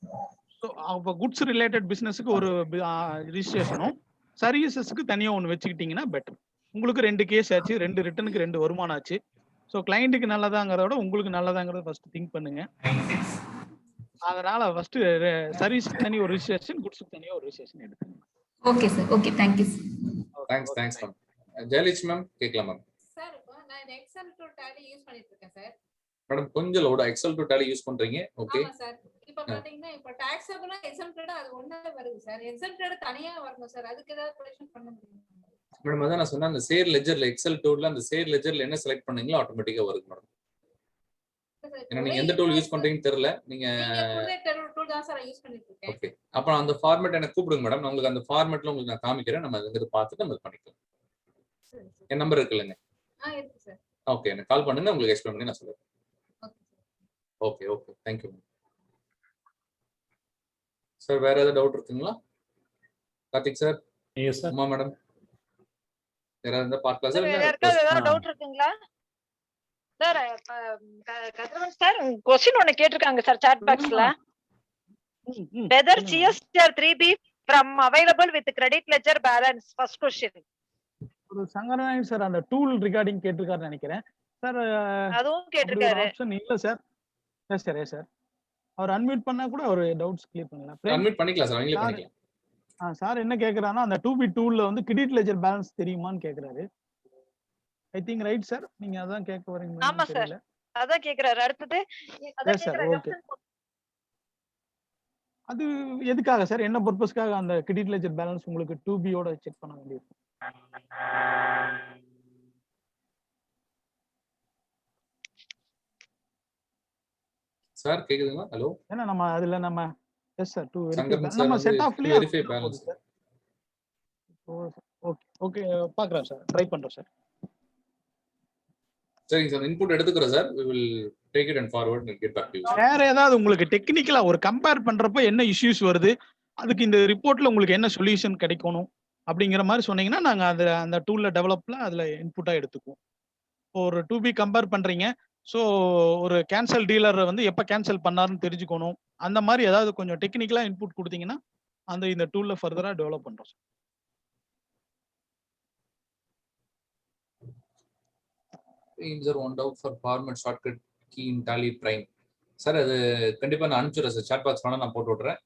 So அப்ப குட்ஸ் ரிலேட்டட் பிசினஸ்க்கு ஒரு ரெஜிஸ்ட்ரேஷனும் சர்வீசஸ்க்கு தனியா ஒன்னு வச்சுக்கிட்டீங்கன்னா பெட்டர். உங்களுக்கு 2 கேஸ் ஆச்சு, 2 ரிட்டனுக்கு 2 வருமானம் ஆச்சு. சோ கிளையண்ட்டுக்கு நல்லதாங்கிறத விட உங்களுக்கு நல்லதாங்கிறத ஃபர்ஸ்ட் திங்க் பண்ணுங்க. அதனால ஃபர்ஸ்ட் சர்வீஸ் தனி ஒரு ரெஜிஸ்ட்ரேஷன், குட்ஸ்க்கு தனியா ஒரு ரெஜிஸ்ட்ரேஷன் எடுத்துங்க. Okay sir. Okay, thank you sir. Thanks ma'am. Jayalakshmi ma'am கேட்கலாம் மேம். சார் இப்போ நான் எக்ஸல் டு டாலி யூஸ் பண்ணிட்டு இருக்கேன் சார். மேடம் கொஞ்சம் லவுடா எக்ஸல் டு டாலி யூஸ் பண்றீங்க. ஓகே. ஆமா சார். இப்போ பாத்தீங்கன்னா இப்போ டாக்ஸபிளா எக்ஸம்ப்டட் அது ஒண்ணே வருது சார். எக்ஸம்ப்டட் தனியா வரணும் சார். அதுக்கு ஏதாவது ப்ரொவிஷன் பண்ண முடியுமா? மேடம் அதான் நான் சொன்னேன், அந்த சேர் லெஜர்ல எக்ஸல் டூல்ல அந்த சேர் லெஜர்ல என்ன செலக்ட் பண்ணீங்களோ ஆட்டோமேட்டிக்கா வருது மேடம். ஏன்னா நீங்க எந்த டூல் யூஸ் பண்றீங்கன்னு தெரியல. நீங்க டூல் தான் சார் யூஸ் பண்ணிட்டு இருக்கேன். ஓகே, அப்ப அந்த ஃபார்மேட் எனக்கு கூப்பிடுங்க மேடம். நான் உங்களுக்கு அந்த ஃபார்மேட்ல உங்களுக்கு நான் காமிக்கிறேன். நம்ம அங்க பார்த்துட்டு நம்ம பண்ணிக்கலாம். என் நம்பர் இருக்குல்லங்க? இருக்கு சார். ஓகே, எனக்கு கால் பண்ணுங்க, உங்களுக்கு எக்ஸ்பிளைன் பண்ணி நான் சொல்றேன். Okay okay, thank you sir. வேற ஏதாவது டவுட் இருக்குங்களா? கார்த்திக் சார். Yes sir. அம்மா மேடம் வேற ஏதாவது பார்க்கலாம் சார்? வேற யாருக்காவது ஏதாவது டவுட் இருக்குங்களா சார்? கதிரவன் சார் क्वेश्चन ஒன்னு கேட்டிருக்காங்க sir chat boxல. whether CSR 3B from available with credit ledger balance, first question. ஒரு சங்கரநாயன் சார் அந்த டூல் ரிகார்டிங் கேட்டிருக்காருன்னு நினைக்கிறேன் சார். அதுவும் கேட்டிருக்காரு. ஆப்ஷன் இல்ல sir. Yes sir, yes sir. அவர் அன்மியூட் பண்ணா கூட ஒரு டவுட்ஸ் கிளியர் பண்ணலாம். அன்மியூட் பண்ணிக்கலாம் சார், நீங்களே பண்ணிக்கலாம். சார் என்ன கேக்குறானா அந்த 2B டூல்ல வந்து கிரெடிட் லெஜர் பேலன்ஸ் தெரியுமான்னு கேக்குறாரு. ஐ திங்க் ரைட் சார், நீங்க அதான் கேட்க வரீங்க. ஆமா சார், அதான் கேக்குறாரு. அடுத்து எஸ் சார், ஓகே. அது எதுக்காக சார், என்ன பர்பஸ்க்காக அந்த கிரெடிட் லெஜர் பேலன்ஸ் உங்களுக்கு 2B ஓட செக் பண்ண வேண்டியது? சார் கேக்குதுங்களா? ஹலோ. ஏன்னா நம்ம அதுல நம்ம எஸ் சார் 2 நம்ம செட் ஆஃப்லயே வெரிஃபை பேலன்ஸ். ஓகே ஓகே, பார்க்கறேன் சார், ட்ரை பண்றேன் சார். சரிங்க சார், இன்புட் எடுத்துக்கிறோம் sir. we will take it and forward and get back to you. வேற ஏதாவது உங்களுக்கு டெக்னிக்கலா ஒரு கம்பேர் பண்றப்ப என்ன இஷ்யூஸ் வருது, அதுக்கு இந்த ரிப்போர்ட்ல உங்களுக்கு என்ன சொல்யூஷன் கிடைக்கணும் அப்படிங்கிற மாதிரி சொன்னீங்கன்னா நாங்க அதுல அந்த டூல்ல டெவலப்ல அதுல இன்புட்டா எடுத்துக்குவோம். ஒரு 2B கம்பேர் பண்றீங்க, ஸோ ஒரு கேன்சல் டீலர் வந்து எப்போ கேன்சல் பண்ணாருன்னு தெரிஞ்சுக்கணும். அந்த மாதிரி ஏதாவது கொஞ்சம் டெக்னிக்கலா இன்புட் கொடுத்தீங்கன்னா அந்த இந்த டூல்ல ஃபர்தரா டெவலப் பண்றோம் sir. Sir one doubt for format shortcut key in Tally prime sir. அது கண்டிப்பா நான் அனுப்பிச்சுடுறேன் சார். சாட் பாக்ஸ் வேணா நான் போட்டு விட்றேன்.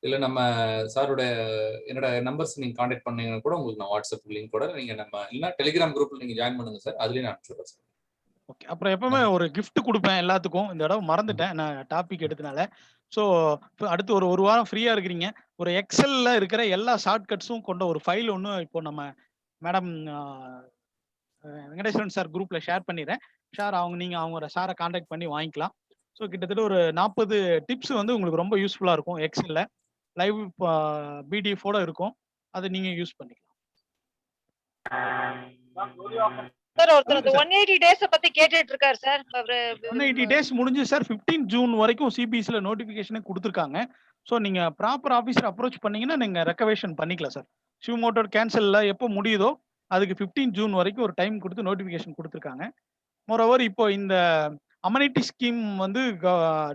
இல்லை நம்ம சாரோட என்னோட நம்பர்ஸ் நீங்க கான்டாக்ட் பண்ணீங்கன்னா கூட உங்களுக்கு நான் வாட்ஸ்அப் லிங்க் கூட நீங்க நம்ம இல்லைன்னா டெலிகிராம் குரூப்ல நீங்க ஜாயின் பண்ணுங்க சார். அதுலயும் நான் அனுப்பிச்சுடுறேன் சார். ஓகே, அப்புறம் எப்பவுமே ஒரு கிஃப்ட் கொடுப்பேன் எல்லாத்துக்கும். இந்த தடவை மறந்துட்டேன் நான் டாபிக் எடுத்தனால. ஸோ அடுத்து ஒரு வாரம் ஃப்ரீயா இருக்கிறீங்க, ஒரு எக்ஸல்ல இருக்கிற எல்லா ஷார்ட்கட்ஸும் கொண்ட ஒரு ஃபைல் ஒன்று இப்போ நம்ம மேடம் வெங்கடேஸ்வரன் சார் குரூப்ல ஷேர் பண்ணிடுறேன். நீங்க அவங்க சாரை கான்டாக்ட் பண்ணி வாங்கிக்கலாம். ஸோ கிட்டத்தட்ட ஒரு 40 டிப்ஸ் வந்து உங்களுக்கு ரொம்ப யூஸ்ஃபுல்லா இருக்கும். எக்ஸல்ல லைவ் பிடிஎஃபோட இருக்கும், அதை நீங்க யூஸ் பண்ணிக்கலாம். சார் ஒருத்தர் 180 டேஸ் பத்தி கேட்டுட்டு இருக்காரு சார். 180 டேஸ் முடிஞ்சு சார் 15 ஜூன் வரைக்கும் சிபிஎஸ்ல நோட்டிபிகேஷனே கொடுத்துருக்காங்க. ஸோ நீங்க ப்ராப்பர் ஆஃபீஸர் அப்ரோச் பண்ணீங்கன்னா நீங்க ரெக்கவேஷன் பண்ணிக்கலாம் சார். ஷிவ் கேன்சல்ல எப்போ முடியுதோ அதுக்கு 15 ஜூன் வரைக்கும் ஒரு டைம் கொடுத்து நோட்டிபிகேஷன் கொடுத்துருக்காங்க. மோரோவர் இப்போ இந்த அமெனிட்டி ஸ்கீம் வந்து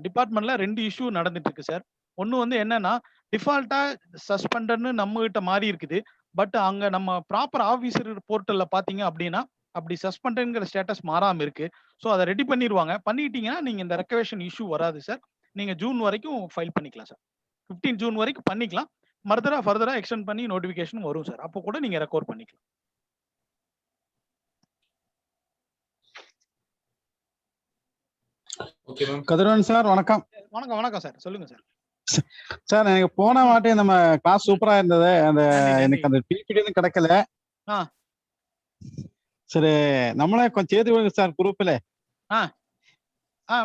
டிபார்ட்மெண்ட்ல 2 இஷ்யூ நடந்துட்டு இருக்கு சார். ஒன்று வந்து என்னன்னா டிஃபால்ட்டா சஸ்பெண்டட்னு நம்ம கிட்ட மாறி இருக்குது. பட் அங்க நம்ம ப்ராப்பர் ஆஃபீஸர் போர்ட்டல்ல பாத்தீங்க அப்படின்னா அப்படி சஸ்பெண்டட்ங்கிற ஸ்டேட்டஸ் மாறாம இருக்கு. ஸோ அதை ரெடி பண்ணிடுவாங்க. பண்ணிட்டீங்கன்னா நீங்க இந்த ரெக்கவேஷன் இஷ்யூ வராது சார். நீங்க ஜூன் வரைக்கும் ஃபைல் பண்ணிக்கலாம் சார். 15 ஜூன் வரைக்கும் பண்ணிக்கலாம். ஃபர்தரா எக்ஸ்டெண்ட் பண்ணி நோட்டிபிகேஷன் வரும் சார். அப்போ கூட நீங்க ரெக்கார்ட் பண்ணிக்கலாம். Okay ma'am. கதிரவன் சார் வணக்கம். வணக்கம் சார், சொல்லுங்க சார். சார் எனக்கு போன வாட்டி நம்ம கிளாஸ் சூப்பரா இருந்தது. அந்த எனக்கு அந்த பிபிடி கிடைக்கல. சரி, நம்மளே கொஞ்சம் சேர்த்து விடுங்க சார் குரூப்ல.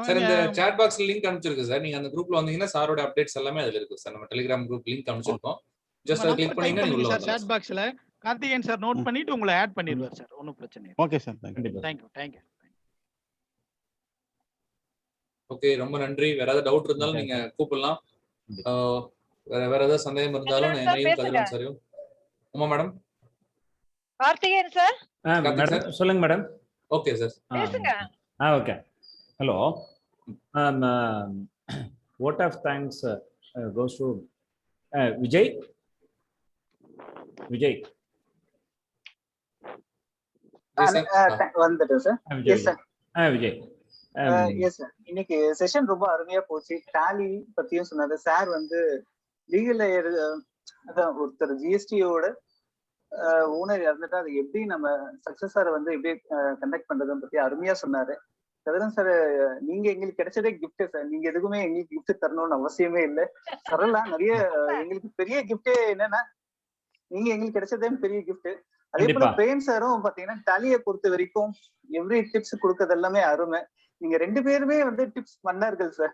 சார் இந்த சாட் பாக்ஸ்ல லிங்க் அனுப்பிச்சிருக்கு சார். நீங்க அந்த குரூப்ல வந்தீங்கன்னா சாரோட அப்டேட்ஸ் எல்லாமே அதுல இருக்கு சார். நம்ம டெலிகிராம் குரூப் லிங்க் அனுப்பிச்சிருக்கோம். ஜஸ்ட் அதை கிளிக் பண்ணீங்கன்னா நீங்க உள்ள வரலாம். சாட் பாக்ஸ்ல கார்த்திகேயன் சார் நோட் பண்ணிட்டு உங்களை ஆட் பண்ணிடுவார் சார். ஒன்றும் பிரச்சனை இல்லை. Okay sir, thank you. ஓகே, ரொம்ப நன்றி. வேற ஏதாவது டவுட் இருந்தாலும் நீங்க கூப்பிடலாம். வேற ஏதாவது சந்தேகம் இருந்தாலும் என்னையும் கதிரவன் சாரையும். ஆமா மேடம். கார்த்திகேயன் சார். மேடம் சொல்லுங்க மேடம். ஓகே சார், பேசுங்க. Okay. Hello. vote of thanks goes to Vijay. வந்துட்டேன் sir. Yes sir. Vijay. Yes sir, இன்னைக்கு செஷன் ரொம்ப அருமையா போச்சு. டாலி பத்தியும் சொன்னாரு சார். வந்து லீகல் அதான் ஒருத்தர் ஜிஎஸ்டியோட ஓனர் இறந்துட்டா அது எப்படி நம்ம சக்சஸரை வந்து எப்படி கண்டக்ட் பண்றதுன்னு பத்தி அருமையா சொன்னாரு. கதிரன் சார், நீங்க எங்களுக்கு கிடைச்சதே கிஃப்ட் சார். நீங்க எதுக்குமே எங்களுக்கு கிஃப்ட் தரணும்னு அவசியமே இல்லை. சரலா நிறைய எங்களுக்கு பெரிய கிஃப்டே என்னன்னா நீங்க எங்களுக்கு கிடைச்சதே பெரிய கிஃப்ட். அதே போல கண்டிப்பா. பிரேம் சாரும் பாத்தீங்கன்னா டேலியை பொறுத்த வரைக்கும் எவ்ரி டிப்ஸ் கொடுக்கறது எல்லாமே அருமை. நீங்க 2 பேருமே வந்து டிப்ஸ் மன்னர்கள் சார்.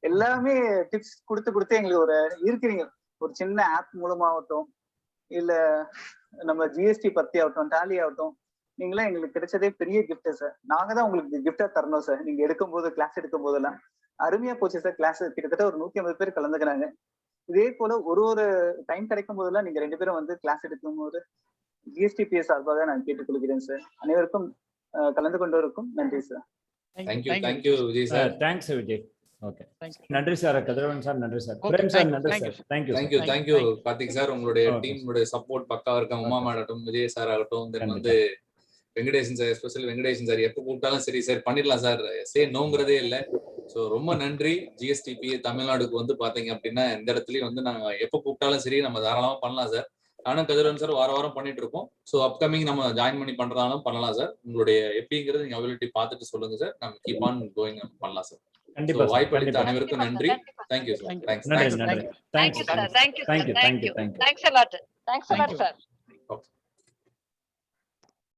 எல்லாமே டிப்ஸ் கொடுத்து எங்களுக்கு ஒரு இருக்கிறீங்க. ஒரு சின்ன ஆப் மூலமாகட்டும் இல்ல நம்ம ஜிஎஸ்டி பத்தி ஆகட்டும் டேலி ஆகட்டும், நீங்களாம் எங்களுக்கு கிடைச்சதே பெரிய கிஃப்ட் சார். நாங்க தான் உங்களுக்கு கிஃப்டா தரணும் சார். நீங்க எடுக்கும்போது கிளாஸ் எடுக்கும் போதெல்லாம் அருமையா போச்சு சார். கிளாஸ் கிட்டத்தட்ட ஒரு 150 பேர் கலந்துக்கிறாங்க. இதே போல ஒரு டைம் கிடைக்கும் போதெல்லாம் நீங்க 2 பேரும் வந்து கிளாஸ் எடுக்கும் போது ஜிஎஸ்டிபிஎஸ் சார்பாக நான் கேட்டுக்கொள்கிறேன் சார். அனைவருக்கும் கலந்து கொண்டவருக்கும் நன்றி sir. Thank you Vijay sir. Thanks Vijay. Okay, நன்றி சார். கதிரவன் சார் நன்றி சார். பிரேம் சார் நன்றி சார். Thank you Karthik sir. உங்களுடைய டீமுடைய சப்போர்ட் பக்கா இருக்கும். உமா மேடம், விஜய் சார் ஆகட்டும், தென் வந்து Venkatesan sir, especially Venkatesan sir எப்போ கூப்பிட்டாலும் சரி சார் பண்ணிடலாம் சார், நோங்கிறதே இல்லை. ஸோ ரொம்ப நன்றி. ஜிஎஸ்டிபி தமிழ்நாடுக்கு வந்து பாத்தீங்க அப்படின்னா இந்த இடத்துலயும் வந்து நாங்க எப்போ கூப்பிட்டாலும் சரி நம்ம தாராளமா பண்ணலாம் சார். நானும் கதிரவன் சார் வாரம் பண்ணிட்டு இருக்கோம். ஸோ அப்கமிங் நம்ம ஜாயின் பண்ணி பண்றதாலும் பண்ணலாம் சார். உங்களுடைய எப்படிங்கிறது நீங்க அவைலிட்டி பார்த்துட்டு சொல்லுங்க சார். நம்ம கீப் ஆன் கோயிங் பண்ணலாம் சார். கண்டிப்பா வாய்ப்பு அளித்த அனைவருக்கும் நன்றி. Thank you sir. Thank you sir. Thank you sir. Thank you. Thanks a lot. Thanks a lot, sir.